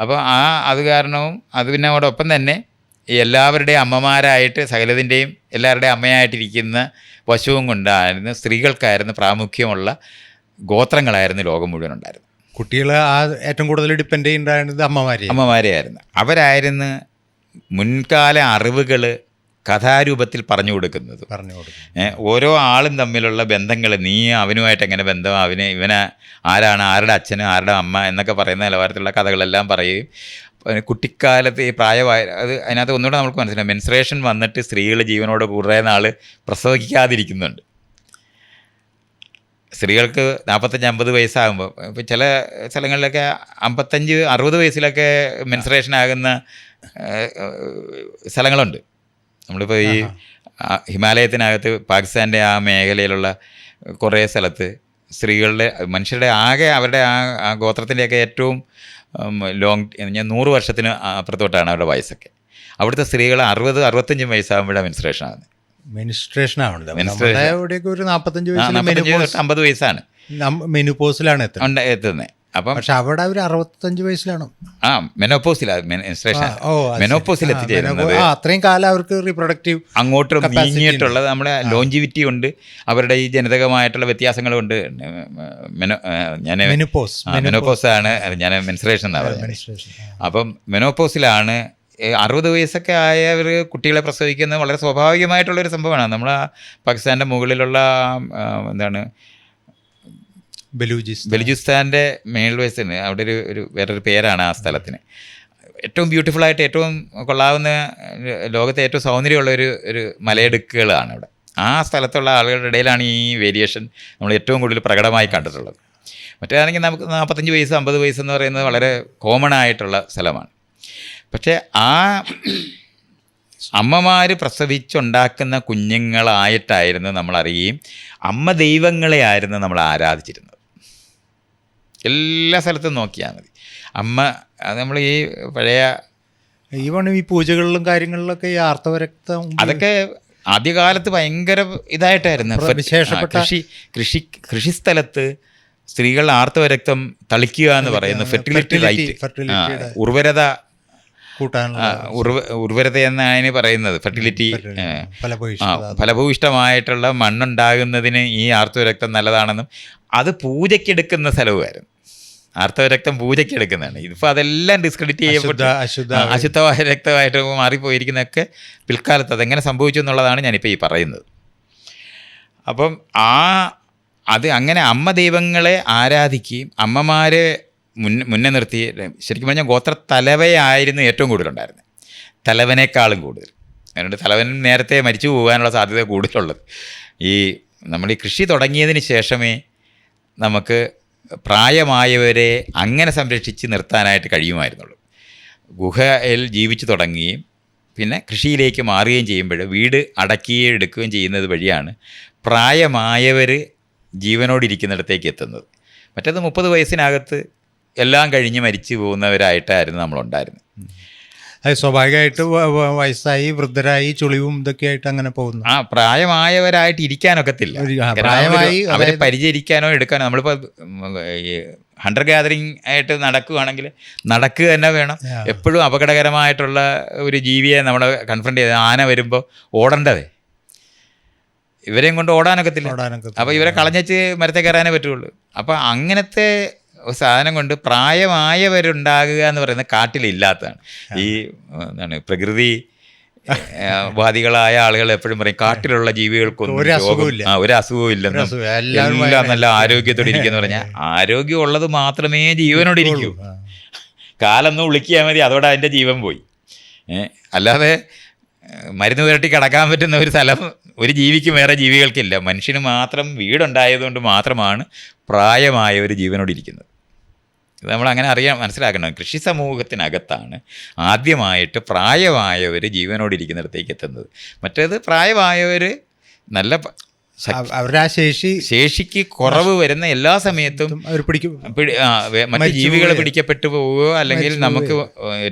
അപ്പോൾ അത് കാരണവും അതിനോടൊപ്പം തന്നെ എല്ലാവരുടെയും അമ്മമാരായിട്ട് സകലതിൻ്റെയും എല്ലാവരുടെയും അമ്മയായിട്ടിരിക്കുന്ന വശവും കൊണ്ടായിരുന്നു സ്ത്രീകൾക്കായിരുന്നു പ്രാമുഖ്യമുള്ള ഗോത്രങ്ങളായിരുന്നു ലോകം മുഴുവൻ ഉണ്ടായിരുന്നു. കുട്ടികൾ ഏറ്റവും കൂടുതൽ ഡിപ്പെൻഡ് ചെയ്യുന്നത് അമ്മമാരെയായിരുന്നു. അവരായിരുന്നു മുൻകാല അറിവുകൾ കഥാരൂപത്തിൽ പറഞ്ഞു കൊടുക്കുന്നത്. ഓരോ ആളും തമ്മിലുള്ള ബന്ധങ്ങൾ, നീ അവനുമായിട്ട് എങ്ങനെ ബന്ധം, ഇവനെ ആരാണ്, ആരുടെ അച്ഛന്, ആരുടെ അമ്മ എന്നൊക്കെ പറയുന്ന നിലവാരത്തിലുള്ള കഥകളെല്ലാം പറയുകയും കുട്ടിക്കാലത്ത് ഈ പ്രായമായ അതിനകത്ത് ഒന്നുകൂടെ നമുക്ക് മനസ്സിലാവും. മെൻസ്ട്രേഷൻ വന്നിട്ട് സ്ത്രീകൾ ജീവനോട് കുറേ നാൾ പ്രസവിക്കാതിരിക്കുന്നുണ്ട്. സ്ത്രീകൾക്ക് 45-50 വയസ്സാകുമ്പോൾ, ഇപ്പോൾ ചില സ്ഥലങ്ങളിലൊക്കെ 55-60 വയസ്സിലൊക്കെ മെൻസ്ട്രേഷൻ ആകുന്ന സ്ഥലങ്ങളുണ്ട്. നമ്മളിപ്പോൾ ഈ ഹിമാലയത്തിനകത്ത് പാകിസ്ഥാൻ്റെ ആ മേഖലയിലുള്ള കുറേ സ്ഥലത്ത് സ്ത്രീകളുടെ മനുഷ്യരുടെ ആകെ അവരുടെ ആ ഗോത്രത്തിൻ്റെയൊക്കെ ഏറ്റവും ലോങ് 100 വർഷത്തിന് അപ്പുറത്തോട്ടാണ് അവരുടെ വയസ്സൊക്കെ. അവിടുത്തെ സ്ത്രീകൾ 60-65 വയസ്സാകുമ്പോഴാണ് മെൻസ്ട്രേഷൻ ആകുന്നത്. മെൻസ്ട്രേഷൻ ആവുന്നത് ഒരു 45 വയസ്സിൽ 50 വയസ്സാണ് മെനുപോസിലാണ് എത്തുന്നത്. അപ്പം പക്ഷെ അവിടെ അവർ 65 വയസ്സിലാണ് മെനോപോസിലാണ് മെൻസ്ട്രേഷൻ മെനോപോസിൽ എത്തിച്ചേരുന്നത്. അത്രയും കാലം അവർക്ക് റീപ്രൊഡക്റ്റീവ് അങ്ങോട്ട് നീങ്ങിയിട്ടുള്ളത് നമ്മുടെ ലോഞ്ചിവിറ്റി ഉണ്ട്, അവരുടെ ഈ ജനിതകമായിട്ടുള്ള വ്യത്യാസങ്ങളുണ്ട്. മെനോപോസാണ് ഞാൻ മെൻസ്ട്രേഷൻ എന്നാണ് പറഞ്ഞത്. അപ്പം മെനോപോസിലാണ് 60 വയസ്സൊക്കെ ആയവർ കുട്ടികളെ പ്രസവിക്കുന്നത് വളരെ സ്വാഭാവികമായിട്ടുള്ളൊരു സംഭവമാണ്. നമ്മൾ പാകിസ്ഥാൻ്റെ മുകളിലുള്ള എന്താണ് ബലൂചിസ്ഥാൻ്റെ മേൽവയസ്സിന് അവിടെ ഒരു വേറൊരു പേരാണ് ആ സ്ഥലത്തിന്. ഏറ്റവും ബ്യൂട്ടിഫുള്ളായിട്ട് ഏറ്റവും കൊള്ളാവുന്ന ലോകത്തെ ഏറ്റവും സൗന്ദര്യമുള്ള ഒരു മലയിടുക്കുകളാണ് അവിടെ. ആ സ്ഥലത്തുള്ള ആളുകളുടെ ഇടയിലാണ് ഈ വേരിയേഷൻ നമ്മൾ ഏറ്റവും കൂടുതൽ പ്രകടമായി കണ്ടിട്ടുള്ളത്. മറ്റേതാണെങ്കിൽ നമുക്ക് 45 വയസ്സ് 50 വയസ്സെന്ന് പറയുന്നത് വളരെ കോമൺ ആയിട്ടുള്ള സ്ഥലമാണ്. പക്ഷേ ആ അമ്മമാർ പ്രസവിച്ചുണ്ടാക്കുന്ന കുഞ്ഞുങ്ങളായിട്ടായിരുന്നു നമ്മൾ അറിയുകയും അമ്മ ദൈവങ്ങളെ ആയിരുന്നു നമ്മൾ ആരാധിച്ചിരുന്നത്. എല്ലാ സ്ഥലത്തും നോക്കിയാൽ മതി അമ്മ. നമ്മൾ ഈ പഴയ ഈ പൂജകളിലും കാര്യങ്ങളിലൊക്കെ ഈ ആർത്തവരക്തം അതൊക്കെ ആദ്യകാലത്ത് ഭയങ്കര ഇതായിട്ടായിരുന്നു. വിശേഷപ്പെട്ട കൃഷിസ്ഥലത്ത് സ്ത്രീകൾ ആർത്തവരക്തം തളിക്കുക എന്ന് പറയുന്നത് ഫെർട്ടിലിറ്റി റൈറ്റ്, ഉർവരത എന്നാണ് പറയുന്നത്. ഫെർട്ടിലിറ്റി ഫലഭൂയിഷ്ടമായിട്ടുള്ള മണ്ണുണ്ടാകുന്നതിന് ഈ ആർത്തവരക്തം നല്ലതാണെന്നും അത് പൂജയ്ക്കെടുക്കുന്ന സ്ഥലവുമായിരുന്നു. ആർത്തവരക്തം പൂജയ്ക്കെടുക്കുന്നതാണ്. ഇതിപ്പോൾ അതെല്ലാം ഡിസ്ക്രെഡിറ്റ് ചെയ്യപ്പെട്ട് അശുദ്ധമായ രക്തമായിട്ട് മാറിപ്പോയിരിക്കുന്നതൊക്കെ പിൽക്കാലത്ത് അതെങ്ങനെ സംഭവിച്ചു എന്നുള്ളതാണ് ഞാനിപ്പോൾ ഈ പറയുന്നത്. അപ്പം അത് അങ്ങനെ അമ്മ ദൈവങ്ങളെ ആരാധിക്കുകയും അമ്മമാരെ മുന്നേ നിർത്തി ശരിക്കും പറഞ്ഞാൽ ഗോത്ര തലവയായിരുന്നു ഏറ്റവും കൂടുതലുണ്ടായിരുന്നത്, തലവനേക്കാളും കൂടുതൽ. അതുകൊണ്ട് തലവൻ നേരത്തെ മരിച്ചു പോകാനുള്ള സാധ്യത കൂടുതലുള്ളത്. നമ്മൾ ഈ കൃഷി തുടങ്ങിയതിന് ശേഷമേ നമുക്ക് പ്രായമായവരെ അങ്ങനെ സംരക്ഷിച്ച് നിർത്താനായിട്ട് കഴിയുമായിരുന്നുള്ളൂ. ഗുഹയിൽ ജീവിച്ചു തുടങ്ങുകയും പിന്നെ കൃഷിയിലേക്ക് മാറുകയും ചെയ്യുമ്പോൾ വീട് അടക്കുകയും എടുക്കുകയും ചെയ്യുന്നത് വഴിയാണ് പ്രായമായവർ ജീവനോടിരിക്കുന്നിടത്തേക്ക് എത്തുന്നത്. മറ്റേത് 30 വയസ്സിനകത്ത് എല്ലാം കഴിഞ്ഞ് മരിച്ചു പോകുന്നവരായിട്ടായിരുന്നു നമ്മളുണ്ടായിരുന്നത്. അത് സ്വാഭാവികമായിട്ട് വയസ്സായി വൃദ്ധരായി ചുളിവും ഇതൊക്കെ ആയിട്ട് അങ്ങനെ പോകുന്നു. പ്രായമായവരായിട്ട് ഇരിക്കാനൊക്കത്തില്ല. അവരെ പരിചരിക്കാനോ എടുക്കാനോ നമ്മളിപ്പോൾ ഹണ്ടർ ഗാദറിങ് ആയിട്ട് നടക്കുകയാണെങ്കിൽ നടക്കുക തന്നെ വേണം. എപ്പോഴും അപകടകരമായിട്ടുള്ള ഒരു ജീവിയെ നമ്മൾ കൺഫ്രണ്ട് ചെയ്ത് ആന വരുമ്പോൾ ഓടേണ്ടതേ, ഇവരെയും കൊണ്ട് ഓടാനൊക്കത്തില്ല. അപ്പോൾ ഇവരെ കളഞ്ഞേച്ച് മരത്തെ കയറാനേ പറ്റുള്ളൂ. അപ്പോൾ അങ്ങനത്തെ സാധനം കൊണ്ട് പ്രായമായവരുണ്ടാകുക എന്ന് പറയുന്നത് കാട്ടിലില്ലാത്തതാണ്. ഈ എന്താണ് പ്രകൃതി വാദികളായ ആളുകൾ എപ്പോഴും പറയും കാട്ടിലുള്ള ജീവികൾക്കൊന്നും ഒരു അസുഖവും ഇല്ലെന്നും എല്ലാം നല്ല ആരോഗ്യത്തോടെ ഇരിക്കുമെന്ന് പറഞ്ഞാൽ ആരോഗ്യമുള്ളത് മാത്രമേ ജീവനോടിരിക്കൂ. കാലൊന്നും വിളിക്കിയാൽ മതി, അതോടെ അതിൻ്റെ ജീവൻ പോയി. അല്ലാതെ മരുന്ന് പുരട്ടി കിടക്കാൻ പറ്റുന്ന ഒരു സ്ഥലം ഒരു ജീവിക്കും വേറെ ജീവികൾക്കില്ല. മനുഷ്യന് മാത്രം വീടുണ്ടായതുകൊണ്ട് മാത്രമാണ് പ്രായമായവർ ജീവനോടിരിക്കുന്നത്. ഇത് നമ്മൾ അങ്ങനെ മനസ്സിലാക്കണം. കൃഷി സമൂഹത്തിനകത്താണ് ആദ്യമായിട്ട് പ്രായമായവർ ജീവനോടിരിക്കുന്നിടത്തേക്ക് എത്തുന്നത്. മറ്റേത് പ്രായമായവർ നല്ല അവരുടെ ആ ശേഷിക്ക് കുറവ് വരുന്ന എല്ലാ സമയത്തും മറ്റ് ജീവികൾ പിടിക്കപ്പെട്ടു പോവുകയോ അല്ലെങ്കിൽ നമുക്ക്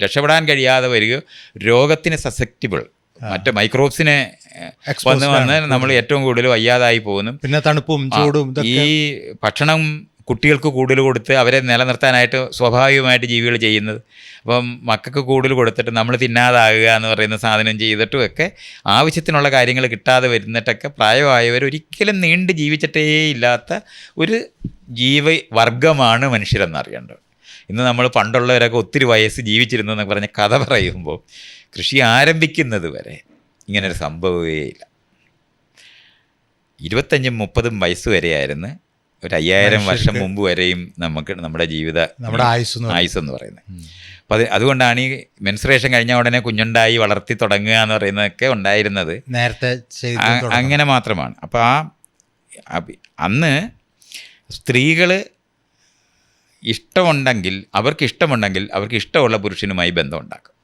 രക്ഷപ്പെടാൻ കഴിയാതെ വരികയോ രോഗത്തിന് സസെപ്റ്റിബിൾ മറ്റ് മൈക്രോബ്സിനെ വന്ന് നമ്മൾ ഏറ്റവും കൂടുതൽ വയ്യാതായി പോകുന്നു. പിന്നെ തണുപ്പും ചൂടും ഈ ഭക്ഷണം കുട്ടികൾക്ക് കൂടുതൽ കൊടുത്ത് അവരെ നിലനിർത്താനായിട്ട് സ്വാഭാവികമായിട്ട് ജീവികൾ ചെയ്യുന്നത്. അപ്പം മക്കൾക്ക് കൂടുതൽ കൊടുത്തിട്ട് നമ്മൾ തിന്നാതാകുക എന്ന് പറയുന്ന സാധനം ചെയ്തിട്ടും ഒക്കെ ആവശ്യത്തിനുള്ള കാര്യങ്ങൾ കിട്ടാതെ വരുന്നിട്ടൊക്കെ പ്രായമായവർ ഒരിക്കലും നീണ്ട് ജീവിച്ചിട്ടേ ഇല്ലാത്ത ഒരു ജീവവർഗമാണ് മനുഷ്യരെന്നറിയേണ്ടത്. ഇന്ന് നമ്മൾ പണ്ടുള്ളവരൊക്കെ ഒത്തിരി വയസ്സ് ജീവിച്ചിരുന്നു എന്നൊക്കെ പറഞ്ഞ കഥ പറയുമ്പോൾ കൃഷി ആരംഭിക്കുന്നത് വരെ ഇങ്ങനൊരു സംഭവമേ ഇല്ല. 25-30 വയസ്സ് വരെയായിരുന്നു ഒരു 5000 വർഷം മുമ്പ് വരെയും നമുക്ക് നമ്മുടെ ആയുസ്സെന്ന് പറയുന്നത്. അപ്പം അതുകൊണ്ടാണ് ഈ മെൻസ്ട്രേഷൻ കഴിഞ്ഞ ഉടനെ കുഞ്ഞുണ്ടായി വളർത്തി തുടങ്ങുക എന്ന് പറയുന്നതൊക്കെ ഉണ്ടായിരുന്നത് നേരത്തെ അങ്ങനെ മാത്രമാണ്. അപ്പോൾ അന്ന് സ്ത്രീകൾ അവർക്ക് ഇഷ്ടമുള്ള പുരുഷനുമായി ബന്ധം ഉണ്ടാക്കും.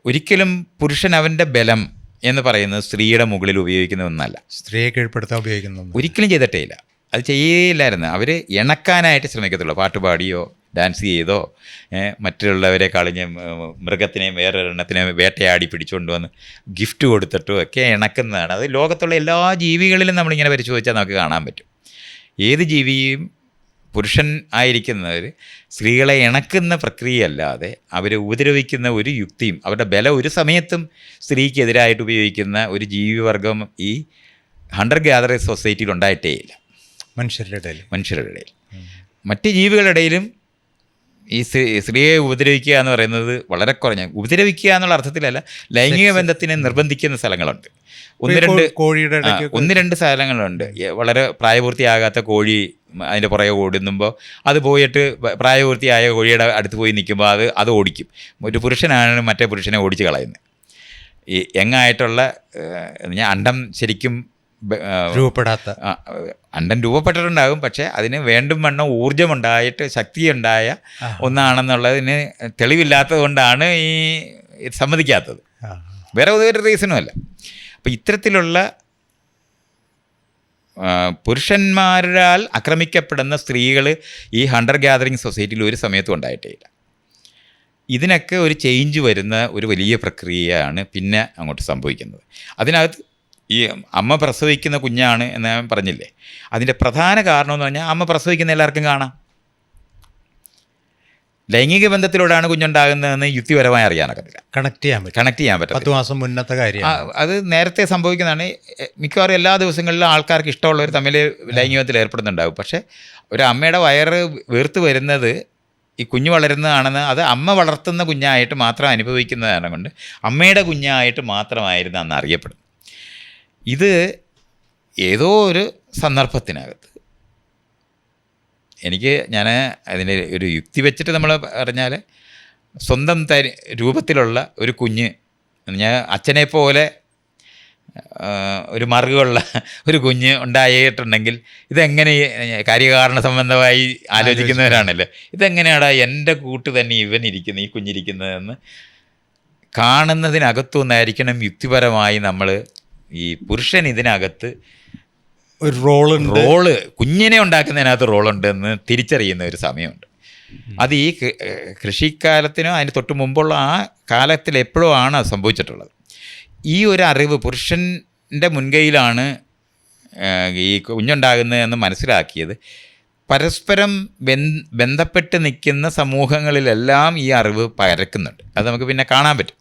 ഒരിക്കലും പുരുഷൻ അവൻ്റെ ബലം എന്ന് പറയുന്നത് സ്ത്രീയുടെ മുകളിൽ ഉപയോഗിക്കുന്ന ഒന്നല്ല. സ്ത്രീയെ കീഴ്പ്പെടുത്താൻ ഉപയോഗിക്കുന്ന ഒരിക്കലും ചെയ്തിട്ടേ ഇല്ല. അത് ചെയ്യില്ലായിരുന്നു. അവർ ഇണക്കാനായിട്ട് ശ്രമിക്കത്തുള്ളൂ. പാട്ടുപാടിയോ ഡാൻസ് ചെയ്തോ മറ്റുള്ളവരെ കളഞ്ഞ് മൃഗത്തിനെയും വേറൊരെണ്ണത്തിനെയും വേട്ടയാടി പിടിച്ചുകൊണ്ട് വന്ന് ഗിഫ്റ്റ് കൊടുത്തിട്ടോ ഒക്കെ ഇണക്കുന്നതാണ്. അത് ലോകത്തുള്ള എല്ലാ ജീവികളിലും നമ്മളിങ്ങനെ പരിശോധിച്ചാൽ നമുക്ക് കാണാൻ പറ്റും. ഏത് ജീവിയും പുരുഷൻ ആയിരിക്കുന്നവർ സ്ത്രീകളെ ഇണക്കുന്ന പ്രക്രിയയല്ലാതെ അവരെ ഉപദ്രവിക്കുന്ന ഒരു യുക്തിയും അവരുടെ ബലം ഒരു സമയത്തും സ്ത്രീക്കെതിരായിട്ട് ഉപയോഗിക്കുന്ന ഒരു ജീവിവർഗം ഈ ഹണ്ടർ ഗാദറേഴ്സ് സൊസൈറ്റിയിൽ ഉണ്ടായിട്ടേ ഇല്ല. മനുഷ്യരുടെ ഇടയിൽ മറ്റ് ജീവികളുടെ ഇടയിലും ഈ സ്ത്രീയെ ഉപദ്രവിക്കുക എന്ന് പറയുന്നത് വളരെ കുറഞ്ഞ, ഉപദ്രവിക്കുക എന്നുള്ള അർത്ഥത്തിലല്ല, ലൈംഗിക ബന്ധത്തിനെ നിർബന്ധിക്കുന്ന സ്ഥലങ്ങളുണ്ട്. ഒന്ന് രണ്ട് സ്ഥലങ്ങളുണ്ട്. വളരെ പ്രായപൂർത്തിയാകാത്ത കോഴി അതിൻ്റെ പുറകെ ഓടുമ്പോൾ അത് പോയിട്ട് പ്രായപൂർത്തിയായ കോഴിയുടെ അടുത്ത് പോയി നിൽക്കുമ്പോൾ അത് ഓടിക്കും. ഒരു പുരുഷനാണ് മറ്റേ പുരുഷനെ ഓടിച്ച് കളയുന്നത്. ഈ യങ്ങായിട്ടുള്ള അണ്ടം ശരിക്കും രൂപപ്പെടാത്ത, അണ്ടം രൂപപ്പെട്ടിട്ടുണ്ടാകും, പക്ഷേ അതിന് വേണ്ടും വണ്ണം ഊർജ്ജമുണ്ടായിട്ട് ശക്തിയുണ്ടായ ഒന്നാണെന്നുള്ളതിന് തെളിവില്ലാത്തത് കൊണ്ടാണ് ഈ സമ്മതിക്കാത്തത്. വേറെ ഒരു റീസണും അല്ല. അപ്പോൾ ഇത്തരത്തിലുള്ള പുരുഷന്മാരാൽ ആക്രമിക്കപ്പെടുന്ന സ്ത്രീകൾ ഈ ഹണ്ടർ ഗ്യാതറിങ് സൊസൈറ്റിയിൽ ഒരു സമയത്തും ഉണ്ടായിട്ടേ ഇല്ല. ഇതിനൊക്കെ ഒരു ചേഞ്ച് വരുന്ന ഒരു വലിയ പ്രക്രിയയാണ് പിന്നെ അങ്ങോട്ട് സംഭവിക്കുന്നത്. അതിനകത്ത് ഈ അമ്മ പ്രസവിക്കുന്ന കുഞ്ഞാണ് എന്ന് ഞാൻ പറഞ്ഞില്ലേ, അതിൻ്റെ പ്രധാന കാരണം എന്ന് പറഞ്ഞാൽ അമ്മ പ്രസവിക്കുന്ന എല്ലാവർക്കും കാണാം. ലൈംഗിക ബന്ധത്തിലൂടെയാണ് കുഞ്ഞുണ്ടാകുന്നതെന്ന് യുക്തിപരമായി അറിയാനൊക്കത്തില്ല, കണക്ട് ചെയ്യാൻ പറ്റും. 10 മാസം മുന്നത്തെ കാര്യം അത് നേരത്തെ സംഭവിക്കുന്നതാണ്. മിക്കവാറും എല്ലാ ദിവസങ്ങളിലും ആൾക്കാർക്ക് ഇഷ്ടമുള്ളവർ തമ്മിൽ ലൈംഗികത്തിൽ ഏർപ്പെടുന്നുണ്ടാകും. പക്ഷേ ഒരു അമ്മയുടെ വയറ് വീർത്ത് വരുന്നത് ഈ കുഞ്ഞ് വളരുന്നതാണെന്ന് അത് അമ്മ വളർത്തുന്ന കുഞ്ഞായിട്ട് മാത്രം അനുഭവിക്കുന്നതാണ് കൊണ്ട് അമ്മയുടെ കുഞ്ഞായിട്ട് മാത്രമായിരുന്നു അന്ന് അറിയപ്പെടുന്നത്. ഇത് ഏതോ ഒരു സന്ദർഭത്തിനകത്ത് ഞാൻ അതിൻ്റെ ഒരു യുക്തി വെച്ചിട്ട് നമ്മൾ പറഞ്ഞാൽ, സ്വന്തം രൂപത്തിലുള്ള ഒരു കുഞ്ഞ്, ഞാൻ അച്ഛനെ പോലെ ഒരു മറുകുള്ള ഒരു കുഞ്ഞ് ഉണ്ടായിട്ടുണ്ടെങ്കിൽ ഇതെങ്ങനെ, കാര്യകാരണ സംബന്ധമായി ആലോചിക്കുന്നവരാണല്ലോ, ഇതെങ്ങനെയാടാ എൻ്റെ കൂട്ട് തന്നെ ഇവൻ ഇരിക്കുന്നത്, ഈ കുഞ്ഞിരിക്കുന്നതെന്ന് കാണുന്നതിനകത്തുനിന്നായിരിക്കണം യുക്തിപരമായി നമ്മൾ ഈ പുരുഷൻ ഇതിനകത്ത് ഒരു റോള് കുഞ്ഞിനെ ഉണ്ടാക്കുന്നതിനകത്ത് റോളുണ്ടെന്ന് തിരിച്ചറിയുന്ന ഒരു സമയമുണ്ട്. അത് ഈ കൃഷിക്കാലത്തിനോ അതിന് തൊട്ട് മുമ്പുള്ള ആ കാലത്തിൽ എപ്പോഴും ആണ് അത് സംഭവിച്ചിട്ടുള്ളത്. ഈ ഒരു അറിവ് പുരുഷൻ്റെ മുൻകൈയിലാണ് ഈ കുഞ്ഞുണ്ടാകുന്നതെന്ന് മനസ്സിലാക്കിയത് പരസ്പരം ബന്ധപ്പെട്ട് നിൽക്കുന്ന സമൂഹങ്ങളിലെല്ലാം ഈ അറിവ് പരക്കുന്നുണ്ട്. അത് നമുക്ക് പിന്നെ കാണാൻ പറ്റും.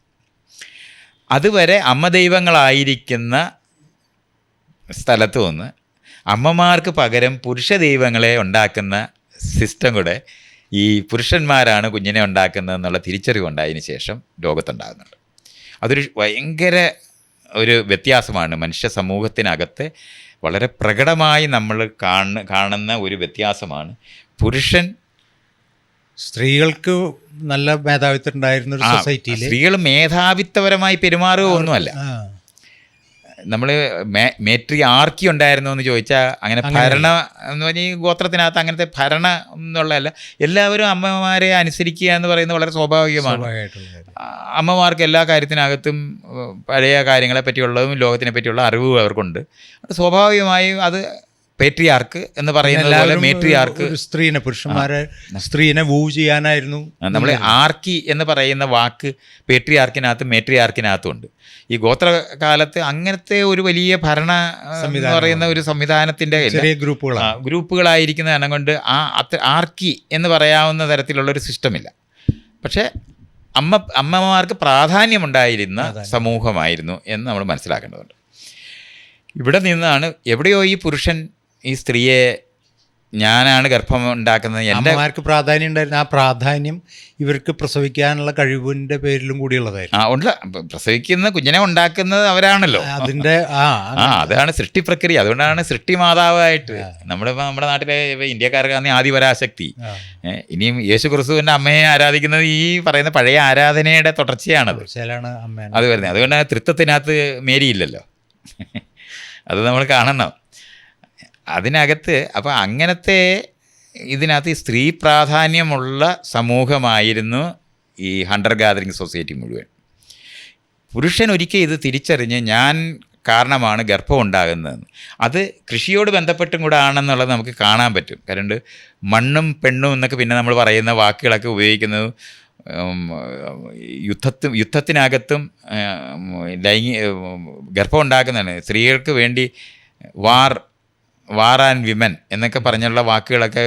അതുവരെ അമ്മ ദൈവങ്ങളായിരിക്കുന്ന സ്ഥലത്ത് നിന്ന് അമ്മമാർക്ക് പകരം പുരുഷ ദൈവങ്ങളെ ഉണ്ടാക്കുന്ന സിസ്റ്റം കൂടെ ഈ പുരുഷന്മാരാണ് കുഞ്ഞിനെ ഉണ്ടാക്കുന്നതെന്നുള്ള തിരിച്ചറിവുണ്ടായതിന് ശേഷം ലോകത്തുണ്ടാകുന്നുണ്ട്. അതൊരു ഭയങ്കര ഒരു വ്യത്യാസമാണ്. മനുഷ്യ സമൂഹത്തിനകത്ത് വളരെ പ്രകടമായി നമ്മൾ കാണുന്ന ഒരു വ്യത്യാസമാണ്. പുരുഷൻ സ്ത്രീകൾക്ക് നല്ല മേധാവിത്വം ഉണ്ടായിരുന്ന ഒരു സൊസൈറ്റിയിൽ സ്ത്രീകൾ മേധാവിത്വപരമായി പെരുമാറുക ഒന്നുമല്ല. നമ്മൾ മേട്രി ആർക്കി ഉണ്ടായിരുന്നു എന്ന് ചോദിച്ചാൽ അങ്ങനെ ഭരണ എന്ന് പറഞ്ഞാൽ ഈ ഗോത്രത്തിനകത്ത് അങ്ങനത്തെ ഭരണ എന്നുള്ളതല്ല. എല്ലാവരും അമ്മമാരെ അനുസരിക്കുക എന്ന് പറയുന്നത് വളരെ സ്വാഭാവികമാണ്. അമ്മമാർക്ക് എല്ലാ കാര്യത്തിനകത്തും പഴയ കാര്യങ്ങളെ പറ്റിയുള്ളതും ലോകത്തിനെ പറ്റിയുള്ള അറിവും അവർക്കുണ്ട്. സ്വാഭാവികമായും അത് പേട്രിയാർക്ക് എന്ന് പറയുന്നത് പോലെ മേട്രിയാർക്ക് സ്ത്രീനെ വൂ ചെയ്യാനായിരുന്നു. നമ്മൾ ആർക്കി എന്ന് പറയുന്ന വാക്ക് പേട്രിയാർക്കിനകത്തും മേട്രിയാർക്കിനകത്തും ഉണ്ട്. ഈ ഗോത്രകാലത്ത് അങ്ങനത്തെ ഒരു വലിയ ഭരണ എന്ന് പറയുന്ന ഒരു സംവിധാനത്തിൻ്റെ ഗ്രൂപ്പുകളായിരിക്കുന്ന കാരണം കൊണ്ട് ആർക്കി എന്ന് പറയാവുന്ന തരത്തിലുള്ളൊരു സിസ്റ്റമില്ല. പക്ഷേ അമ്മമാർക്ക് പ്രാധാന്യമുണ്ടായിരുന്ന സമൂഹമായിരുന്നു എന്ന് നമ്മൾ മനസ്സിലാക്കേണ്ടതുണ്ട്. ഇവിടെ നിന്നാണ് എവിടെയോ ഈ പുരുഷൻ ഈ സ്ത്രീയെ ഞാനാണ് ഗർഭം ഉണ്ടാക്കുന്നത്, അമ്മമാർക്ക് പ്രാധാന്യം ഉണ്ടായിരുന്നു. ആ പ്രാധാന്യം ഇവർക്ക് പ്രസവിക്കാനുള്ള കഴിവിൻ്റെ പേരിലും കൂടിയുള്ളതായിരുന്നു. ഉണ്ട്. പ്രസവിക്കുന്ന കുഞ്ഞിനെ ഉണ്ടാക്കുന്നത് അവരാണല്ലോ. അതിൻ്റെ അതാണ് സൃഷ്ടി പ്രക്രിയ. അതുകൊണ്ടാണ് സൃഷ്ടി മാതാവായിട്ട് നമ്മുടെ നാട്ടിലെ ഇന്ത്യക്കാർക്കാണ് ആദിപരാശക്തി. ഇനിയും യേശു ക്രിസ്തുവിൻ്റെ അമ്മയെ ആരാധിക്കുന്നത് ഈ പറയുന്ന പഴയ ആരാധനയുടെ തുടർച്ചയാണത്. അത് വരുന്നത് അതുകൊണ്ടാണ് തൃത്വത്തിനകത്ത് മേരിയില്ലല്ലോ. അത് നമ്മൾ കാണണം അതിനകത്ത്. അപ്പോൾ അങ്ങനത്തെ ഇതിനകത്ത് ഈ സ്ത്രീ പ്രാധാന്യമുള്ള സമൂഹമായിരുന്നു ഈ ഹണ്ടർ ഗാദറിങ് സൊസൈറ്റി മുഴുവൻ. പുരുഷൻ ഒരിക്കൽ ഇത് തിരിച്ചറിഞ്ഞ് ഞാൻ കാരണമാണ് ഗർഭം ഉണ്ടാകുന്നതെന്ന്, അത് കൃഷിയോട് ബന്ധപ്പെട്ടും കൂടെ ആണെന്നുള്ളത് നമുക്ക് കാണാൻ പറ്റും. കാരണം മണ്ണും പെണ്ണും എന്നൊക്കെ പിന്നെ നമ്മൾ പറയുന്ന വാക്കുകളൊക്കെ ഉപയോഗിക്കുന്നത് യുദ്ധത്തിനകത്തും ഗർഭം ഉണ്ടാക്കുന്നതാണ്. സ്ത്രീകൾക്ക് വേണ്ടി വാർ വാർ ആൻഡ് വിമൻ എന്നൊക്കെ പറഞ്ഞുള്ള വാക്കുകളൊക്കെ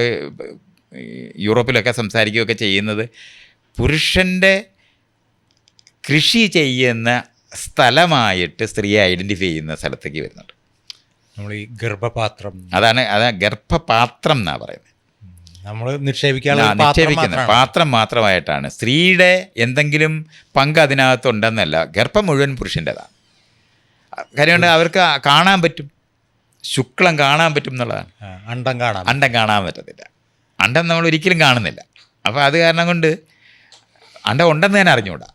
യൂറോപ്പിലൊക്കെ സംസാരിക്കുകയൊക്കെ ചെയ്യുന്നത് പുരുഷൻ്റെ കൃഷി ചെയ്യുന്ന സ്ഥലമായിട്ട് സ്ത്രീയെ ഐഡൻറ്റിഫൈ ചെയ്യുന്ന സ്ഥലത്തേക്ക് വരുന്നുണ്ട്. നമ്മൾ ഈ ഗർഭപാത്രം, അതാണ് ഗർഭപാത്രം എന്നാണ് പറയുന്നത്. നമ്മൾ നിക്ഷേപിക്കുന്ന പാത്രം മാത്രമായിട്ടാണ്. സ്ത്രീയുടെ എന്തെങ്കിലും പങ്ക് അതിനകത്തുണ്ടെന്നല്ല, ഗർഭം മുഴുവൻ പുരുഷൻ്റെതാണ്. കാര്യം അവർക്ക് കാണാൻ പറ്റും, ശുക്ലം കാണാൻ പറ്റും എന്നുള്ളതാണ്. അണ്ടം കാണാൻ പറ്റത്തില്ല. അണ്ടം നമ്മൾ ഒരിക്കലും കാണുന്നില്ല. അപ്പോൾ അത് കാരണം കൊണ്ട് അണ്ടം ഉണ്ടെന്ന് തന്നെ അറിഞ്ഞുകൂടാ.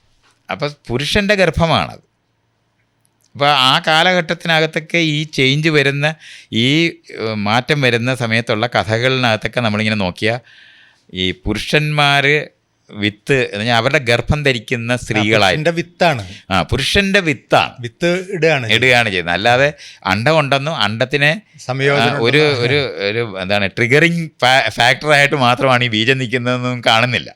അപ്പോൾ പുരുഷൻ്റെ ഗർഭമാണത്. അപ്പോൾ ആ കാലഘട്ടത്തിനകത്തൊക്കെ ഈ ചേഞ്ച് വരുന്ന, ഈ മാറ്റം വരുന്ന സമയത്തുള്ള കഥകളിനകത്തൊക്കെ നമ്മളിങ്ങനെ നോക്കിയാൽ ഈ പുരുഷന്മാർ വിത്ത് എന്ന് പറഞ്ഞാൽ അവരുടെ ഗർഭം ധരിക്കുന്ന സ്ത്രീകളായി വിത്താണ്, പുരുഷന്റെ വിത്താണ്, വിത്ത് ഇടുകയാണ് ചെയ്യുന്നത്. അല്ലാതെ അണ്ടം ഉണ്ടെന്നും അണ്ടത്തിനെ ഒരു ഒരു ഒരു എന്താണ് ട്രിഗറിങ് ഫാക്ടറായിട്ട് മാത്രമാണ് ഈ ബീജം നിൽക്കുന്നതെന്നും കാണുന്നില്ല.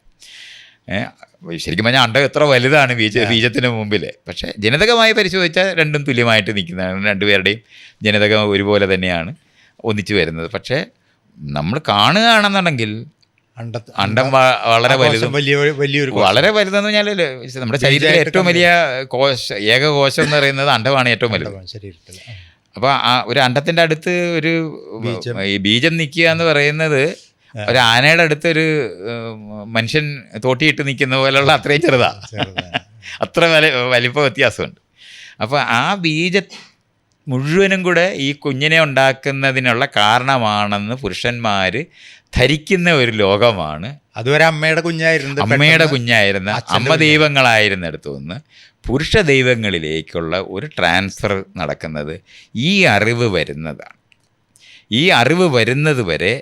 ശരിക്കും പറഞ്ഞാൽ അണ്ടം എത്ര വലുതാണ് ബീജത്തിന് മുമ്പിൽ. പക്ഷേ ജനിതകമായി പരിശോധിച്ചാൽ രണ്ടും തുല്യമായിട്ട് നിൽക്കുന്നതാണ്. രണ്ടുപേരുടെയും ജനിതകം ഒരുപോലെ തന്നെയാണ് ഒന്നിച്ചു വരുന്നത്. പക്ഷേ നമ്മൾ കാണുകയാണെന്നുണ്ടെങ്കിൽ അണ്ടം വളരെ വലുതും, വളരെ വലുതെന്ന് പറഞ്ഞാൽ നമ്മുടെ ശരീരത്തിലെ ഏറ്റവും വലിയ ഏകകോശം എന്ന് പറയുന്നത് അണ്ടമാണ് ഏറ്റവും വലുത്. അപ്പോൾ ആ ഒരു അണ്ടത്തിൻ്റെ അടുത്ത് ഒരു ഈ ബീജം നിൽക്കുക എന്ന് പറയുന്നത് ഒരു ആനയുടെ അടുത്തൊരു മനുഷ്യൻ തോട്ടിയിട്ട് നിൽക്കുന്ന പോലെയുള്ള അത്രയും ചെറുതാണ്. അത്ര വലിപ്പ വ്യത്യാസമുണ്ട്. അപ്പോൾ ആ ബീജ മുഴുവനും കൂടെ ഈ കുഞ്ഞിനെ ഉണ്ടാക്കുന്നതിനുള്ള കാരണമാണെന്ന് പുരുഷന്മാർ ധരിക്കുന്ന ഒരു ലോകമാണ്. അതുവരെ അമ്മയുടെ കുഞ്ഞായിരുന്ന അമ്മ ദൈവങ്ങളായിരുന്നിടത്തു നിന്ന് പുരുഷ ദൈവങ്ങളിലേക്കുള്ള ഒരു ട്രാൻസ്ഫർ നടക്കുന്നത് ഈ അറിവ് വരുന്നതാണ്. ഈ അറിവ് വരുന്നത് വരെ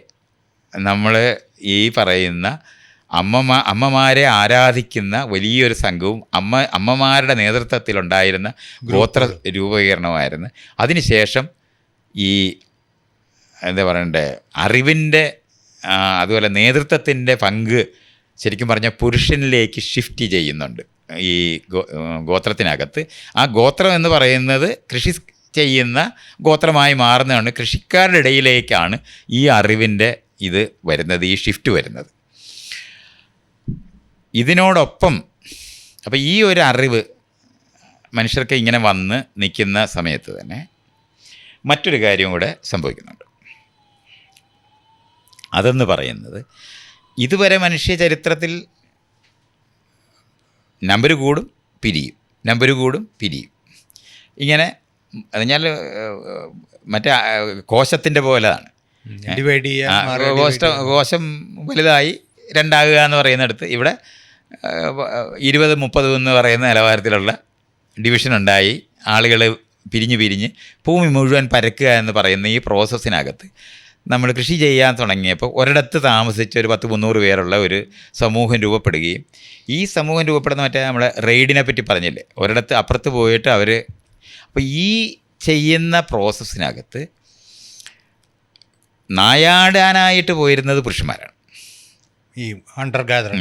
നമ്മൾ ഈ പറയുന്ന അമ്മമാരെ ആരാധിക്കുന്ന വലിയൊരു സംഘവും അമ്മമാരുടെ നേതൃത്വത്തിലുണ്ടായിരുന്ന ഗോത്ര രൂപീകരണമായിരുന്നു. അതിനുശേഷം ഈ എന്താ പറയണ്ടേ അറിവിൻ്റെ അതുപോലെ നേതൃത്വത്തിൻ്റെ പങ്ക് ശരിക്കും പറഞ്ഞാൽ പുരുഷനിലേക്ക് ഷിഫ്റ്റ് ചെയ്യുന്നുണ്ട് ഈ ഗോത്രത്തിനകത്ത്. ആ ഗോത്രം എന്ന് പറയുന്നത് കൃഷി ചെയ്യുന്ന ഗോത്രമായി മാറുന്നതാണ്. കൃഷിക്കാരുടെ ഇടയിലേക്കാണ് ഈ അറിവിൻ്റെ ഇത് വരുന്നത്, ഈ ഷിഫ്റ്റ് വരുന്നത്. ഇതിനോടൊപ്പം അപ്പോൾ ഈ ഒരു അറിവ് മനുഷ്യർക്ക് ഇങ്ങനെ വന്ന് നിൽക്കുന്ന സമയത്ത് തന്നെ മറ്റൊരു കാര്യം കൂടെ സംഭവിക്കുന്നുണ്ട്. അതെന്ന് പറയുന്നത് ഇതുവരെ മനുഷ്യ ചരിത്രത്തിൽ നമ്പർ കൂടും പിരിയും ഇങ്ങനെ. അതിനാൽ മറ്റേ കോശത്തിൻ്റെ പോലെയാണ്. കോശം വലുതായി രണ്ടാകുക എന്ന് പറയുന്നിടത്ത് ഇവിടെ 20-30 എന്ന് പറയുന്ന നിലവാരത്തിലുള്ള ഡിവിഷൻ ഉണ്ടായി. ആളുകൾ പിരിഞ്ഞ് ഭൂമി മുഴുവൻ പരക്കുക എന്ന് പറയുന്ന ഈ പ്രോസസ്സിനകത്ത് നമ്മൾ കൃഷി ചെയ്യാൻ തുടങ്ങിയപ്പോൾ ഒരിടത്ത് താമസിച്ച് ഒരു 10-300 പേരുള്ള ഒരു സമൂഹം രൂപപ്പെടുകയും, ഈ സമൂഹം രൂപപ്പെടുന്ന മറ്റേ നമ്മളെ റെയ്ഡിനെ പറ്റി പറഞ്ഞില്ലേ, ഒരിടത്ത് അപ്പുറത്ത് പോയിട്ട് അവർ, അപ്പോൾ ഈ ചെയ്യുന്ന പ്രോസസ്സിനകത്ത് നായാടാനായിട്ട് പോയിരുന്നത് പുരുഷന്മാരാണ്. ഈ ഹണ്ടർ ഗാദർ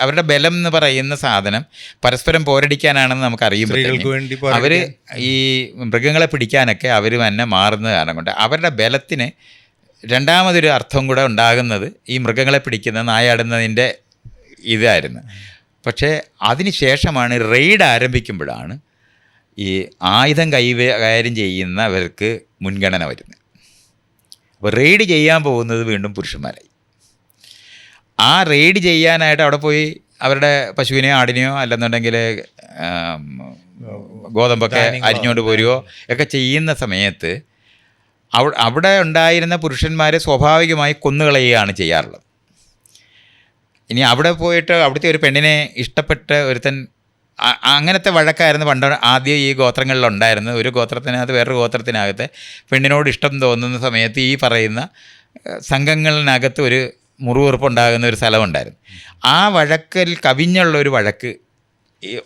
അവരുടെ ബലം എന്ന് പറയുന്ന സാധനം പരസ്പരം പോരടിക്കാനാണെന്ന് നമുക്കറിയുമ്പോൾ അവർ ഈ മൃഗങ്ങളെ പിടിക്കാനൊക്കെ അവർ തന്നെ മാറുന്ന കാരണം കൊണ്ട് അവരുടെ ബലത്തിന് രണ്ടാമതൊരു അർത്ഥം കൂടെ ഉണ്ടാകുന്നത് ഈ മൃഗങ്ങളെ പിടിക്കുന്ന നായാടുന്നതിൻ്റെ ഇതായിരുന്നു. പക്ഷേ അതിന് ശേഷമാണ് റെയ്ഡ് ആരംഭിക്കുമ്പോഴാണ് ഈ ആയുധം കൈകാര്യം ചെയ്യുന്നവർക്ക് മുൻഗണന വരുന്നത്. അപ്പോൾ റെയ്ഡ് ചെയ്യാൻ പോകുന്നത് വീണ്ടും പുരുഷന്മാരായി. ആ റെയ്ഡ് ചെയ്യാനായിട്ട് അവിടെ പോയി അവരുടെ പശുവിനെയോ ആടിനെയോ അല്ലെന്നുണ്ടെങ്കിൽ ഗോതമ്പൊക്കെ അരിഞ്ഞുകൊണ്ട് പോരുകയോ ഒക്കെ ചെയ്യുന്ന സമയത്ത് അവിടെ ഉണ്ടായിരുന്ന പുരുഷന്മാരെ സ്വാഭാവികമായി കൊന്നുകളയുകയാണ് ചെയ്യാറുള്ളത്. ഇനി അവിടെ പോയിട്ട് അവിടുത്തെ ഒരു പെണ്ണിനെ ഇഷ്ടപ്പെട്ട ഒരുത്തൻ, അങ്ങനത്തെ വഴക്കായിരുന്നു പണ്ട് ആദ്യം ഈ ഗോത്രങ്ങളിലുണ്ടായിരുന്നത്. ഒരു ഗോത്രത്തിനകത്ത് വേറൊരു ഗോത്രത്തിനകത്ത് പെണ്ണിനോട് ഇഷ്ടം തോന്നുന്ന സമയത്ത് ഈ പറയുന്ന സംഘങ്ങളിനകത്ത് ഒരു മുറിവുറുപ്പുണ്ടാകുന്ന ഒരു സ്ഥലമുണ്ടായിരുന്നു. ആ വഴക്കിൽ കവിഞ്ഞുള്ളൊരു വഴക്ക്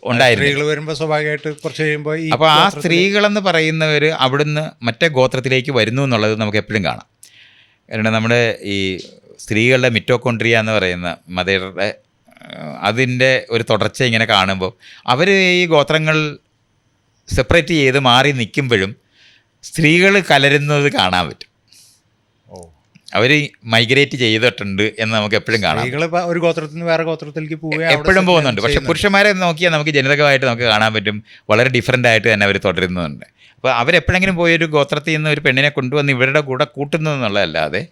ഉണ്ടായിരുന്നു. വരുമ്പോൾ സ്വാഭാവികമായിട്ട് കുറച്ച് കഴിയുമ്പോൾ അപ്പോൾ ആ സ്ത്രീകളെന്ന് പറയുന്നവർ അവിടുന്ന് മറ്റേ ഗോത്രത്തിലേക്ക് വരുന്നു എന്നുള്ളത് നമുക്ക് എപ്പോഴും കാണാം. കാരണം നമ്മുടെ ഈ സ്ത്രീകളുടെ മിറ്റോകോൺട്രിയ എന്ന് പറയുന്ന മദറുടെ അതിൻ്റെ ഒരു തുടർച്ച ഇങ്ങനെ കാണുമ്പോൾ അവർ ഈ ഗോത്രങ്ങൾ സെപ്പറേറ്റ് ചെയ്ത് മാറി നിൽക്കുമ്പോഴും സ്ത്രീകൾ കലരുന്നത് കാണാൻ പറ്റും. അവർ മൈഗ്രേറ്റ് ചെയ്തിട്ടുണ്ട് എന്ന് നമുക്ക് എപ്പോഴും കാണാം. സ്ത്രീകൾ ഒരു ഗോത്രത്തിൽ നിന്ന് വേറെ ഗോത്രത്തിലേക്ക് പോവുക എപ്പോഴും പോകുന്നുണ്ട്. പക്ഷേ പുരുഷന്മാരെ നോക്കിയാൽ നമുക്ക് ജനിതകമായിട്ട് നമുക്ക് കാണാൻ പറ്റും, വളരെ ഡിഫറൻ്റ് ആയിട്ട് തന്നെ അവർ തുടരുന്നുണ്ട്. അപ്പോൾ അവരെപ്പോഴെങ്കിലും പോയൊരു ഗോത്രത്തിൽ നിന്ന് ഒരു പെണ്ണിനെ കൊണ്ടുവന്ന് ഇവരുടെ കൂടെ കൂട്ടുന്നു എന്നുള്ളതല്ലാതെ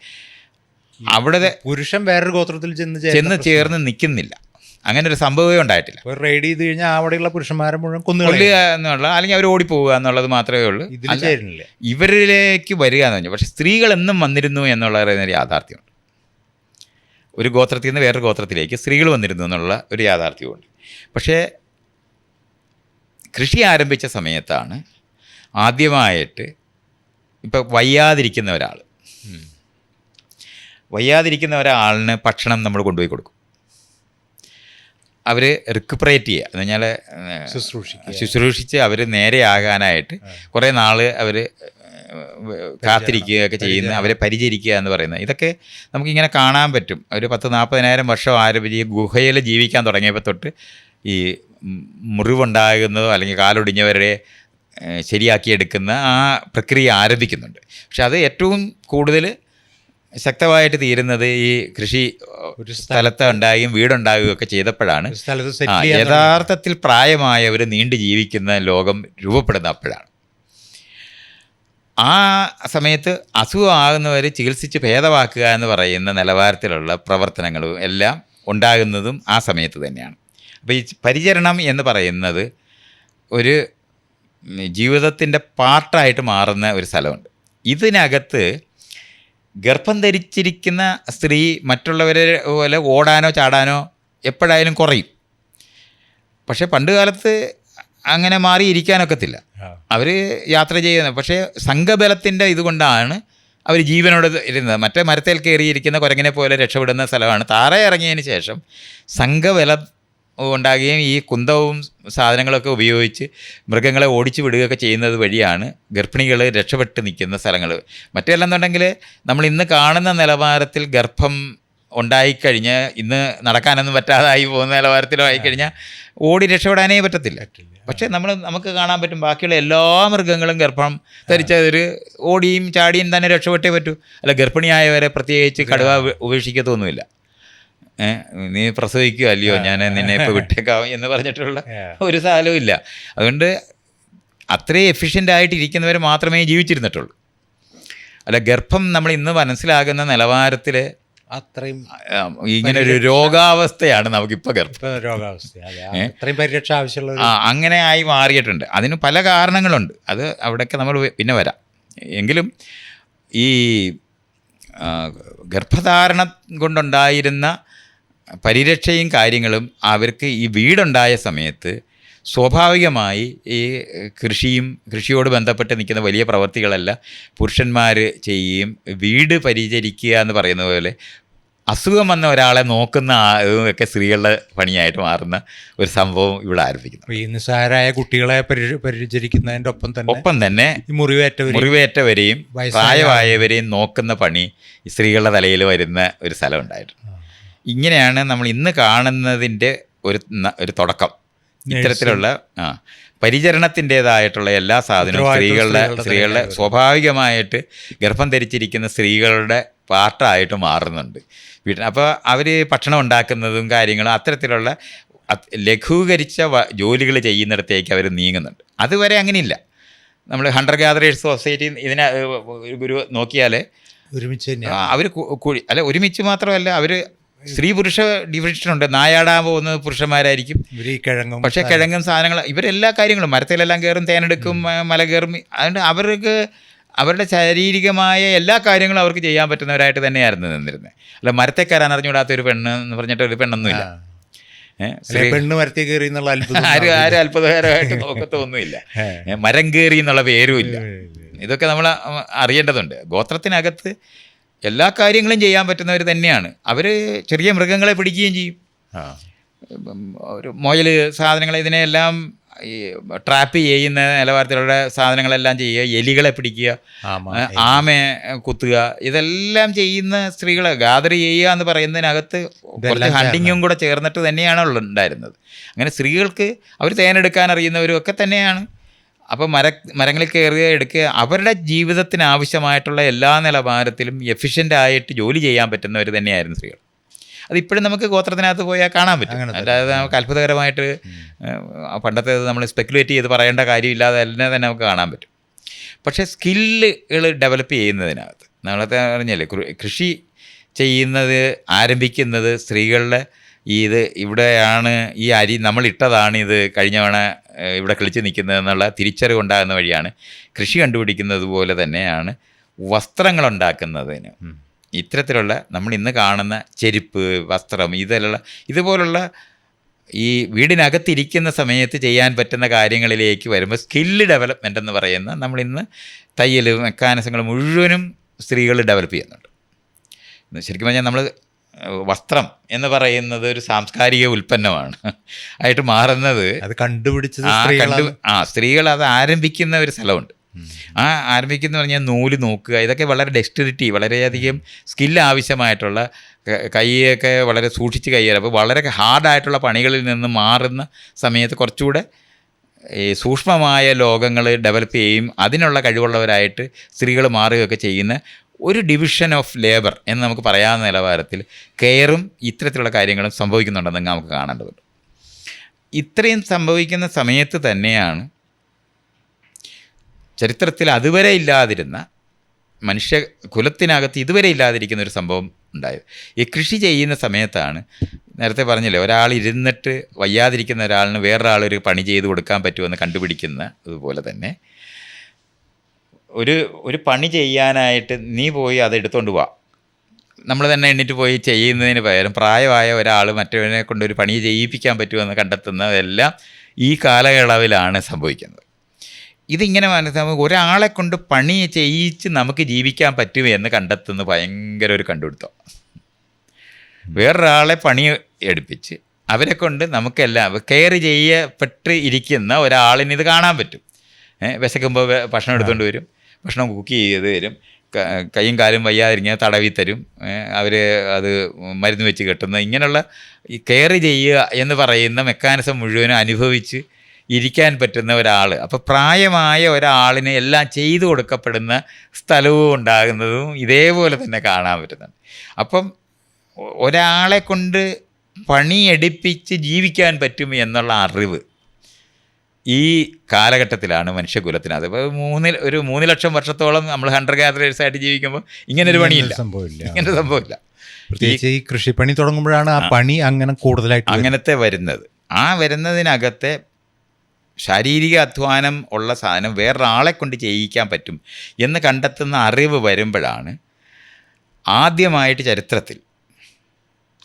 അവിടെ പുരുഷൻ വേറൊരു ഗോത്രത്തിൽ ചെന്ന് ചേർന്ന് നിൽക്കുന്നില്ല. അങ്ങനെ ഒരു സംഭവമേ ഉണ്ടായിട്ടില്ല. റെയ്ഡ് ചെയ്ത് കഴിഞ്ഞാൽ അവിടെയുള്ള പുരുഷന്മാരെ മുഴുവൻ കൊല്ലുക എന്നുള്ള, അല്ലെങ്കിൽ അവർ ഓടിപ്പോവുക എന്നുള്ളത് മാത്രമേ ഉള്ളൂ. ഇവരിലേക്ക് വരിക എന്ന് പറഞ്ഞാൽ, പക്ഷേ സ്ത്രീകൾ എന്നും വന്നിരുന്നു എന്നുള്ള ഒരു യാഥാർത്ഥ്യമുണ്ട്. ഒരു ഗോത്രത്തിൽ നിന്ന് വേറൊരു ഗോത്രത്തിലേക്ക് സ്ത്രീകൾ വന്നിരുന്നു എന്നുള്ള ഒരു യാഥാർത്ഥ്യമുണ്ട്. പക്ഷേ കൃഷി ആരംഭിച്ച സമയത്താണ് ആദ്യമായിട്ട് ഇപ്പം വയ്യാതിരിക്കുന്ന ഒരാളിന് ഭക്ഷണം നമ്മൾ കൊണ്ടുപോയി കൊടുക്കും. അവർ റിക്കുപ്പറേറ്റ് ചെയ്യുക എന്ന് പറഞ്ഞാൽ ശുശ്രൂഷിച്ച് അവർ നേരെയാകാനായിട്ട് കുറേ നാൾ അവർ കാത്തിരിക്കുകയൊക്കെ ചെയ്യുന്ന, അവരെ പരിചരിക്കുക എന്ന് പറയുന്നത്, ഇതൊക്കെ നമുക്കിങ്ങനെ കാണാൻ പറ്റും. ഒരു 10,000-40,000 വർഷം ആരംഭിച്ച് ഈ ഗുഹയിൽ ജീവിക്കാൻ തുടങ്ങിയപ്പോൾ തൊട്ട് ഈ മുറിവുണ്ടാകുന്നതോ അല്ലെങ്കിൽ കാലൊടിഞ്ഞവരെ ശരിയാക്കിയെടുക്കുന്ന ആ പ്രക്രിയ ആരംഭിക്കുന്നുണ്ട്. പക്ഷെ അത് ഏറ്റവും കൂടുതൽ ശക്തമായിട്ട് തീരുന്നത് ഈ കൃഷി ഒരു സ്ഥലത്ത് ഉണ്ടാകുകയും വീടുണ്ടാകുകയും ഒക്കെ ചെയ്തപ്പോഴാണ്. യഥാർത്ഥത്തിൽ പ്രായമായവർ നീണ്ടു ജീവിക്കുന്ന ലോകം രൂപപ്പെടുന്ന അപ്പോഴാണ്. ആ സമയത്ത് അസുഖമാകുന്നവർ ചികിത്സിച്ച് ഭേദമാക്കുക എന്ന് പറയുന്ന നിലവാരത്തിലുള്ള പ്രവർത്തനങ്ങളും എല്ലാം ഉണ്ടാകുന്നതും ആ സമയത്ത് തന്നെയാണ്. അപ്പോൾ ഈ പരിചരണം എന്ന് പറയുന്നത് ഒരു ജീവിതത്തിൻ്റെ പാർട്ടായിട്ട് മാറുന്ന ഒരു സ്ഥലമുണ്ട്. ഇതിനകത്ത് ഗർഭം ധരിച്ചിരിക്കുന്ന സ്ത്രീ മറ്റുള്ളവരെ പോലെ ഓടാനോ ചാടാനോ എപ്പോഴായാലും കുറയും. പക്ഷേ പണ്ട് കാലത്ത് അങ്ങനെ മാറിയിരിക്കാനൊക്കത്തില്ല. അവർ യാത്ര ചെയ്യുന്നത്. പക്ഷേ സംഘബലത്തിൻ്റെ ഇതുകൊണ്ടാണ് അവർ ജീവനോട് ഇരുന്നത്. മറ്റേ മരത്തേൽ കയറിയിരിക്കുന്ന കുരങ്ങിനെ പോലെ രക്ഷപ്പെടുന്ന സ്ഥലമാണ്. താഴെ ഇറങ്ങിയതിന് ശേഷം സംഘബലം ഉണ്ടാകുകയും ഈ കുന്തവും സാധനങ്ങളൊക്കെ ഉപയോഗിച്ച് മൃഗങ്ങളെ ഓടിച്ചു വിടുകയൊക്കെ ചെയ്യുന്നത് വഴിയാണ് ഗർഭിണികൾ രക്ഷപ്പെട്ട് നിൽക്കുന്ന സ്ഥലങ്ങൾ. മറ്റെല്ലാന്നുണ്ടെങ്കിൽ നമ്മൾ ഇന്ന് കാണുന്ന നിലവാരത്തിൽ ഗർഭം ഉണ്ടായിക്കഴിഞ്ഞ് ഇന്ന് നടക്കാനൊന്നും പറ്റാതായി പോകുന്ന നിലവാരത്തിലോ ആയിക്കഴിഞ്ഞാൽ ഓടി രക്ഷപ്പെടാനേ പറ്റത്തില്ല. പക്ഷേ നമുക്ക് കാണാൻ പറ്റും ബാക്കിയുള്ള എല്ലാ മൃഗങ്ങളും ഗർഭം ധരിച്ചവർ ഓടിയും ചാടിയും തന്നെ രക്ഷപ്പെട്ടേ പറ്റൂ. അല്ല, ഗർഭിണിയായവരെ പ്രത്യേകിച്ച് കടുവ ഉപേക്ഷിക്കത്തൊന്നുമില്ല. നീ പ്രസവിക്കുക അല്ലയോ, ഞാൻ നിന്നെ ഇപ്പോൾ വിട്ടേക്കാവും എന്ന് പറഞ്ഞിട്ടുള്ള ഒരു സാധനവും ഇല്ല. അതുകൊണ്ട് അത്രയും എഫിഷ്യൻ്റായിട്ട് ഇരിക്കുന്നവർ മാത്രമേ ജീവിച്ചിരുന്നിട്ടുള്ളൂ. അല്ല, ഗർഭം നമ്മൾ ഇന്ന് മനസ്സിലാകുന്ന നിലവാരത്തിൽ അത്രയും ഇങ്ങനെ ഒരു രോഗാവസ്ഥയാണ് നമുക്കിപ്പോൾ പരിരക്ഷ ആവശ്യമുള്ള അങ്ങനെ ആയി മാറിയിട്ടുണ്ട്. അതിന് പല കാരണങ്ങളുണ്ട്. അത് അവിടെയൊക്കെ നമ്മൾ പിന്നെ വരാം. എങ്കിലും ഈ ഗർഭധാരണം കൊണ്ടുണ്ടായിരുന്ന പരിരക്ഷയും കാര്യങ്ങളും അവർക്ക് ഈ വീടുണ്ടായ സമയത്ത് സ്വാഭാവികമായി ഈ കൃഷിയോട് ബന്ധപ്പെട്ട് നിൽക്കുന്ന വലിയ പ്രവൃത്തികളെല്ലാം പുരുഷന്മാർ ചെയ്യുകയും വീട് പരിചരിക്കുക എന്ന് പറയുന്ന പോലെ അസുഖം വന്ന ഒരാളെ നോക്കുന്ന ഒക്കെ സ്ത്രീകളുടെ പണിയായിട്ട് മാറുന്ന ഒരു സംഭവം ഇവിടെ ആരംഭിക്കുന്നു. ഈ നിസ്സാരായ കുട്ടികളെ പരിചരിക്കുന്നതിൻ്റെ ഒപ്പം തന്നെ മുറിവേറ്റവരെയും പ്രായമായവരെയും നോക്കുന്ന പണി സ്ത്രീകളുടെ തലയിൽ വരുന്ന ഒരു സ്ഥലം ഉണ്ടായിട്ടുണ്ട്. ഇങ്ങനെയാണ് നമ്മൾ ഇന്ന് കാണുന്നതിൻ്റെ ഒരു തുടക്കം. ഇത്തരത്തിലുള്ള പരിചരണത്തിൻ്റേതായിട്ടുള്ള എല്ലാ സാധനവും സ്ത്രീകളുടെ സ്വാഭാവികമായിട്ട് ഗർഭം ധരിച്ചിരിക്കുന്ന സ്ത്രീകളുടെ പാർട്ടായിട്ട് മാറുന്നുണ്ട് വീട്ടിൽ. അപ്പോൾ അവർ ഭക്ഷണം ഉണ്ടാക്കുന്നതും കാര്യങ്ങളും അത്തരത്തിലുള്ള ലഘൂകരിച്ച ജോലികൾ ചെയ്യുന്നിടത്തേക്ക് അവർ നീങ്ങുന്നുണ്ട്. അതുവരെ അങ്ങനെയില്ല. നമ്മൾ ഹണ്ടർ ഗാദറേഴ്സ് സൊസൈറ്റി ഇതിനെ ഒരു നോക്കിയാൽ അവർ ഒരുമിച്ച് മാത്രമല്ല, അവർ സ്ത്രീ പുരുഷ ഡിവിഷനുണ്ട്. നായാടാൻ പോകുന്നത് പുരുഷന്മാരായിരിക്കും. പക്ഷേ കിഴങ്ങും സാധനങ്ങൾ ഇവരെല്ലാ കാര്യങ്ങളും മരത്തിലെല്ലാം കയറും, തേനെടുക്കും, മല കയറും. അതുകൊണ്ട് അവർക്ക് അവരുടെ ശാരീരികമായ എല്ലാ കാര്യങ്ങളും അവർക്ക് ചെയ്യാൻ പറ്റുന്നവരായിട്ട് തന്നെയായിരുന്നു നിന്നിരുന്നത്. അല്ല, മരത്തെ കയറാൻ അറിഞ്ഞുകൂടാത്ത ഒരു പെണ്ണ് എന്ന് പറഞ്ഞിട്ട് ഒരു പെണ്ണൊന്നുമില്ല. പെണ്ണ് മരത്തിൽ കയറി എന്നുള്ള ആരും അത്ഭുതകരമായിട്ട് നോക്കത്തൊന്നുമില്ല. മരം കയറി എന്നുള്ള പേരും ഇല്ല. ഇതൊക്കെ നമ്മൾ അറിയേണ്ടതുണ്ട്. ഗോത്രത്തിനകത്ത് എല്ലാ കാര്യങ്ങളും ചെയ്യാൻ പറ്റുന്നവർ തന്നെയാണ്. അവർ ചെറിയ മൃഗങ്ങളെ പിടിക്കുകയും ചെയ്യും. ഒരു മുയൽ സാധനങ്ങൾ ഇതിനെല്ലാം ഈ ട്രാപ്പ് ചെയ്യുന്ന നിലവാരത്തിലുള്ള സാധനങ്ങളെല്ലാം ചെയ്യുക, എലികളെ പിടിക്കുക, ആമയെ കുത്തുക, ഇതെല്ലാം ചെയ്യുന്ന സ്ത്രീകളെ ഗാദർ ചെയ്യുക എന്ന് പറയുന്നതിനകത്ത് കുറച്ച് ഹണ്ടിങ്ങും കൂടെ ചേർന്നിട്ട് തന്നെയാണ് ഉണ്ടായിരുന്നത്. അങ്ങനെ സ്ത്രീകൾക്ക് അവർ തേനെടുക്കാൻ അറിയുന്നവരും ഒക്കെ തന്നെയാണ് അപ്പോൾ മരങ്ങളിൽ കയറുക എടുക്കുക, അവരുടെ ജീവിതത്തിന് ആവശ്യമായിട്ടുള്ള എല്ലാ നിലവാരത്തിലും എഫിഷ്യൻ്റായിട്ട് ജോലി ചെയ്യാൻ പറ്റുന്നവർ തന്നെയായിരുന്നു സ്ത്രീകൾ. അതിപ്പോഴും നമുക്ക് ഗോത്രത്തിനകത്ത് പോയാൽ കാണാൻ പറ്റും. അല്ലാതെ നമുക്ക് അത്ഭുതകരമായിട്ട് പണ്ടത്തെ നമ്മൾ സ്പെക്കുലേറ്റ് ചെയ്ത് പറയേണ്ട കാര്യമില്ലാതെ എല്ലാം തന്നെ നമുക്ക് കാണാൻ പറ്റും. പക്ഷേ സ്കില്ലുകൾ ഡെവലപ്പ് ചെയ്യുന്നതിനകത്ത് നമ്മളത്തെ അറിഞ്ഞല്ലേ, കൃഷി ചെയ്യുന്നത് ആരംഭിക്കുന്നത് സ്ത്രീകളുടെ ഇവിടെയാണ് ഈ അരി നമ്മളിട്ടതാണ് ഇത് കഴിഞ്ഞ തവണ ഇവിടെ കിളിച്ച് നിൽക്കുന്നതെന്നുള്ള തിരിച്ചറിവുണ്ടാകുന്ന വഴിയാണ്. കൃഷി കണ്ടുപിടിക്കുന്നത് പോലെ തന്നെയാണ് വസ്ത്രങ്ങളുണ്ടാക്കുന്നതിന് ഇത്തരത്തിലുള്ള നമ്മൾ ഇന്ന് കാണുന്ന ചെരുപ്പ്, വസ്ത്രം, ഇതുപോലുള്ള ഈ വീടിനകത്തിരിക്കുന്ന സമയത്ത് ചെയ്യാൻ പറ്റുന്ന കാര്യങ്ങളിലേക്ക് വരുമ്പോൾ സ്കില്ല് ഡെവലപ്മെൻ്റ് എന്ന് പറയുന്ന നമ്മളിന്ന് തയ്യൽ മെക്കാനിസങ്ങൾ മുഴുവനും സ്ത്രീകൾ ഡെവലപ്പ് ചെയ്യുന്നുണ്ട്. ശരിക്കും പറഞ്ഞാൽ നമ്മൾ വസ്ത്രം എന്ന് പറയുന്നത് ഒരു സാംസ്കാരിക ഉൽപ്പന്നമാണ് ആയിട്ട് മാറുന്നത്. അത് കണ്ടുപിടിച്ചത് സ്ത്രീകൾ അത് ആരംഭിക്കുന്ന ഒരു സ്ഥലമുണ്ട്. ആ ആരംഭിക്കുന്ന പറഞ്ഞാൽ നൂല് നോക്കുക, ഇതൊക്കെ വളരെ ഡെക്സ്റ്റിറിറ്റി, വളരെയധികം സ്കില്ല് ആവശ്യമായിട്ടുള്ള, കൈയൊക്കെ വളരെ സൂക്ഷിച്ച് കൈയ്യൽ. അപ്പോൾ വളരെ ഹാർഡായിട്ടുള്ള പണികളിൽ നിന്ന് മാറുന്ന സമയത്ത് കുറച്ചുകൂടെ ഈ സൂക്ഷ്മമായ ലോകങ്ങൾ ഡെവലപ്പ് ചെയ്യും. അതിനുള്ള കഴിവുള്ളവരായിട്ട് സ്ത്രീകൾ മാറുകയൊക്കെ ചെയ്യുന്ന ഒരു ഡിവിഷൻ ഓഫ് ലേബർ എന്ന് നമുക്ക് പറയാവുന്ന നിലവാരത്തിൽ കെയറും ഇത്തരത്തിലുള്ള കാര്യങ്ങളും സംഭവിക്കുന്നുണ്ടെന്ന് നമുക്ക് കാണേണ്ടതുണ്ട്. ഇത്രയും സംഭവിക്കുന്ന സമയത്ത് തന്നെയാണ് ചരിത്രത്തിൽ അതുവരെ ഇല്ലാതിരുന്ന, മനുഷ്യ കുലത്തിനകത്ത് ഇതുവരെ ഇല്ലാതിരിക്കുന്ന ഒരു സംഭവം ഉണ്ടായത്. ഈ കൃഷി ചെയ്യുന്ന സമയത്താണ്, നേരത്തെ പറഞ്ഞില്ലേ, ഒരാൾ ഇരുന്നിട്ട് വയ്യാതിരിക്കുന്ന ഒരാളിന് വേറൊരാളൊരു പണി ചെയ്ത് കൊടുക്കാൻ പറ്റുമെന്ന് കണ്ടുപിടിക്കുന്ന അതുപോലെ തന്നെ ഒരു പണി ചെയ്യാനായിട്ട് നീ പോയി അത് എടുത്തുകൊണ്ട് പോവാ, നമ്മൾ തന്നെ എണ്ണിട്ട് പോയി ചെയ്യുന്നതിന് പകരം പ്രായമായ ഒരാൾ മറ്റവനെ കൊണ്ടൊരു പണി ചെയ്യിപ്പിക്കാൻ പറ്റുമെന്ന് കണ്ടെത്തുന്നതെല്ലാം ഈ കാലയളവിലാണ് സംഭവിക്കുന്നത്. ഇതിങ്ങനെ മനസ്സിലാകുമ്പോൾ ഒരാളെ കൊണ്ട് പണി ചെയ്യിച്ച് നമുക്ക് ജീവിക്കാൻ പറ്റുമെന്ന് കണ്ടെത്തുന്ന ഭയങ്കര ഒരു കണ്ടുപിടുത്തം. വേറൊരാളെ പണി എടുപ്പിച്ച് അവരെ കൊണ്ട് നമുക്കെല്ലാം കെയർ ചെയ്യപ്പെട്ട് ഇരിക്കുന്ന ഒരാളിന് ഇത് കാണാൻ പറ്റും. വിശക്കുമ്പോൾ ഭക്ഷണം എടുത്തുകൊണ്ട് വരും, ഭക്ഷണം കുക്ക് ചെയ്ത് തരും, കൈയും കാലും വയ്യാതിരിക്കുക തടവി തരും, അവർ അത് മരുന്ന് വെച്ച് കെട്ടുന്ന, ഇങ്ങനെയുള്ള ഈ കെയർ ചെയ്യുക എന്ന് പറയുന്ന മെക്കാനിസം മുഴുവനും അനുഭവിച്ച് ഇരിക്കാൻ പറ്റുന്ന ഒരാൾ. അപ്പോൾ പ്രായമായ ഒരാളിന് എല്ലാം ചെയ്തു കൊടുക്കപ്പെടുന്ന സ്ഥലവും ഉണ്ടാകുന്നതും ഇതേപോലെ തന്നെ കാണാൻ പറ്റുന്നുണ്ട്. അപ്പം ഒരാളെ കൊണ്ട് പണിയെടുപ്പിച്ച് ജീവിക്കാൻ പറ്റും എന്നുള്ള അറിവ് ഈ കാലഘട്ടത്തിലാണ് മനുഷ്യകുലത്തിനകത്ത്. ഇപ്പോൾ 3 ലക്ഷം വർഷത്തോളം നമ്മൾ ഹണ്ടർ ഗാദറേഴ്സായിട്ട് ജീവിക്കുമ്പോൾ ഇങ്ങനൊരു പണിയില്ല, ഇങ്ങനൊരു സംഭവമില്ല. പ്രത്യേകിച്ച് ഈ കൃഷിപ്പണി തുടങ്ങുമ്പോഴാണ് ആ പണി അങ്ങനെ കൂടുതലായിട്ട് അങ്ങനത്തെ വരുന്നത്. ആ വരുന്നതിനകത്തെ ശാരീരിക അധ്വാനം ഉള്ള സാധനം വേറൊരാളെ കൊണ്ട് ചെയ്യിക്കാൻ പറ്റും എന്ന് കണ്ടെത്തുന്ന അറിവ് വരുമ്പോഴാണ് ആദ്യമായിട്ട് ചരിത്രത്തിൽ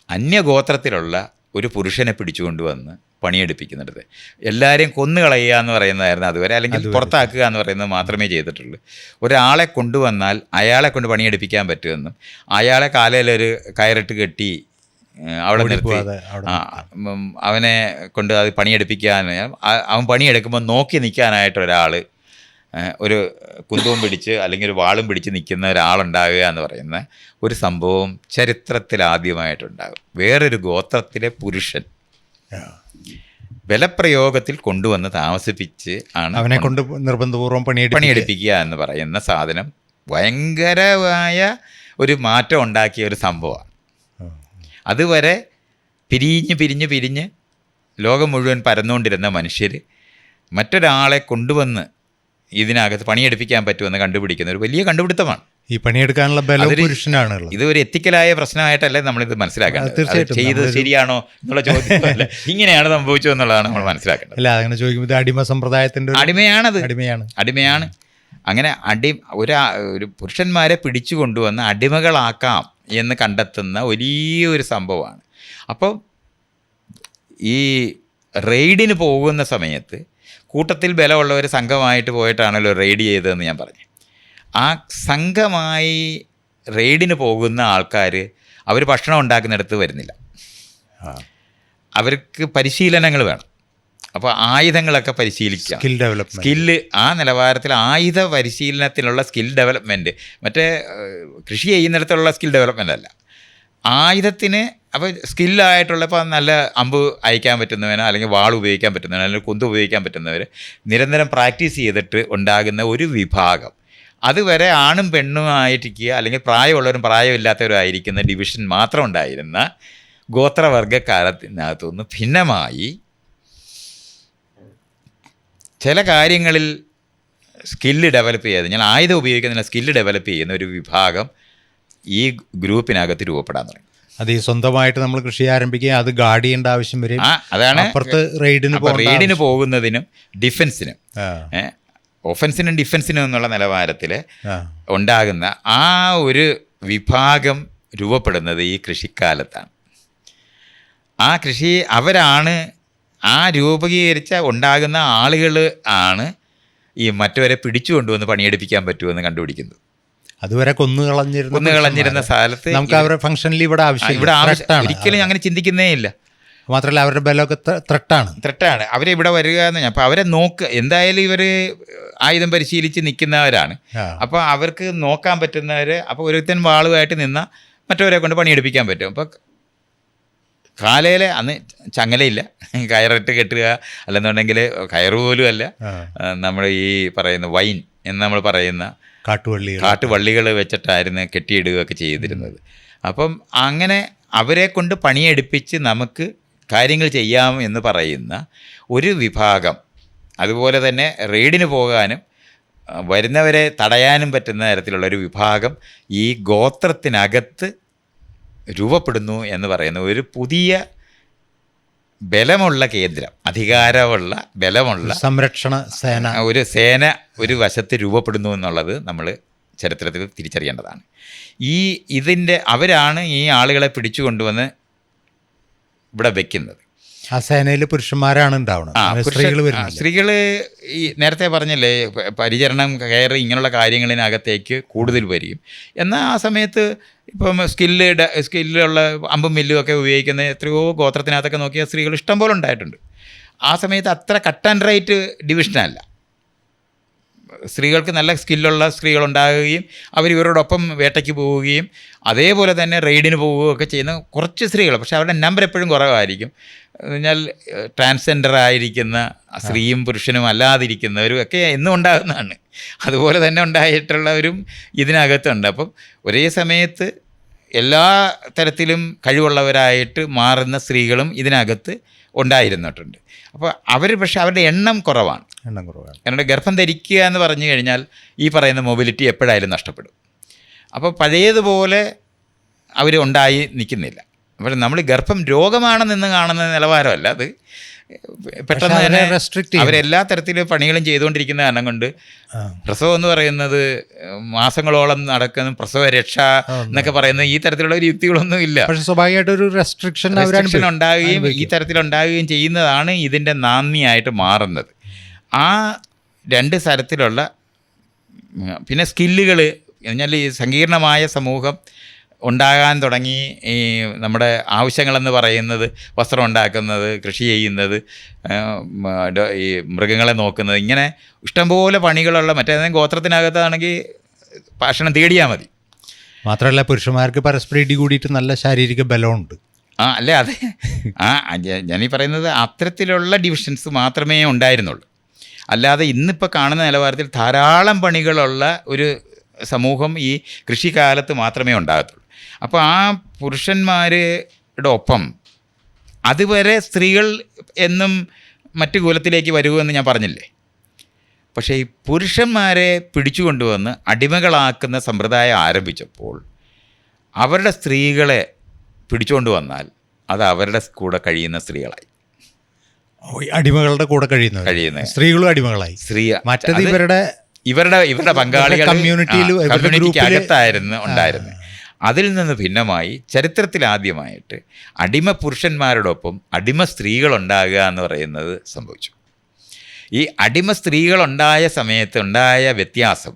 അന്യഗോത്രത്തിലുള്ള ഒരു പുരുഷനെ പിടിച്ചുകൊണ്ടുവന്ന് പണിയെടുപ്പിക്കുന്നുണ്ട്. എല്ലാവരെയും കൊന്നുകളയുക എന്ന് പറയുന്നതായിരുന്നു അതുവരെ, അല്ലെങ്കിൽ പുറത്താക്കുക എന്ന് പറയുന്നത് മാത്രമേ ചെയ്തിട്ടുള്ളൂ. ഒരാളെ കൊണ്ടുവന്നാൽ അയാളെ കൊണ്ട് പണിയെടുപ്പിക്കാൻ പറ്റുമെന്നും അയാളെ കാലയിലൊരു കയറിട്ട് കെട്ടി അവിടെ നിർത്തി അവനെ കൊണ്ട് അത് പണിയെടുപ്പിക്കാൻ, അവൻ പണിയെടുക്കുമ്പോൾ നോക്കി നിൽക്കാനായിട്ട് ഒരാൾ, ഒരു കുന്തവും പിടിച്ച് അല്ലെങ്കിൽ ഒരു വാളും പിടിച്ച് നിൽക്കുന്ന ഒരാളുണ്ടാകുക എന്ന് പറയുന്ന ഒരു സംഭവം ചരിത്രത്തിൽ ആദ്യമായിട്ടുണ്ടാകും. വേറൊരു ഗോത്രത്തിലെ പുരുഷൻ ബലപ്രയോഗത്തിൽ കൊണ്ടുവന്ന് താമസിപ്പിച്ച് ആണ് അവനെ കൊണ്ട് നിർബന്ധപൂർവ്വം പണിയെടുപ്പിക്കുക എന്ന് പറയുന്ന സാധനം ഭയങ്കരമായ ഒരു മാറ്റം ഉണ്ടാക്കിയ ഒരു സംഭവമാണ്. അതുവരെ പിരിഞ്ഞ് ലോകം മുഴുവൻ പരന്നുകൊണ്ടിരുന്ന മനുഷ്യർ മറ്റൊരാളെ കൊണ്ടുവന്ന് ഇതിനകത്ത് പണിയെടുപ്പിക്കാൻ പറ്റുമെന്ന് കണ്ടുപിടിക്കുന്ന ഒരു വലിയ കണ്ടുപിടുത്തമാണ്. ഈ പണിയെടുക്കാനുള്ള ബലം പുരുഷനാണ്. ഇത് ഒരു എത്തിക്കലായ പ്രശ്നമായിട്ടല്ലേ നമ്മളിത് മനസ്സിലാക്കേണ്ടത്. ചെയ്തത് ശരിയാണോ എന്നുള്ള ചോദ്യമല്ല, ഇങ്ങനെയാണ് സംഭവിച്ചത് എന്നുള്ളതാണ് നമ്മൾ മനസ്സിലാക്കേണ്ടത്. അല്ല, അങ്ങനെ ചോദിക്കുമ്പോൾ അടിമ സമ്പ്രദായത്തിൻ്റെ അടിമയാണ്. അങ്ങനെ ഒരു പുരുഷന്മാരെ പിടിച്ചു കൊണ്ടുവന്ന് അടിമകളാക്കാം എന്ന് കണ്ടെത്തുന്ന വലിയൊരു സംഭവമാണ്. അപ്പോൾ ഈ റെയ്ഡിന് പോകുന്ന സമയത്ത് കൂട്ടത്തിൽ ബലമുള്ളവർ സംഘമായിട്ട് പോയിട്ടാണല്ലോ റെയ്ഡ് ചെയ്തതെന്ന് ഞാൻ പറഞ്ഞു. ആ സംഘമായി റെയ്ഡിന് പോകുന്ന ആൾക്കാർ അവർ ഭക്ഷണം ഉണ്ടാക്കുന്നിടത്ത് വരുന്നില്ല, അവർക്ക് പരിശീലനങ്ങൾ വേണം. അപ്പോൾ ആയുധങ്ങളൊക്കെ പരിശീലിക്കാം, സ്കില്ല് ആ നിലവാരത്തിൽ ആയുധ പരിശീലനത്തിനുള്ള സ്കിൽ ഡെവലപ്മെൻറ്റ്, മറ്റേ കൃഷി ചെയ്യുന്നിടത്തുള്ള സ്കിൽ ഡെവലപ്മെൻ്റ് അല്ല, ആയുധത്തിന് അപ്പോൾ സ്കില്ലായിട്ടുള്ള ഇപ്പോൾ നല്ല അമ്പ് അയക്കാൻ പറ്റുന്നവനോ അല്ലെങ്കിൽ വാൾ ഉപയോഗിക്കാൻ പറ്റുന്നവനോ അല്ലെങ്കിൽ കുന്ത് ഉപയോഗിക്കാൻ പറ്റുന്നവർ നിരന്തരം പ്രാക്ടീസ് ചെയ്തിട്ട് ഉണ്ടാകുന്ന ഒരു വിഭാഗം, അതുവരെ ആണും പെണ്ണുമായിരിക്കുക അല്ലെങ്കിൽ പ്രായമുള്ളവരും പ്രായമില്ലാത്തവരും ആയിരിക്കുന്ന ഡിവിഷൻ മാത്രം ഉണ്ടായിരുന്ന ഗോത്രവർഗ്ഗക്കാലത്തിനകത്തുനിന്ന് ഭിന്നമായി ചില കാര്യങ്ങളിൽ സ്കില്ല് ഡെവലപ്പ് ചെയ്ത്, ഞാൻ ആയുധം ഉപയോഗിക്കുന്ന സ്കില്ല് ഡെവലപ്പ് ചെയ്യുന്ന ഒരു വിഭാഗം ഈ ഗ്രൂപ്പിനകത്ത് രൂപപ്പെടാൻ തുടങ്ങി. അത് ഈ സ്വന്തമായിട്ട് നമ്മൾ കൃഷി ആരംഭിക്കുക, അത് ഗാർഡ് ചെയ്യേണ്ട ആവശ്യം വരും. അതാണ് അപ്പുറത്ത് റെയ്ഡിന് പോകുന്നതിനും ഡിഫൻസിനും, ഒഫൻസിനും ഡിഫൻസിനും എന്നുള്ള നിലവാരത്തിൽ ഉണ്ടാകുന്ന ആ ഒരു വിഭാഗം രൂപപ്പെടുന്നത് ഈ കൃഷിക്കാലത്താണ്. ആ കൃഷി അവരാണ്, ആ രൂപീകരിച്ച ഉണ്ടാകുന്ന ആളുകൾ ആണ് ഈ മറ്റവരെ പിടിച്ചു കൊണ്ടുവന്ന് പണിയെടുപ്പിക്കാൻ പറ്റുമെന്ന് കണ്ടുപിടിക്കുന്നത്. അതുവരെ കൊന്നുകളഞ്ഞിരുന്ന സ്ഥലത്ത് നമുക്ക് അവരുടെ ഫംഗ്ഷനിൽ ഇവിടെ ഒരിക്കലും അങ്ങനെ ചിന്തിക്കുന്നേ ഇല്ല. മാത്രമല്ല അവരുടെ ബലമൊക്കെ ത്രെട്ടാണ്. അവരെ ഇവിടെ വരിക എന്ന് പറഞ്ഞാൽ അപ്പോൾ അവരെ എന്തായാലും ഇവർ ആയുധം പരിശീലിച്ച് നിൽക്കുന്നവരാണ്. അപ്പോൾ അവർക്ക് നോക്കാൻ പറ്റുന്നവർ, അപ്പോൾ ഒരുത്തൻ വാളുമായിട്ട് നിന്നാൽ മറ്റവരെ കൊണ്ട് പണിയെടുപ്പിക്കാൻ പറ്റും. അപ്പോൾ കാലയിൽ അന്ന് ചങ്ങലയില്ല, കയറിട്ട് കെട്ടുക, അല്ലെന്നുണ്ടെങ്കിൽ കയറ് പോലും അല്ല, നമ്മൾ ഈ പറയുന്ന വൈൻ എന്ന് നമ്മൾ പറയുന്ന കാട്ടുവള്ളികൾ വെച്ചിട്ടായിരുന്നു കെട്ടിയിടുകയൊക്കെ ചെയ്തിരുന്നത്. അപ്പം അങ്ങനെ അവരെ കൊണ്ട് പണിയെടുപ്പിച്ച് നമുക്ക് കാര്യങ്ങൾ ചെയ്യാം എന്ന് പറയുന്ന ഒരു വിഭാഗം, അതുപോലെ തന്നെ റെയ്ഡിന് പോകാനും വരുന്നവരെ തടയാനും പറ്റുന്ന തരത്തിലുള്ള ഒരു വിഭാഗം ഈ ഗോത്രത്തിനകത്ത് രൂപപ്പെടുന്നു എന്ന് പറയുന്ന ഒരു പുതിയ ബലമുള്ള കേന്ദ്രം, അധികാരമുള്ള ബലമുള്ള സംരക്ഷണ സേന, ഒരു സേന ഒരു വശത്ത് രൂപപ്പെടുന്നു എന്നുള്ളത് നമ്മൾ ചരിത്രത്തിൽ തിരിച്ചറിയേണ്ടതാണ്. അവരാണ് ഈ ആളുകളെ പിടിച്ചു കൊണ്ടുവന്ന് ഇവിടെ വെക്കുന്നത്. ആ സേനയിൽ പുരുഷന്മാരാണ് ഉണ്ടാവുന്നത്, സ്ത്രീകൾ ഈ നേരത്തെ പറഞ്ഞല്ലേ പരിചരണം, കെയർ, ഇങ്ങനെയുള്ള കാര്യങ്ങളിനകത്തേക്ക് കൂടുതൽ വരികയും. എന്നാൽ ആ സമയത്ത് ഇപ്പം സ്കില്ലുള്ള അമ്പും മില്ലും ഒക്കെ ഉപയോഗിക്കുന്ന എത്രയോ ഗോത്രത്തിനകത്തൊക്കെ നോക്കിയാൽ സ്ത്രീകൾ ഇഷ്ടം പോലെ ഉണ്ടായിട്ടുണ്ട്. ആ സമയത്ത് അത്ര കട്ട് ആൻഡ് റൈറ്റ് ഡിവിഷനല്ല. സ്ത്രീകൾക്ക് നല്ല സ്കില്ലുള്ള സ്ത്രീകളുണ്ടാകുകയും അവർ ഇവരോടൊപ്പം വേട്ടയ്ക്ക് പോവുകയും അതേപോലെ തന്നെ റെയ്ഡിന് പോവുകയൊക്കെ ചെയ്യുന്ന കുറച്ച് സ്ത്രീകൾ, പക്ഷേ അവരുടെ നമ്പർ എപ്പോഴും കുറവായിരിക്കും. എന്നാൽ ട്രാൻസ്ജെൻഡർ ആയിരിക്കുന്ന സ്ത്രീയും പുരുഷനും അല്ലാതിരിക്കുന്നവരും ഒക്കെ എന്നും ഉണ്ടാകുന്നതാണ്. അതുപോലെ തന്നെ ഉണ്ടായിട്ടുള്ളവരും ഇതിനകത്തുണ്ട്. അപ്പം ഒരേ സമയത്ത് എല്ലാ തരത്തിലും കഴിവുള്ളവരായിട്ട് മാറുന്ന സ്ത്രീകളും ഇതിനകത്ത് ഉണ്ടായിരുന്നിട്ടുണ്ട്. അപ്പോൾ പക്ഷേ അവരുടെ എണ്ണം കുറവാണ്. കാരണം ഗർഭം ധരിക്കുക എന്ന് പറഞ്ഞു കഴിഞ്ഞാൽ ഈ പറയുന്ന മൊബിലിറ്റി എപ്പോഴായാലും നഷ്ടപ്പെടും. അപ്പോൾ പഴയതുപോലെ അവർ ഉണ്ടായി നിൽക്കുന്നില്ല. അപ്പോൾ നമ്മൾ ഗർഭം രോഗമാണെന്ന് കാണുന്ന നിലവാരമല്ല, അത് പെട്ടെന്ന് തന്നെ അവരെല്ലാ തരത്തിലും പണികളും ചെയ്തുകൊണ്ടിരിക്കുന്ന കാരണം കൊണ്ട് പ്രസവം എന്ന് പറയുന്നത് മാസങ്ങളോളം നടക്കുന്ന പ്രസവരക്ഷ എന്നൊക്കെ പറയുന്ന ഈ തരത്തിലുള്ള ഒരു യുക്തികളൊന്നും ഇല്ല. സ്വാഭാവികമായിട്ടൊരു റെസ്ട്രിക്ഷൻ ഉണ്ടാകുകയും ഈ തരത്തിലുണ്ടാകുകയും ചെയ്യുന്നതാണ് ഇതിൻ്റെ നാന്ദിയായിട്ട് മാറുന്നത്. ആ രണ്ട് തരത്തിലുള്ള പിന്നെ സ്കില്ലുകൾ എന്നാൽ ഈ സങ്കീർണമായ സമൂഹം ഉണ്ടാകാൻ തുടങ്ങി. ഈ നമ്മുടെ ആവശ്യങ്ങളെന്ന് പറയുന്നത് വസ്ത്രം ഉണ്ടാക്കുന്നത്, കൃഷി ചെയ്യുന്നത്, ഈ മൃഗങ്ങളെ നോക്കുന്നത്, ഇങ്ങനെ ഇഷ്ടംപോലെ പണികളുള്ള മറ്റേതെങ്കിലും ഗോത്രത്തിനകത്താണെങ്കിൽ ഭക്ഷണം തേടിയാൽ മതി. മാത്രമല്ല പുരുഷന്മാർക്ക് പരസ്പരം ഇടി കൂടിയിട്ട് നല്ല ശാരീരിക ബലമുണ്ട്. അല്ലേ, അതെ. ഞാനീ പറയുന്നത് അത്തരത്തിലുള്ള ഡിവിഷൻസ് മാത്രമേ ഉണ്ടായിരുന്നുള്ളൂ. അല്ലാതെ ഇന്നിപ്പോൾ കാണുന്ന നിലവാരത്തിൽ ധാരാളം പണികളുള്ള ഒരു സമൂഹം ഈ കൃഷിക്കാലത്ത് മാത്രമേ ഉണ്ടാകത്തുള്ളൂ. അപ്പോൾ ആ പുരുഷന്മാരുടെ ഒപ്പം അതുവരെ സ്ത്രീകൾ എന്നും മറ്റു കുലത്തിലേക്ക് വരുമെന്ന് ഞാൻ പറഞ്ഞില്ലേ. പക്ഷേ ഈ പുരുഷന്മാരെ പിടിച്ചു കൊണ്ടുവന്ന് അടിമകളാക്കുന്ന സമ്പ്രദായം ആരംഭിച്ചപ്പോൾ അവരുടെ സ്ത്രീകളെ പിടിച്ചുകൊണ്ട് വന്നാൽ അത് അവരുടെ കൂടെ കഴിയുന്ന സ്ത്രീകളായി. അടിമകളുടെ കൂടെ കഴിയുന്ന സ്ത്രീകളും അടിമകളായി. മറ്റത് ഇവരുടെ പങ്കാളികൾ കമ്മ്യൂണിറ്റിക്ക് അകത്തായിരുന്നു ഉണ്ടായിരുന്നത്. അതിൽ നിന്ന് ഭിന്നമായി ചരിത്രത്തിൽ ആദ്യമായിട്ട് അടിമ പുരുഷന്മാരോടൊപ്പം അടിമ സ്ത്രീകളുണ്ടാകുക എന്ന് പറയുന്നത് സംഭവിച്ചു. ഈ അടിമ സ്ത്രീകളുണ്ടായ സമയത്ത് ഉണ്ടായ വ്യത്യാസം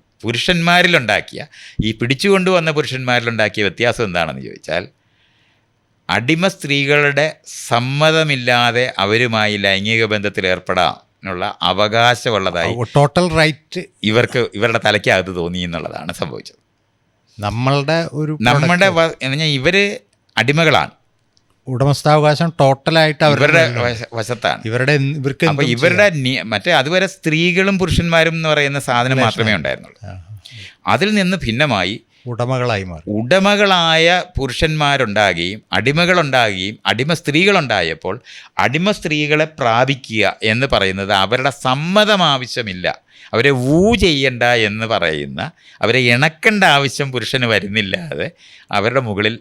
ഈ പിടിച്ചുകൊണ്ടുവന്ന പുരുഷന്മാരിലുണ്ടാക്കിയ വ്യത്യാസം എന്താണെന്ന് ചോദിച്ചാൽ, അടിമ സ്ത്രീകളുടെ സമ്മതമില്ലാതെ അവരുമായി ലൈംഗിക ബന്ധത്തിൽ ഏർപ്പെടാനുള്ള അവകാശമുള്ളതായി ടോട്ടൽ റൈറ്റ് ഇവരുടെ തലയ്ക്കകത്ത് തോന്നി എന്നുള്ളതാണ് സംഭവിച്ചത്. നമ്മുടെ ഇവർ അടിമകളാണ്, ഉടമസ്ഥാവകാശം ടോട്ടലായിട്ട് ഇവരുടെ വശത്താണ്. ഇവർക്ക് അപ്പോൾ ഇവരുടെ മറ്റേ അതുവരെ സ്ത്രീകളും പുരുഷന്മാരും എന്ന് പറയുന്ന സാധനം മാത്രമേ ഉണ്ടായിരുന്നുള്ളൂ. അതിൽ നിന്ന് ഭിന്നമായി ഉടമകളായി മാറി. ഉടമകളായ പുരുഷന്മാരുണ്ടാകുകയും അടിമകളുണ്ടാകുകയും അടിമ സ്ത്രീകളുണ്ടായപ്പോൾ അടിമ സ്ത്രീകളെ പ്രാപിക്കുക എന്ന് പറയുന്നത് അവരുടെ സമ്മതം ആവശ്യമില്ല, അവരെ ചെയ്യണ്ട എന്ന് പറയുന്ന, അവരെ ഇണക്കേണ്ട ആവശ്യം പുരുഷന് വരുന്നില്ലാതെ അവരുടെ മുകളിൽ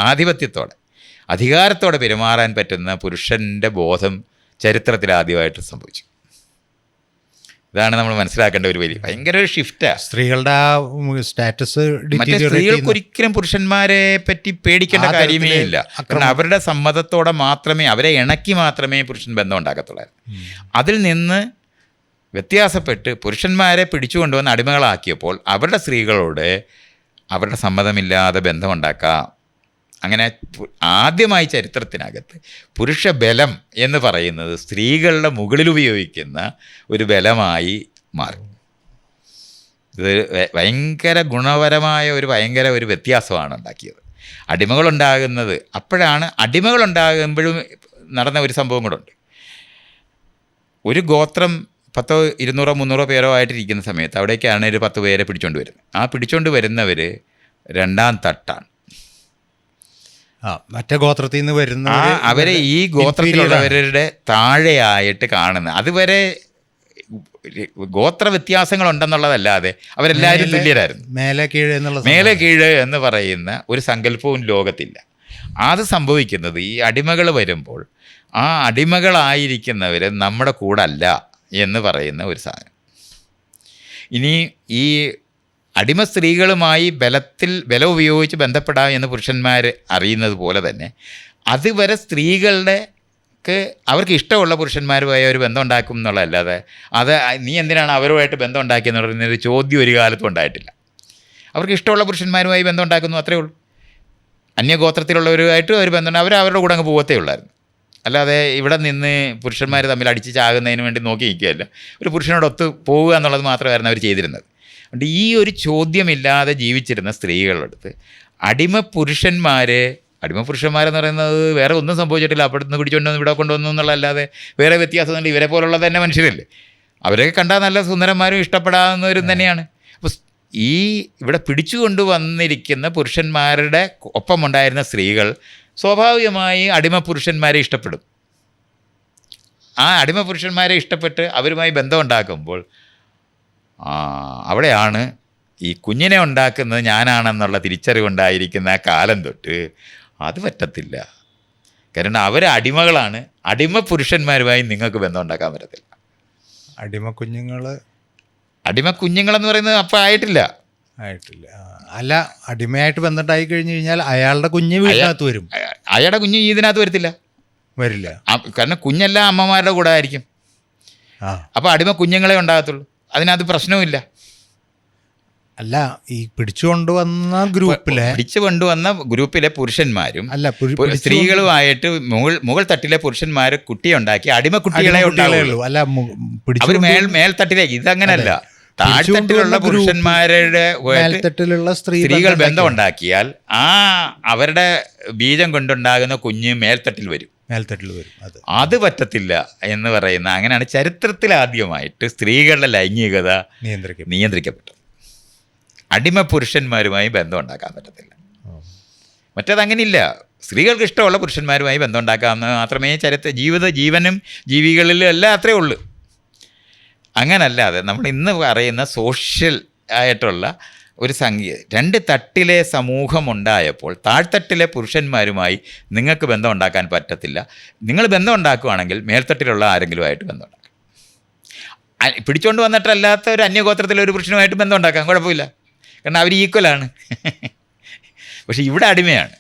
ആധിപത്യത്തോടെ അധികാരത്തോടെ പെരുമാറാൻ പറ്റുന്ന പുരുഷൻ്റെ ബോധം ചരിത്രത്തിൽ ആദ്യമായിട്ട് സംഭവിച്ചു. ഇതാണ് നമ്മൾ മനസ്സിലാക്കേണ്ട ഒരു വലിയ ഭയങ്കര ഒരു ഷിഫ്റ്റാണ്. സ്ത്രീകളുടെ സ്റ്റാറ്റസ് മറ്റേ സ്ത്രീകൾക്ക് ഒരിക്കലും പുരുഷന്മാരെ പറ്റി പേടിക്കേണ്ട കാര്യമേ ഇല്ല. കാരണം അവരുടെ സമ്മതത്തോടെ മാത്രമേ, അവരെ ഇണക്കി മാത്രമേ പുരുഷൻ ബന്ധം ഉണ്ടാക്കത്തുള്ളായിരുന്നു. അതിൽ നിന്ന് വ്യത്യാസപ്പെട്ട് പുരുഷന്മാരെ പിടിച്ചുകൊണ്ടുവന്ന് അടിമകളാക്കിയപ്പോൾ അവരുടെ സ്ത്രീകളോട് അവരുടെ സമ്മതമില്ലാതെ ബന്ധമുണ്ടാക്കാം. അങ്ങനെ ആദ്യമായി ചരിത്രത്തിനകത്ത് പുരുഷ ബലം എന്ന് പറയുന്നത് സ്ത്രീകളുടെ മുകളിൽ ഉപയോഗിക്കുന്ന ഒരു ബലമായി മാറി. ഇത് ഭയങ്കര ഗുണപരമായ ഭയങ്കര ഒരു വ്യത്യാസമാണ് ഉണ്ടാക്കിയത്. അടിമകളുണ്ടാകുന്നത് അപ്പോഴാണ്. അടിമകളുണ്ടാകുമ്പോഴും നടന്ന ഒരു സംഭവം കൂടെ ഉണ്ട്. ഒരു ഗോത്രം 10, 200, 300 പേരോ ആയിട്ടിരിക്കുന്ന സമയത്ത് അവിടേക്കാണ് ഒരു 10 പേരെ പിടിച്ചുകൊണ്ട് വരുന്നത്. ആ പിടിച്ചുകൊണ്ട് വരുന്നവർ രണ്ടാം തട്ടാണ്. മറ്റേ ഗോത്രത്തിൽ നിന്ന് വരുന്ന അവരെ ഈ ഗോത്രത്തിലുള്ളവരുടെ താഴെയായിട്ട് കാണുന്നത്. അതുവരെ ഗോത്ര വ്യത്യാസങ്ങളുണ്ടെന്നുള്ളതല്ലാതെ അവരെല്ലാവരും തുല്യരായിരുന്നു. മേലെ കീഴ് എന്ന് പറയുന്ന ഒരു സങ്കല്പവും ലോകത്തില്ല. അത് സംഭവിക്കുന്നത് ഈ അടിമകൾ വരുമ്പോൾ ആ അടിമകളായിരിക്കുന്നവർ നമ്മുടെ കൂടെ അല്ല എന്ന് പറയുന്ന ഒരു സാധനം. ഇനി ഈ അടിമ സ്ത്രീകളുമായി ബലം ഉപയോഗിച്ച് ബന്ധപ്പെടാം എന്ന് പുരുഷന്മാർ അറിയുന്നത് പോലെ തന്നെ അതുവരെ അവർക്ക് ഇഷ്ടമുള്ള പുരുഷന്മാരുമായി ഒരു ബന്ധം ഉണ്ടാക്കും എന്നുള്ളതല്ലാതെ നീ എന്തിനാണ് അവരുമായിട്ട് ബന്ധം ഉണ്ടാക്കിയെന്ന് പറയുന്നൊരു ചോദ്യം ഒരു കാലത്തും ഉണ്ടായിട്ടില്ല. അവർക്ക് ഇഷ്ടമുള്ള പുരുഷന്മാരുമായി ബന്ധം ഉണ്ടാക്കുന്നു, അത്രയേ ഉള്ളൂ. അന്യഗോത്രത്തിലുള്ളവരുമായിട്ട് ഒരു ബന്ധമുണ്ട്, അവരുടെ കൂടെ അങ്ങ് പോകത്തേ ഉള്ളായിരുന്നു. അല്ലാതെ ഇവിടെ നിന്ന് പുരുഷന്മാർ തമ്മിൽ അടിച്ച് ചാകുന്നതിന് വേണ്ടി നോക്കി നിൽക്കുകയല്ല, ഒരു പുരുഷനോടൊത്ത് പോവുക എന്നുള്ളത് മാത്രമായിരുന്നു അവർ ചെയ്തിരുന്നത്. അതുകൊണ്ട് ഈ ഒരു ചോദ്യമില്ലാതെ ജീവിച്ചിരുന്ന സ്ത്രീകളുടെ അടുത്ത് അടിമ പുരുഷന്മാരെന്ന് പറയുന്നത് വേറെ ഒന്നും സംഭവിച്ചിട്ടില്ല. അവിടുന്ന് പിടിച്ചുകൊണ്ടുവന്ന് ഇവിടെ കൊണ്ടുവന്നു എന്നുള്ളതല്ലാതെ വേറെ വ്യത്യാസമൊന്നുമില്ല. ഇവരെ പോലുള്ള തന്നെ മനുഷ്യരല്ലേ, അവരൊക്കെ കണ്ടാൽ നല്ല സുന്ദരന്മാരും ഇഷ്ടപ്പെടാവുന്നവരും തന്നെയാണ്. അപ്പോൾ ഇവിടെ പിടിച്ചു വന്നിരിക്കുന്ന പുരുഷന്മാരുടെ ഒപ്പമുണ്ടായിരുന്ന സ്ത്രീകൾ സ്വാഭാവികമായി അടിമ പുരുഷന്മാരെ ഇഷ്ടപ്പെടും. ആ അടിമ പുരുഷന്മാരെ ഇഷ്ടപ്പെട്ട് അവരുമായി ബന്ധമുണ്ടാക്കുമ്പോൾ അവിടെയാണ് ഈ കുഞ്ഞിനെ ഉണ്ടാക്കുന്നത് ഞാനാണെന്നുള്ള തിരിച്ചറിവുണ്ടായിരിക്കുന്ന കാലം തൊട്ട് അത് പറ്റത്തില്ല. കാരണം അവർ അടിമകളാണ്. അടിമ പുരുഷന്മാരുമായി നിങ്ങൾക്ക് ബന്ധം ഉണ്ടാക്കാൻ പറ്റത്തില്ല. അടിമ കുഞ്ഞുങ്ങളെന്ന് പറയുന്നത് അപ്പം ആയിട്ടില്ല. അല്ല, അടിമയായിട്ട് ബന്ധമുണ്ടായി കഴിഞ്ഞു കഴിഞ്ഞാൽ അയാളുടെ കുഞ്ഞ് വീടിനകത്ത് വരും. അയാളുടെ കുഞ്ഞ് ഇതിനകത്ത് വരില്ല. കാരണം കുഞ്ഞെല്ലാം അമ്മമാരുടെ കൂടെ ആയിരിക്കും. അപ്പോൾ അടിമ കുഞ്ഞുങ്ങളെ ഉണ്ടാകത്തുള്ളൂ. അതിനകത്ത് പ്രശ്നവുമില്ല. അല്ല, ഈ പിടിച്ചു കൊണ്ടുവന്ന ഗ്രൂപ്പിലെ പുരുഷന്മാരും സ്ത്രീകളുമായിട്ട് മുകൾ തട്ടിലെ പുരുഷന്മാർ കുട്ടിയെ ഉണ്ടാക്കി അടിമക്കുട്ടികളെ ഉണ്ടാവുള്ളൂ. അല്ല, അവർ മേൽത്തട്ടിലേക്ക്. ഇതങ്ങനല്ല. താഴ്ത്തട്ടിലുള്ള പുരുഷന്മാരുടെ സ്ത്രീകൾ ബന്ധം ഉണ്ടാക്കിയാൽ അവരുടെ ബീജം കൊണ്ടുണ്ടാകുന്ന കുഞ്ഞ് മേൽത്തട്ടിൽ വരും. അത് പറ്റത്തില്ല എന്ന് പറയുന്ന, അങ്ങനെയാണ് ചരിത്രത്തിൽ ആദ്യമായിട്ട് സ്ത്രീകളുടെ ലൈംഗികത നിയന്ത്രിക്കപ്പെട്ടത്. അടിമ പുരുഷന്മാരുമായി ബന്ധം ഉണ്ടാക്കാൻ പറ്റത്തില്ല. മറ്റേതങ്ങനെയില്ല. സ്ത്രീകൾക്ക് ഇഷ്ടമുള്ള പുരുഷന്മാരുമായി ബന്ധം ഉണ്ടാക്കാമെന്ന് മാത്രമേ ജീവനും ജീവികളിലും എല്ലാം അത്രയേ ഉള്ളൂ. അങ്ങനല്ലാതെ നമ്മൾ ഇന്ന് പറയുന്ന സോഷ്യൽ ആയിട്ടുള്ള ഒരു രണ്ട് തട്ടിലെ സമൂഹം ഉണ്ടായപ്പോൾ താഴ്ത്തട്ടിലെ പുരുഷന്മാരുമായി നിങ്ങൾക്ക് ബന്ധം ഉണ്ടാക്കാൻ പറ്റത്തില്ല. നിങ്ങൾ ബന്ധം ഉണ്ടാക്കുകയാണെങ്കിൽ മേൽത്തട്ടിലുള്ള ആരെങ്കിലുമായിട്ട് ബന്ധം ഉണ്ടാക്കാം. പിടിച്ചുകൊണ്ട് വന്നിട്ടല്ലാത്ത ഒരു അന്യഗോത്രത്തിലെ ഒരു പുരുഷനുമായിട്ട് ബന്ധം ഉണ്ടാക്കാം, കുഴപ്പമില്ല. കാരണം അവർ ഈക്വലാണ്. പക്ഷെ ഇവിടെ അടിമയാണ്.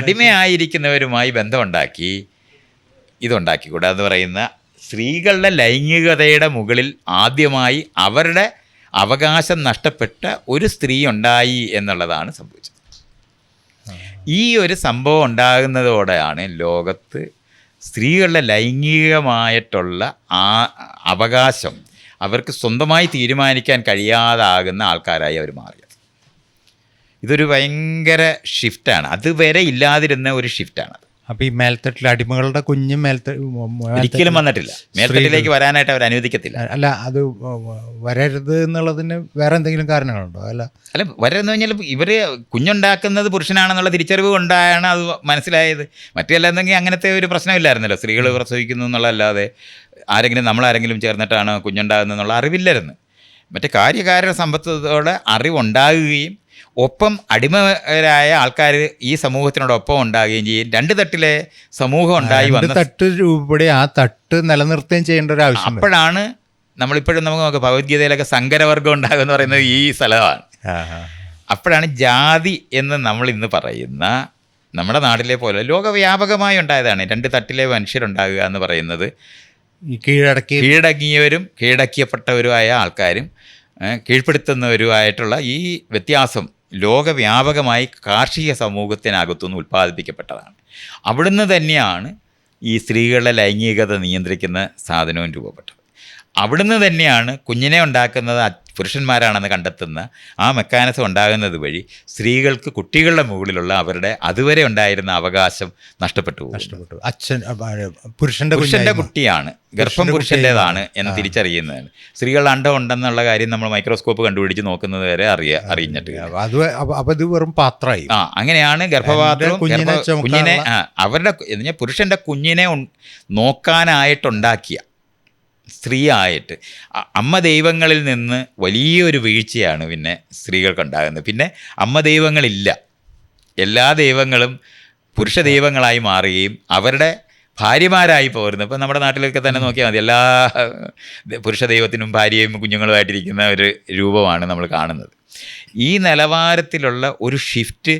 അടിമയായിരിക്കുന്നവരുമായി ബന്ധമുണ്ടാക്കി ഇതുണ്ടാക്കിക്കൂടാ എന്ന് പറയുന്ന സ്ത്രീകളുടെ ലൈംഗികതയുടെ മുകളിൽ ആദ്യമായി അവരുടെ അവകാശം നഷ്ടപ്പെട്ട ഒരു സ്ത്രീ ഉണ്ടായി എന്നുള്ളതാണ് സംഭവിച്ചത്. ഈ ഒരു സംഭവം ഉണ്ടാകുന്നതോടെയാണ് ലോകത്ത് സ്ത്രീകളുടെ ലൈംഗികമായിട്ടുള്ള അവകാശം അവർക്ക് സ്വന്തമായി തീരുമാനിക്കാൻ കഴിയാതാകുന്ന ആൾക്കാരായി അവർ മാറിയത്. ഇതൊരു ഭയങ്കര ഷിഫ്റ്റാണ്. അതുവരെ ഇല്ലാതിരുന്ന ഒരു ഷിഫ്റ്റാണ്. അപ്പോൾ ഈ മേൽത്തട്ടിൽ അടിമകളുടെ കുഞ്ഞും ഒരിക്കലും വന്നിട്ടില്ല. മേൽത്തട്ടിലേക്ക് വരാനായിട്ട് അവർ അനുവദിക്കത്തില്ല. അല്ല, അത് വരരുത് എന്നുള്ളതിന് വേറെ എന്തെങ്കിലും കാരണങ്ങളുണ്ടോ? അല്ല വരരുതെന്ന് പറഞ്ഞാൽ ഇവർ കുഞ്ഞുണ്ടാക്കുന്നത് പുരുഷനാണെന്നുള്ള തിരിച്ചറിവ് കൊണ്ടാണ് അത് മനസ്സിലായത്. മറ്റല്ലാന്നെങ്കിൽ അങ്ങനത്തെ ഒരു പ്രശ്നമില്ലായിരുന്നല്ലോ. സ്ത്രീകൾ പ്രസവിക്കുന്നു എന്നുള്ളതല്ലാതെ നമ്മളാരെങ്കിലും ചേർന്നിട്ടാണ് കുഞ്ഞുണ്ടാകുന്നത് എന്നുള്ള അറിവില്ലായിരുന്നു. മറ്റേ കാര്യകാരണ സമ്പത്തോടെ അറിവുണ്ടാകുകയും ഒപ്പം അടിമരായ ആൾക്കാർ ഈ സമൂഹത്തിനോടൊപ്പം ഉണ്ടാകുകയും ചെയ്യും. രണ്ട് തട്ടിലെ സമൂഹം ഉണ്ടായി വന്ന തട്ട് രൂപയുടെ ആ തട്ട് നിലനിർത്തുകയും ചെയ്യേണ്ട ഒരു ആവശ്യം. അപ്പോഴാണ് നമ്മളിപ്പോഴും നമുക്ക് നോക്കാം, ഭഗവത്ഗീതയിലൊക്കെ സങ്കരവർഗം ഉണ്ടാകുക എന്ന് പറയുന്നത് ഈ സ്ഥലമാണ്. അപ്പോഴാണ് ജാതി എന്ന് നമ്മൾ ഇന്ന് പറയുന്ന നമ്മുടെ നാട്ടിലെ പോലെ ലോകവ്യാപകമായി ഉണ്ടായതാണ് രണ്ട് തട്ടിലെ മനുഷ്യരുണ്ടാകുക എന്ന് പറയുന്നത്. ഈ കീഴടങ്ങിയവരും കീഴടക്കിയപ്പെട്ടവരുമായ ആൾക്കാരും കീഴ്പ്പെടുത്തുന്നവരുമായിട്ടുള്ള ഈ വ്യത്യാസം ലോകവ്യാപകമായി കാർഷിക സമൂഹത്തിനകത്തുനിന്ന് ഉൽപ്പാദിപ്പിക്കപ്പെട്ടതാണ്. അവിടുന്ന് തന്നെയാണ് ഈ സ്ത്രീകളുടെ ലൈംഗികത നിയന്ത്രിക്കുന്ന സാധനവും രൂപപ്പെട്ടത്. അവിടുന്ന് തന്നെയാണ് കുഞ്ഞിനെ ഉണ്ടാക്കുന്നത് പുരുഷന്മാരാണെന്ന് കണ്ടെത്തുന്ന ആ മെക്കാനിസം ഉണ്ടാകുന്നത് വഴി സ്ത്രീകൾക്ക് കുട്ടികളുടെ മുകളിലുള്ള അവരുടെ അതുവരെ ഉണ്ടായിരുന്ന അവകാശം നഷ്ടപ്പെട്ടു. പുരുഷൻ്റെ കുട്ടിയാണ്, ഗർഭം പുരുഷൻ്റേതാണ് എന്ന് തിരിച്ചറിയുന്നതാണ്. സ്ത്രീകളുടെ അണ്ടം ഉണ്ടെന്നുള്ള കാര്യം നമ്മൾ മൈക്രോസ്കോപ്പ് കണ്ടുപിടിച്ച് നോക്കുന്നത് വരെ അറിഞ്ഞിട്ട് വെറും പാത്രമായി. അങ്ങനെയാണ് ഗർഭപാത്രവും കുഞ്ഞിനെ അവരുടെ പുരുഷൻ്റെ കുഞ്ഞിനെ നോക്കാനായിട്ടുണ്ടാക്കിയ സ്ത്രീയായിട്ട് അമ്മ ദൈവങ്ങളിൽ നിന്ന് വലിയൊരു വീഴ്ചയാണ് പിന്നെ സ്ത്രീകൾക്കുണ്ടാകുന്നത്. പിന്നെ അമ്മ ദൈവങ്ങളില്ല, എല്ലാ ദൈവങ്ങളും പുരുഷ ദൈവങ്ങളായി മാറുകയും അവരുടെ ഭാര്യമാരായി പോരുന്നു. ഇപ്പം നമ്മുടെ നാട്ടിലൊക്കെ തന്നെ നോക്കിയാൽ മതി, എല്ലാ പുരുഷ ദൈവത്തിനും ഭാര്യയും കുഞ്ഞുങ്ങളുമായിട്ടിരിക്കുന്ന ഒരു രൂപമാണ് നമ്മൾ കാണുന്നത്. ഈ നിലവാരത്തിലുള്ള ഒരു ഷിഫ്റ്റ്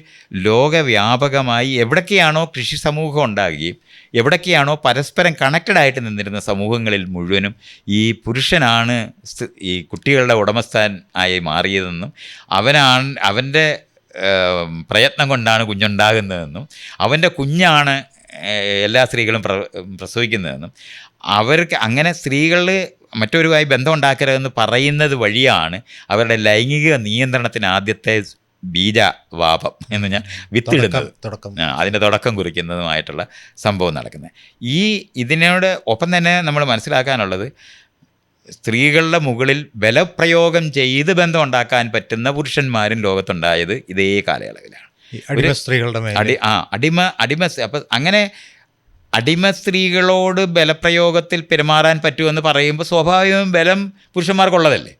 ലോകവ്യാപകമായി എവിടൊക്കെയാണോ കൃഷി സമൂഹം ഉണ്ടാകുകയും എവിടൊക്കെയാണോ പരസ്പരം കണക്റ്റഡായിട്ട് നിന്നിരുന്ന സമൂഹങ്ങളിൽ മുഴുവനും ഈ പുരുഷനാണ് ഈ കുട്ടികളുടെ ഉടമസ്ഥൻ ആയി മാറിയതെന്നും അവൻ്റെ പ്രയത്നം കൊണ്ടാണ് കുഞ്ഞുണ്ടാകുന്നതെന്നും അവൻ്റെ കുഞ്ഞാണ് എല്ലാ സ്ത്രീകളും പ്രസവിക്കുന്നതെന്നും അവർക്ക് അങ്ങനെ സ്ത്രീകൾ മറ്റൊരുമായി ബന്ധം ഉണ്ടാക്കരുതെന്ന് പറയുന്നത് വഴിയാണ് അവരുടെ ലൈംഗിക നിയന്ത്രണത്തിന് ആദ്യത്തെ ബീജവാപം എന്ന് ഞാൻ വിത്തിടുന്നത്, അതിൻ്റെ തുടക്കം കുറിക്കുന്നതുമായിട്ടുള്ള സംഭവം നടക്കുന്നത്. ഇതിനോട് ഒപ്പം തന്നെ നമ്മൾ മനസ്സിലാക്കാനുള്ളത്, സ്ത്രീകളുടെ മുകളിൽ ബലപ്രയോഗം ചെയ്ത് ബന്ധം ഉണ്ടാക്കാൻ പറ്റുന്ന പുരുഷന്മാരും ലോകത്തുണ്ടായത് ഇതേ കാലയളവിലാണ്. അടിമ അപ്പം അങ്ങനെ അടിമ സ്ത്രീകളോട് ബലപ്രയോഗത്തിൽ പെരുമാറാൻ പറ്റുമെന്ന് പറയുമ്പോൾ സ്വാഭാവികവും ബലം പുരുഷന്മാർക്കുള്ളതല്ലേ.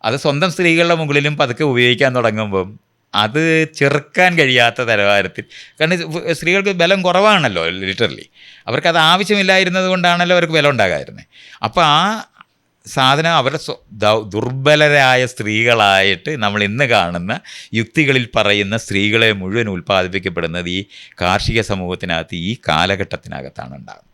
അത് സ്വന്തം സ്ത്രീകളുടെ മുകളിലും പതുക്കെ ഉപയോഗിക്കാൻ തുടങ്ങുമ്പം അത് ചെറുക്കാൻ കഴിയാത്ത നിലവാരത്തിൽ, കാരണം സ്ത്രീകൾക്ക് ബലം കുറവാണല്ലോ ലിറ്ററലി, അവർക്കത് ആവശ്യമില്ലായിരുന്നത് കൊണ്ടാണല്ലോ അവർക്ക് ബലം ഉണ്ടാകാതിരുന്നത്. അപ്പോൾ ആ സാധനം അവരുടെ ദുർബലരായ സ്ത്രീകളായിട്ട് നമ്മൾ ഇന്ന് കാണുന്ന യുക്തികളിൽ പറയുന്ന സ്ത്രീകളെ മുഴുവൻ ഉൽപ്പാദിപ്പിക്കപ്പെടുന്നത് ഈ കാർഷിക സമൂഹത്തിനകത്ത് ഈ കാലഘട്ടത്തിനകത്താണ് ഉണ്ടാകുന്നത്.